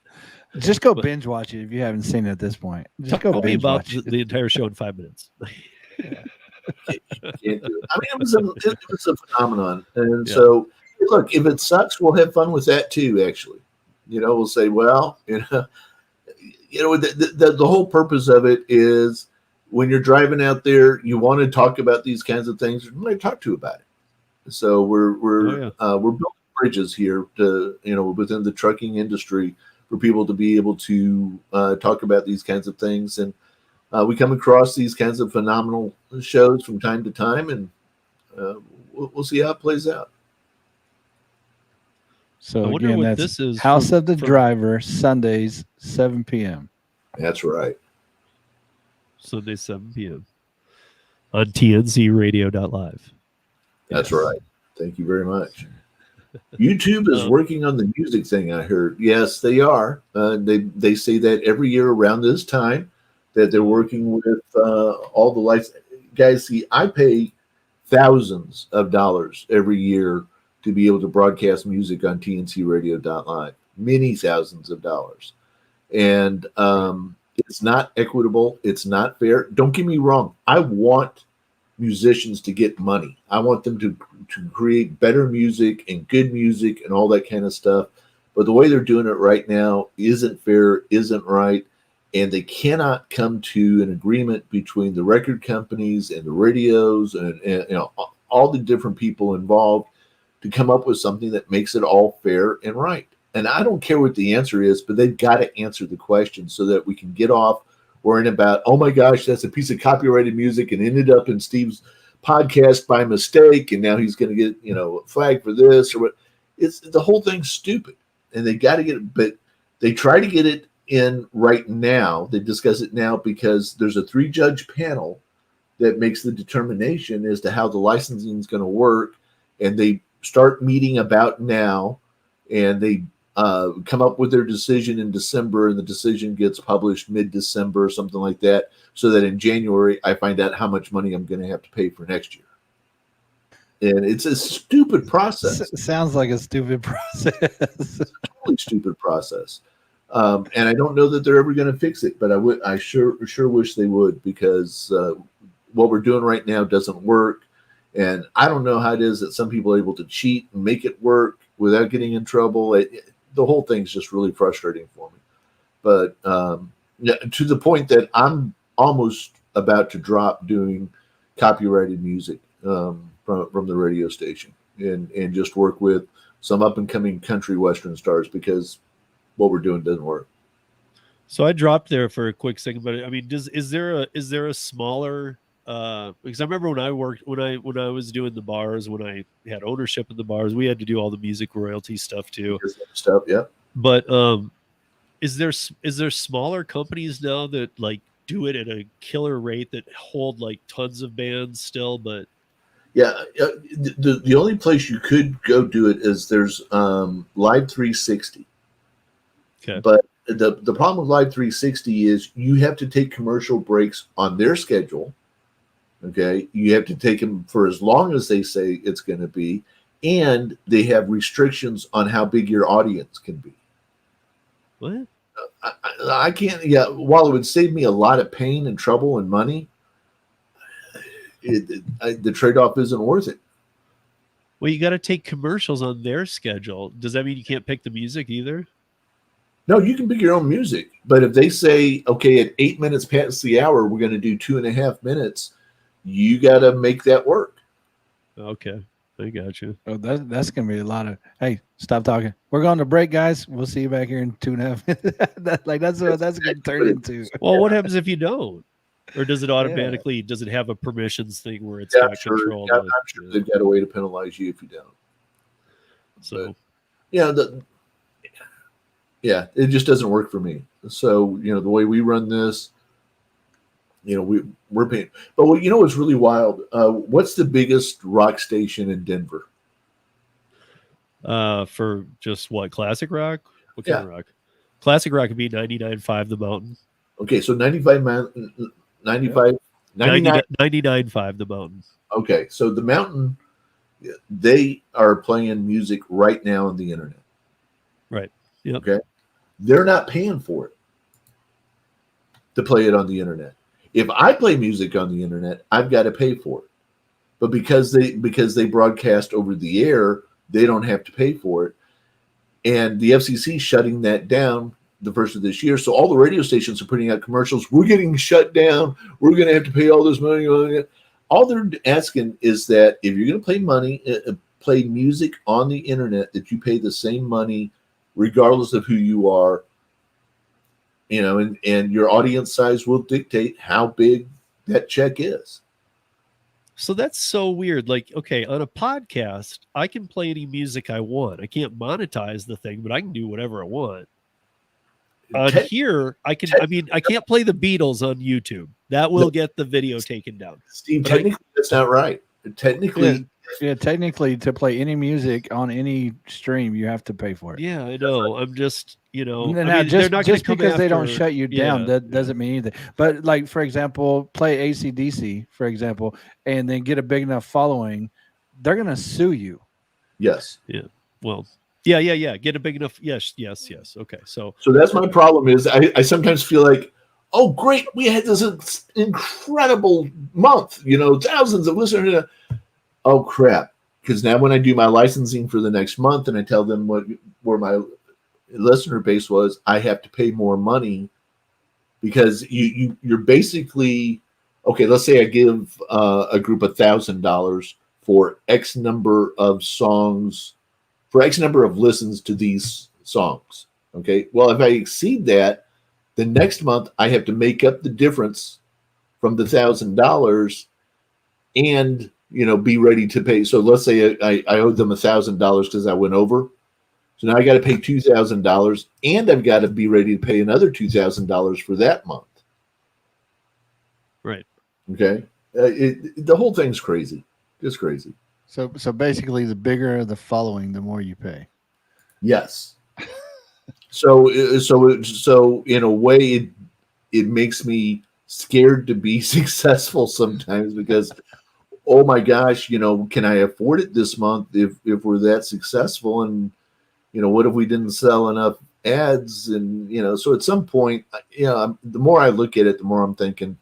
just go binge watch it if you haven't seen it at this point. Just go tell me binge about watch it. the entire show in 5 minutes. I mean, it was a phenomenon, and so look, if it sucks, we'll have fun with that too. Actually, we'll say, well, the whole purpose of it is when you're driving out there, you want to talk about these kinds of things. We're going to talk to you about it. So we're building bridges here to within the trucking industry for people to be able to talk about these kinds of things, and we come across these kinds of phenomenal shows from time to time, and we'll see how it plays out. So again, that's House of the Driver, Sundays, 7 p.m. That's right. Sunday, 7 p.m. on tncradio.live. That's right. Thank you very much. YouTube is working on the music thing, I heard. Yes, they are. They say that every year around this time, that they're working with all the lights. Guys, see, I pay thousands of dollars every year to be able to broadcast music on tncradio.live. Many thousands of dollars. And it's not equitable. It's not fair. Don't get me wrong. I want musicians to get money. I want them to create better music and good music and all that kind of stuff. But the way they're doing it right now isn't fair, isn't right. And they cannot come to an agreement between the record companies and the radios and all the different people involved to come up with something that makes it all fair and right. And I don't care what the answer is, but they've got to answer the question so that we can get off worrying about, oh my gosh, that's a piece of copyrighted music and ended up in Steve's podcast by mistake, and now he's going to get flagged for this or what. It's the whole thing's stupid, and they got to get it, but they try to get it in right now. They discuss it now because there's a 3-judge panel that makes the determination as to how the licensing is going to work, and they start meeting about now, and they come up with their decision in December, and the decision gets published mid-December, something like that, so that in January I find out how much money I'm going to have to pay for next year. And it's a stupid process. Sounds like a stupid process. It's a totally stupid process. And I don't know that they're ever going to fix it, but I sure wish they would, because what we're doing right now doesn't work. And I don't know how it is that some people are able to cheat and make it work without getting in trouble. The whole thing's just really frustrating for me. But to the point that I'm almost about to drop doing copyrighted music from the radio station and just work with some up and coming country western stars, because what we're doing doesn't work. So I dropped there for a quick second, but I mean, is there a smaller? Because I remember when I was doing the bars, when I had ownership in the bars, we had to do all the music royalty stuff too. Stuff, yeah. But is there smaller companies now that like do it at a killer rate that hold like tons of bands still? But yeah, the only place you could go do it is there's Live 360. Okay. But the problem with Live 360 is you have to take commercial breaks on their schedule. Okay, you have to take them for as long as they say it's going to be, and they have restrictions on how big your audience can be. What? I can't. Yeah, while it would save me a lot of pain and trouble and money, the trade-off isn't worth it. Well, you got to take commercials on their schedule. Does that mean you can't pick the music either? No, you can pick your own music, but if they say, okay, at 8 minutes past the hour, we're going to do 2.5 minutes, you got to make that work. Okay, I got you. Oh, that's gonna be a lot of. Hey, stop talking. We're going to break, guys. We'll see you back here in 2.5 minutes. That's what that's gonna turn into. Well, what happens if you don't? Or does it automatically? Does it have a permissions thing where it's Yeah, got control? I'm sure they've got a way to penalize you if you don't. So, it just doesn't work for me. So the way we run this, we're paying. But what's really wild? What's the biggest rock station in Denver? for just what, classic rock? What kind of rock? Classic rock would be 99.5 The Mountain. Okay, so 99.5 The Mountain. Okay, so the Mountain, they are playing music right now on the internet. Right. Yep. Okay, they're not paying for it to play it on the internet. If I play music on the internet, I've got to pay for it. But because they broadcast over the air, they don't have to pay for it. And the FCC shutting that down the first of this year. So all the radio stations are putting out commercials. We're getting shut down. We're going to have to pay all this money. All they're asking is that if you're going to play music on the internet, that you pay the same money regardless of who you are. And your audience size will dictate how big that check is. So that's so weird. Like, okay, on a podcast, I can play any music I want. I can't monetize the thing, but I can do whatever I want. On here, I can't play the Beatles on YouTube. That will get the video taken down. Steve, technically, that's not right. Technically, technically, to play any music on any stream, you have to pay for it. Yeah, I know. I'm just, just because they don't shut you down, that doesn't mean anything. But like, for example, play AC/DC, for example, and then get a big enough following, they're gonna sue you. Yes. Yeah. Well. Yeah. Get a big enough. Yes. Okay. So that's my problem is I sometimes feel like, oh, great, we had this incredible month, thousands of listeners. Oh, crap. Because now when I do my licensing for the next month and I tell them where my listener base was, I have to pay more money because you're basically, okay, let's say I give a group $1,000 for X number of songs, for X number of listens to these songs. Okay. Well, if I exceed that, the next month I have to make up the difference from the $1,000 and, be ready to pay. So let's say I owed them $1,000 because I went over. So now I got to pay $2,000 and I've got to be ready to pay another $2,000 for that month. Right. Okay. The whole thing's crazy. Just crazy. So basically, the bigger the following, the more you pay. Yes. So in a way, it makes me scared to be successful sometimes because, oh my gosh, can I afford it this month if we're that successful? And what if we didn't sell enough ads? And so at some point, the more I look at it, the more I'm thinking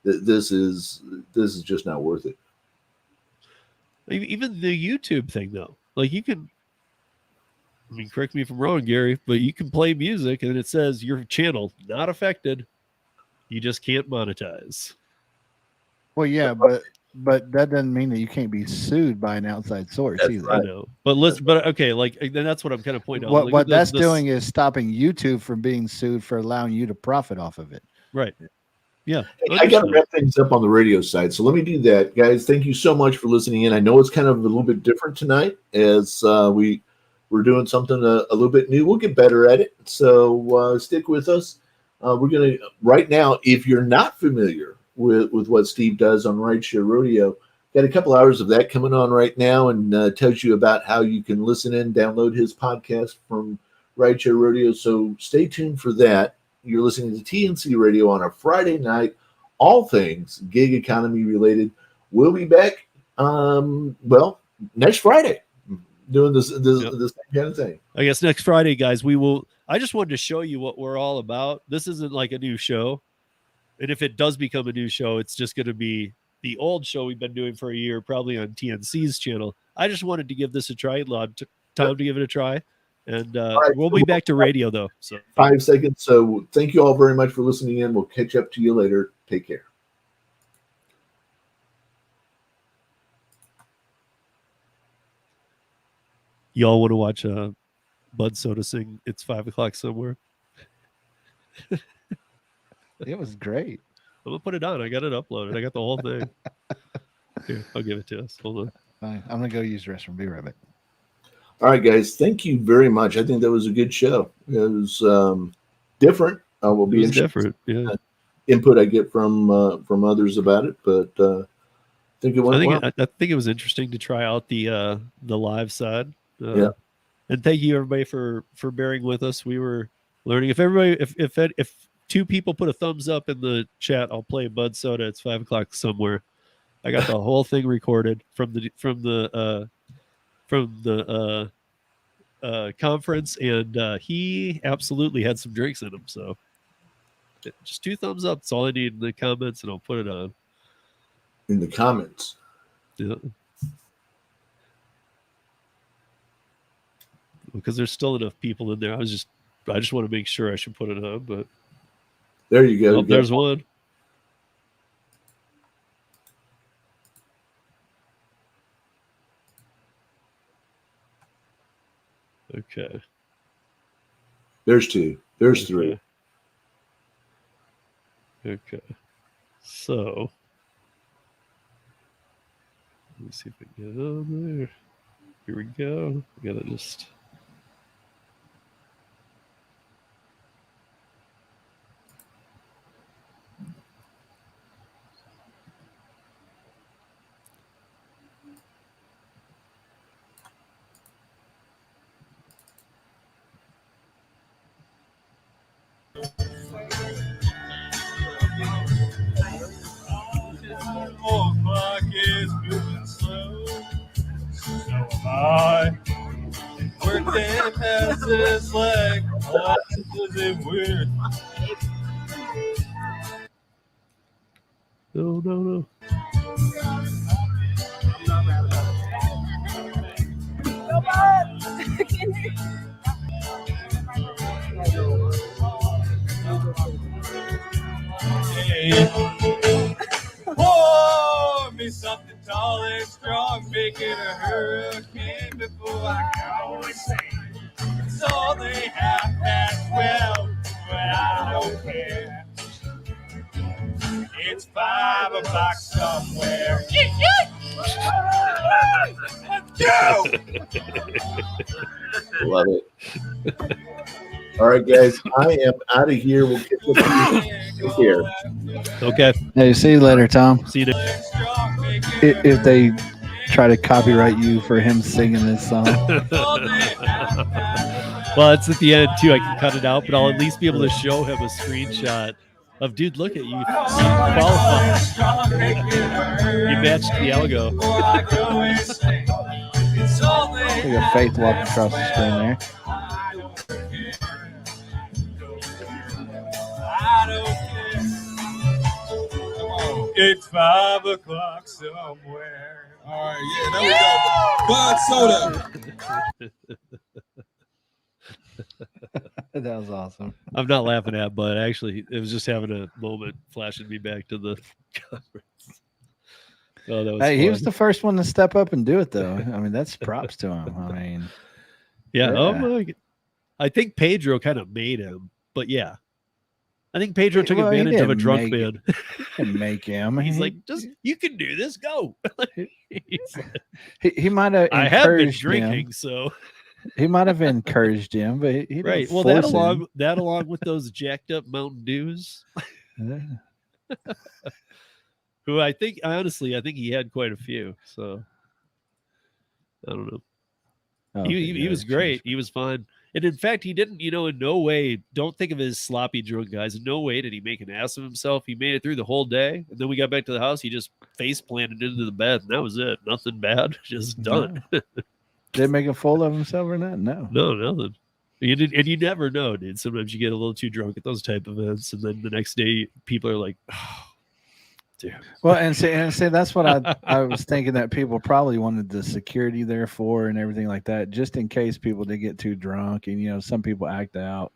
that this is just not worth it. Even the YouTube thing, though, like you can, correct me if I'm wrong, Gary, but you can play music and it says your channel not affected. You just can't monetize. Well, yeah, but that doesn't mean that you can't be sued by an outside source either. Right. I know, but okay, like then that's what I'm kind of pointing out. What that's doing is stopping YouTube from being sued for allowing you to profit off of it. Right. Yeah. I got to wrap things up on the radio side. So let me do that. Guys, thank you so much for listening in. I know it's kind of a little bit different tonight as we're doing something a little bit new. We'll get better at it. So stick with us. We're going to, right now, if you're not familiar with what Steve does on Rideshare Rodeo, got a couple hours of that coming on right now and tells you about how you can listen in, download his podcast from Rideshare Rodeo. So stay tuned for that. You're listening to TNC Radio on a Friday night, all things gig economy related. We'll be back, next Friday, doing this kind of thing. I guess next Friday, guys, I just wanted to show you what we're all about. This isn't like a new show. And if it does become a new show, it's just going to be the old show we've been doing for a year, probably on TNC's channel. I just wanted to give this a try. Time to give it a try. And right, we'll be back to radio, though. So 5 seconds. So thank you all very much for listening in. We'll catch up to you later. Take care. y'all want to watch Bud Soda sing It's 5 o'clock somewhere? It was great. I'm going to put it on. I got it uploaded. I got the whole thing. Here, I'll give it to us. Hold on. Fine. I'm going to go use the restroom. Be right back. All right, guys. Thank you very much. I think that was a good show. It was different. Will be different. Yeah. Input I get from others about it, but I think it went well. I think it was interesting to try out the live side. Yeah. And thank you everybody for bearing with us. We were learning. If 2 people put a thumbs up in the chat, I'll play Bud Soda. It's 5 o'clock somewhere. I got the whole thing recorded from the conference, and he absolutely had some drinks in him. So just 2 thumbs up. That's all I need in the comments, and I'll put it on. In the comments. Yeah. Because there's still enough people in there. I just want to make sure I should put it on, but there you go. There's one. Okay. There's 2. There's 3. Okay. So let me see if I can get on there. Here we go. We gotta just. Clock is moving slow, so am I. Workday passes like glasses and weird. No. Hey. Pour me something tall and strong, make it a hurricane before I go insane. It's all they have as well, but I don't care. It's 5 o'clock somewhere. Let's go! Love it. All right, guys. I am out of here. We'll catch up to you. Take care. Okay. Hey, see you later, Tom. See you next. If they try to copyright you for him singing this song. Well, it's at the end too. I can cut it out, but I'll at least be able to show him a screenshot of, dude, look at you. You qualified. You matched the algo. Look at Faith walking across the screen there. It's 5 o'clock somewhere. All right, yeah, there we go. Bud Soda. That was awesome. I'm not laughing at, but actually, it was just having a moment flashing me back to the conference. Oh, that was Hey, fun. he was the first one to step up and do it, though. I mean, that's props to him. I mean, yeah. Oh my! I think Pedro kind of made him, but yeah, I think Pedro took advantage of a drunk man. And make him. He's like, just you can do this. Go. he might have. I have been drinking, so he might have encouraged him, but he right. Well, that along with those jacked up Mountain Dews. Yeah. Who I think he had quite a few. So I don't know. Oh, He was great. He was fine. And in fact, he didn't, in no way, don't think of his sloppy drunk guys. In no way did he make an ass of himself. He made it through the whole day. And then we got back to the house. He just face planted into the bed. And that was it. Nothing bad. Just done. No. Did make a fool of himself or not? No. No, nothing. And you never know, dude. Sometimes you get a little too drunk at those type of events. And then the next day, people are like, oh, Dude. Well, and see, that's what I was thinking that people probably wanted the security there for and everything like that, just in case people did get too drunk and some people act out,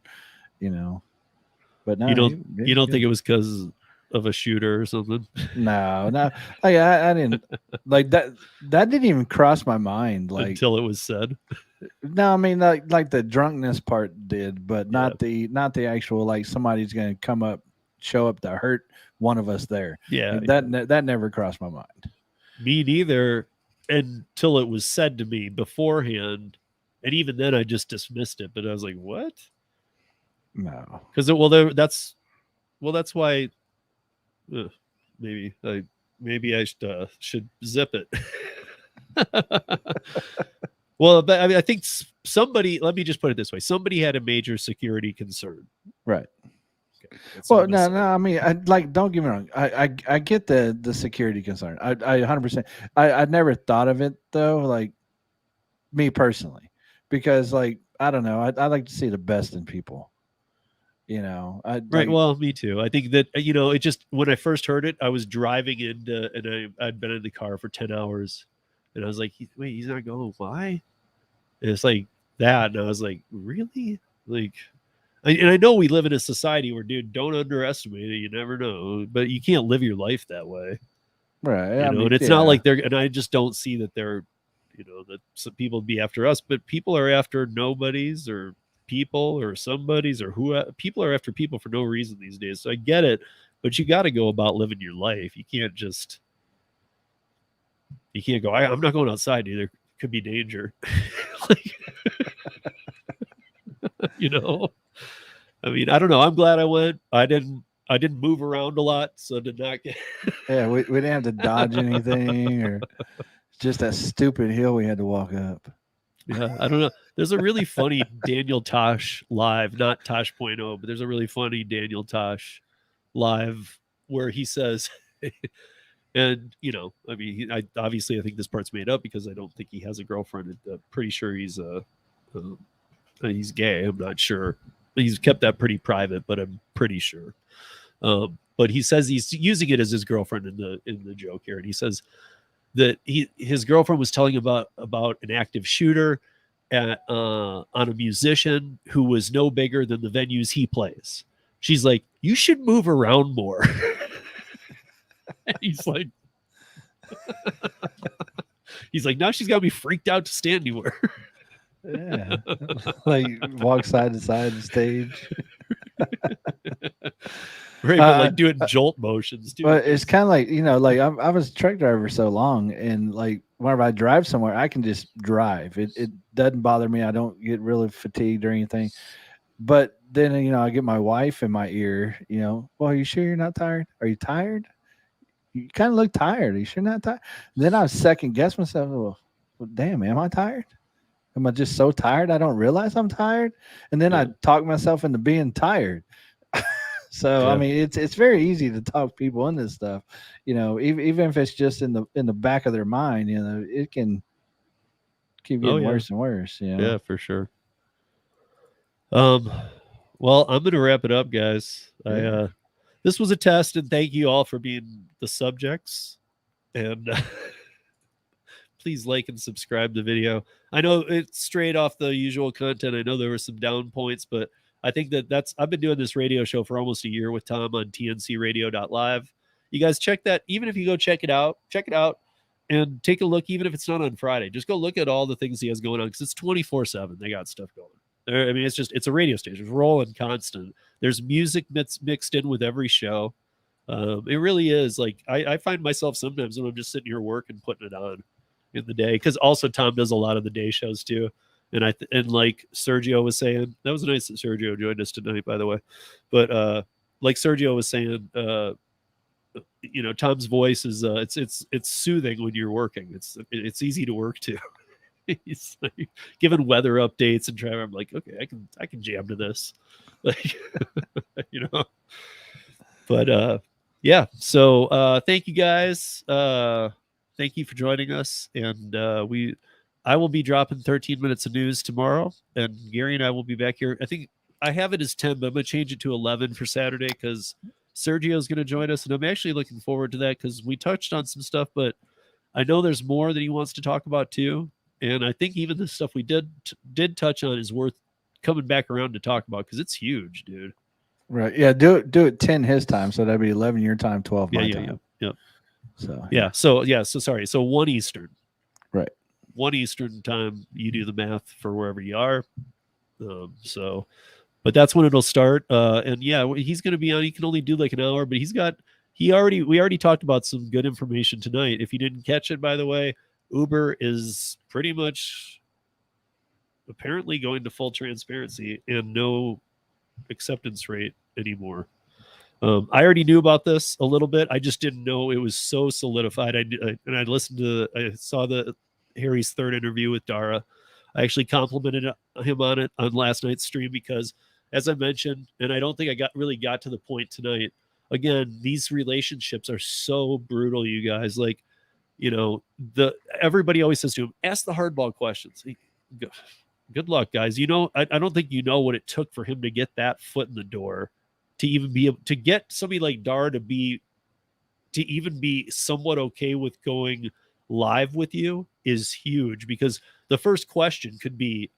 But no, You don't think it was because of a shooter or something? No. Like I didn't like that. That didn't even cross my mind. Like Until it was said. no, I mean like the drunkenness part did, but not the actual like somebody's going to show up to hurt one of us there. Yeah, Like, that never crossed my mind. Me neither, until it was said to me beforehand, and even then I just dismissed it. But I was like, "What?" No, because that's why. Maybe I should zip it. Well, but I mean, I think somebody. Let me just put it this way: somebody had a major security concern. right. Okay, Well, no. I mean, don't get me wrong. I get the security concern. I 100%. I never thought of it though. Like me personally, because like I don't know. I like to see the best in people. Right. Well, me too. I think that it just when I first heard it, I was driving into and I'd been in the car for 10 hours, and I was like, "Wait, he's not going? Why?" And it's like that, and I was like, "Really?" Like. And I know we live in a society where, dude, don't underestimate it. You never know, but you can't live your life that way, right? And it's not like they're. And I just don't see that they're, that some people be after us, but people are after nobodies or people or somebodies or who. People are after people for no reason these days. So I get it, but you got to go about living your life. You can't just. You can't go. I'm not going outside either. Could be danger. I mean, I don't know. I'm glad I went. I didn't move around a lot, so did not get. Yeah, we didn't have to dodge anything, or just that stupid hill we had to walk up. Yeah, I don't know. There's a really funny Daniel Tosh live, not Tosh.0, but there's a really funny Daniel Tosh live where he says, and I mean, obviously I think this part's made up because I don't think he has a girlfriend. I'm pretty sure he's gay. I'm not sure. He's kept that pretty private, but I'm pretty sure. But he says he's using it as his girlfriend in the joke here, and he says that his girlfriend was telling about an active shooter on a musician who was no bigger than the venues he plays. She's like, "You should move around more." He's like, now she's got me freaked out to stand anywhere. Yeah, like walk side to side of the stage. Right, but like doing jolt motions too. But it's kind of like like I was a truck driver so long, and like whenever I drive somewhere, I can just drive. It doesn't bother me. I don't get really fatigued or anything. But then I get my wife in my ear. Well, are you sure you're not tired? Are you tired? You kind of look tired. Are you sure you're not tired? And then I second guess myself. Well, damn, am I tired? Am I just so tired I don't realize I'm tired? And then I talk myself into being tired. So I mean, it's very easy to talk people into stuff. Even if it's just in the back of their mind, it can keep getting worse and worse. Yeah, for sure. Well, I'm gonna wrap it up, guys. Yeah. This was a test, and thank you all for being the subjects. And please like and subscribe to the video. I know it's straight off the usual content. I know there were some down points, but I think I've been doing this radio show for almost a year with Tom on tncradio.live. You guys check that. Even if you go check it out and take a look, even if it's not on Friday, just go look at all the things he has going on because it's 24/7. They got stuff going. I mean, it's a radio station. It's rolling constant. There's music mixed in with every show. It really is. Like I find myself sometimes when I'm just sitting here working, putting it on in the day, because also Tom does a lot of the day shows too. And like Sergio was saying, that was nice that Sergio joined us tonight, by the way. But like Sergio was saying, Tom's voice is it's soothing when you're working. It's easy to work to. He's like giving weather updates and trying. I'm like, okay, I can jam to this, like But yeah. So thank you guys. Thank you for joining us, and I will be dropping 13 minutes of news tomorrow, and Gary and I will be back here. I think I have it as 10, but I'm going to change it to 11 for Saturday because Sergio's going to join us, and I'm actually looking forward to that because we touched on some stuff, but I know there's more that he wants to talk about too. And I think even the stuff we did touch on is worth coming back around to talk about because it's huge, dude. Right. Yeah. Do it 10 his time. So that'd be 11 your time, 12 my time. Yeah. So, So sorry. So 1 Eastern. Right. 1 Eastern time. You do the math for wherever you are. But that's when it'll start. And yeah, he's going to be on. He can only do like an hour, but we already talked about some good information tonight. If you didn't catch it, by the way, Uber is pretty much apparently going to full transparency and no acceptance rate anymore. I already knew about this a little bit. I just didn't know it was so solidified. I saw the Harry's third interview with Dara. I actually complimented him on it on last night's stream because, as I mentioned, and I don't think I got to the point tonight. Again, these relationships are so brutal, you guys. Like, everybody always says to him, ask the hardball questions. Good luck, guys. I don't think you know what it took for him to get that foot in the door, to even be able to get somebody like Dar to even be somewhat okay with going live with you is huge, because the first question could be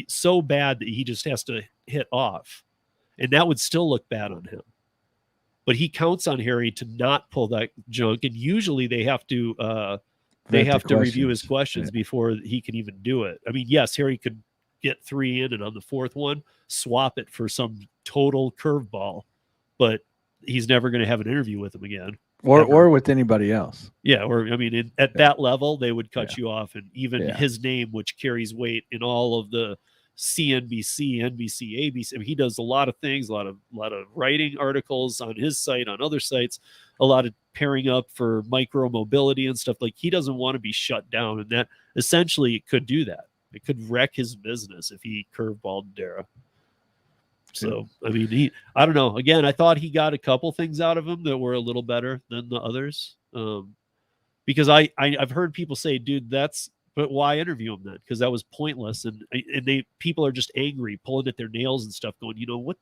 so bad that he just has to hit off, and that would still look bad on him. But he counts on Harry to not pull that junk, and usually they have to review his questions before he can even do it. I mean, yes, Harry could get 3 in, and on the fourth one, swap it for some total curveball, but he's never going to have an interview with him again. Or with anybody else. Yeah, or I mean, at that level, they would cut you off, and even his name, which carries weight in all of the CNBC, NBC, ABC. I mean, he does a lot of things, a lot of writing articles on his site, on other sites, a lot of pairing up for micro mobility and stuff. Like, he doesn't want to be shut down, and that essentially could do that. It could wreck his business if he curveballed Dara. So, I mean, I don't know. Again, I thought he got a couple things out of him that were a little better than the others. Because I've heard people say, dude, but why interview him then? Because that was pointless. And people are just angry, pulling at their nails and stuff, going, what,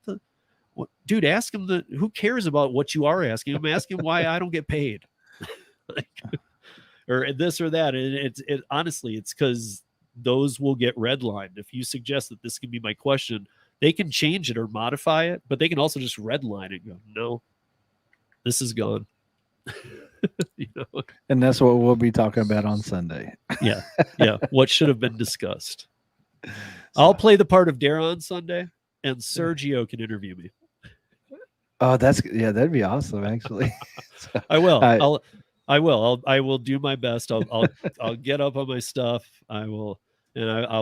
dude, ask him who cares about what you are asking him? Ask him why I don't get paid. Or this or that. And honestly, it's because those will get redlined. If you suggest that this can be my question, they can change it or modify it, but they can also just redline it and go, no, this is gone. And that's what we'll be talking about on Sunday. Yeah. What should have been discussed. I'll play the part of Dara on Sunday, and Sergio can interview me. Oh, that'd be awesome, actually. I will. I will do my best. I'll get up on my stuff. I'll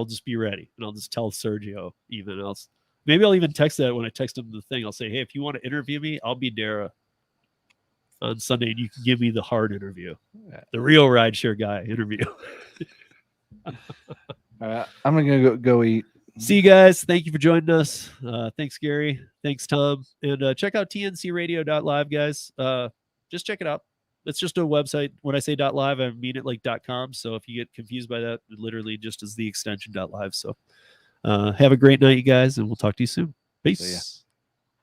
just be ready, and I'll just tell Sergio even else. Maybe I'll even text that when I text him the thing. I'll say, hey, if you want to interview me, I'll be Dara on Sunday, and you can give me the hard interview, the real rideshare guy interview. All right, I'm gonna go eat. See you guys. Thank you for joining us. Thanks, Gary. Thanks, Tom. And check out tncradio.live, guys. Just check it out. It's just a website. When I say .live, I mean it like .com. So if you get confused by that, it literally just is the extension .live. So have a great night, you guys, and we'll talk to you soon. Peace.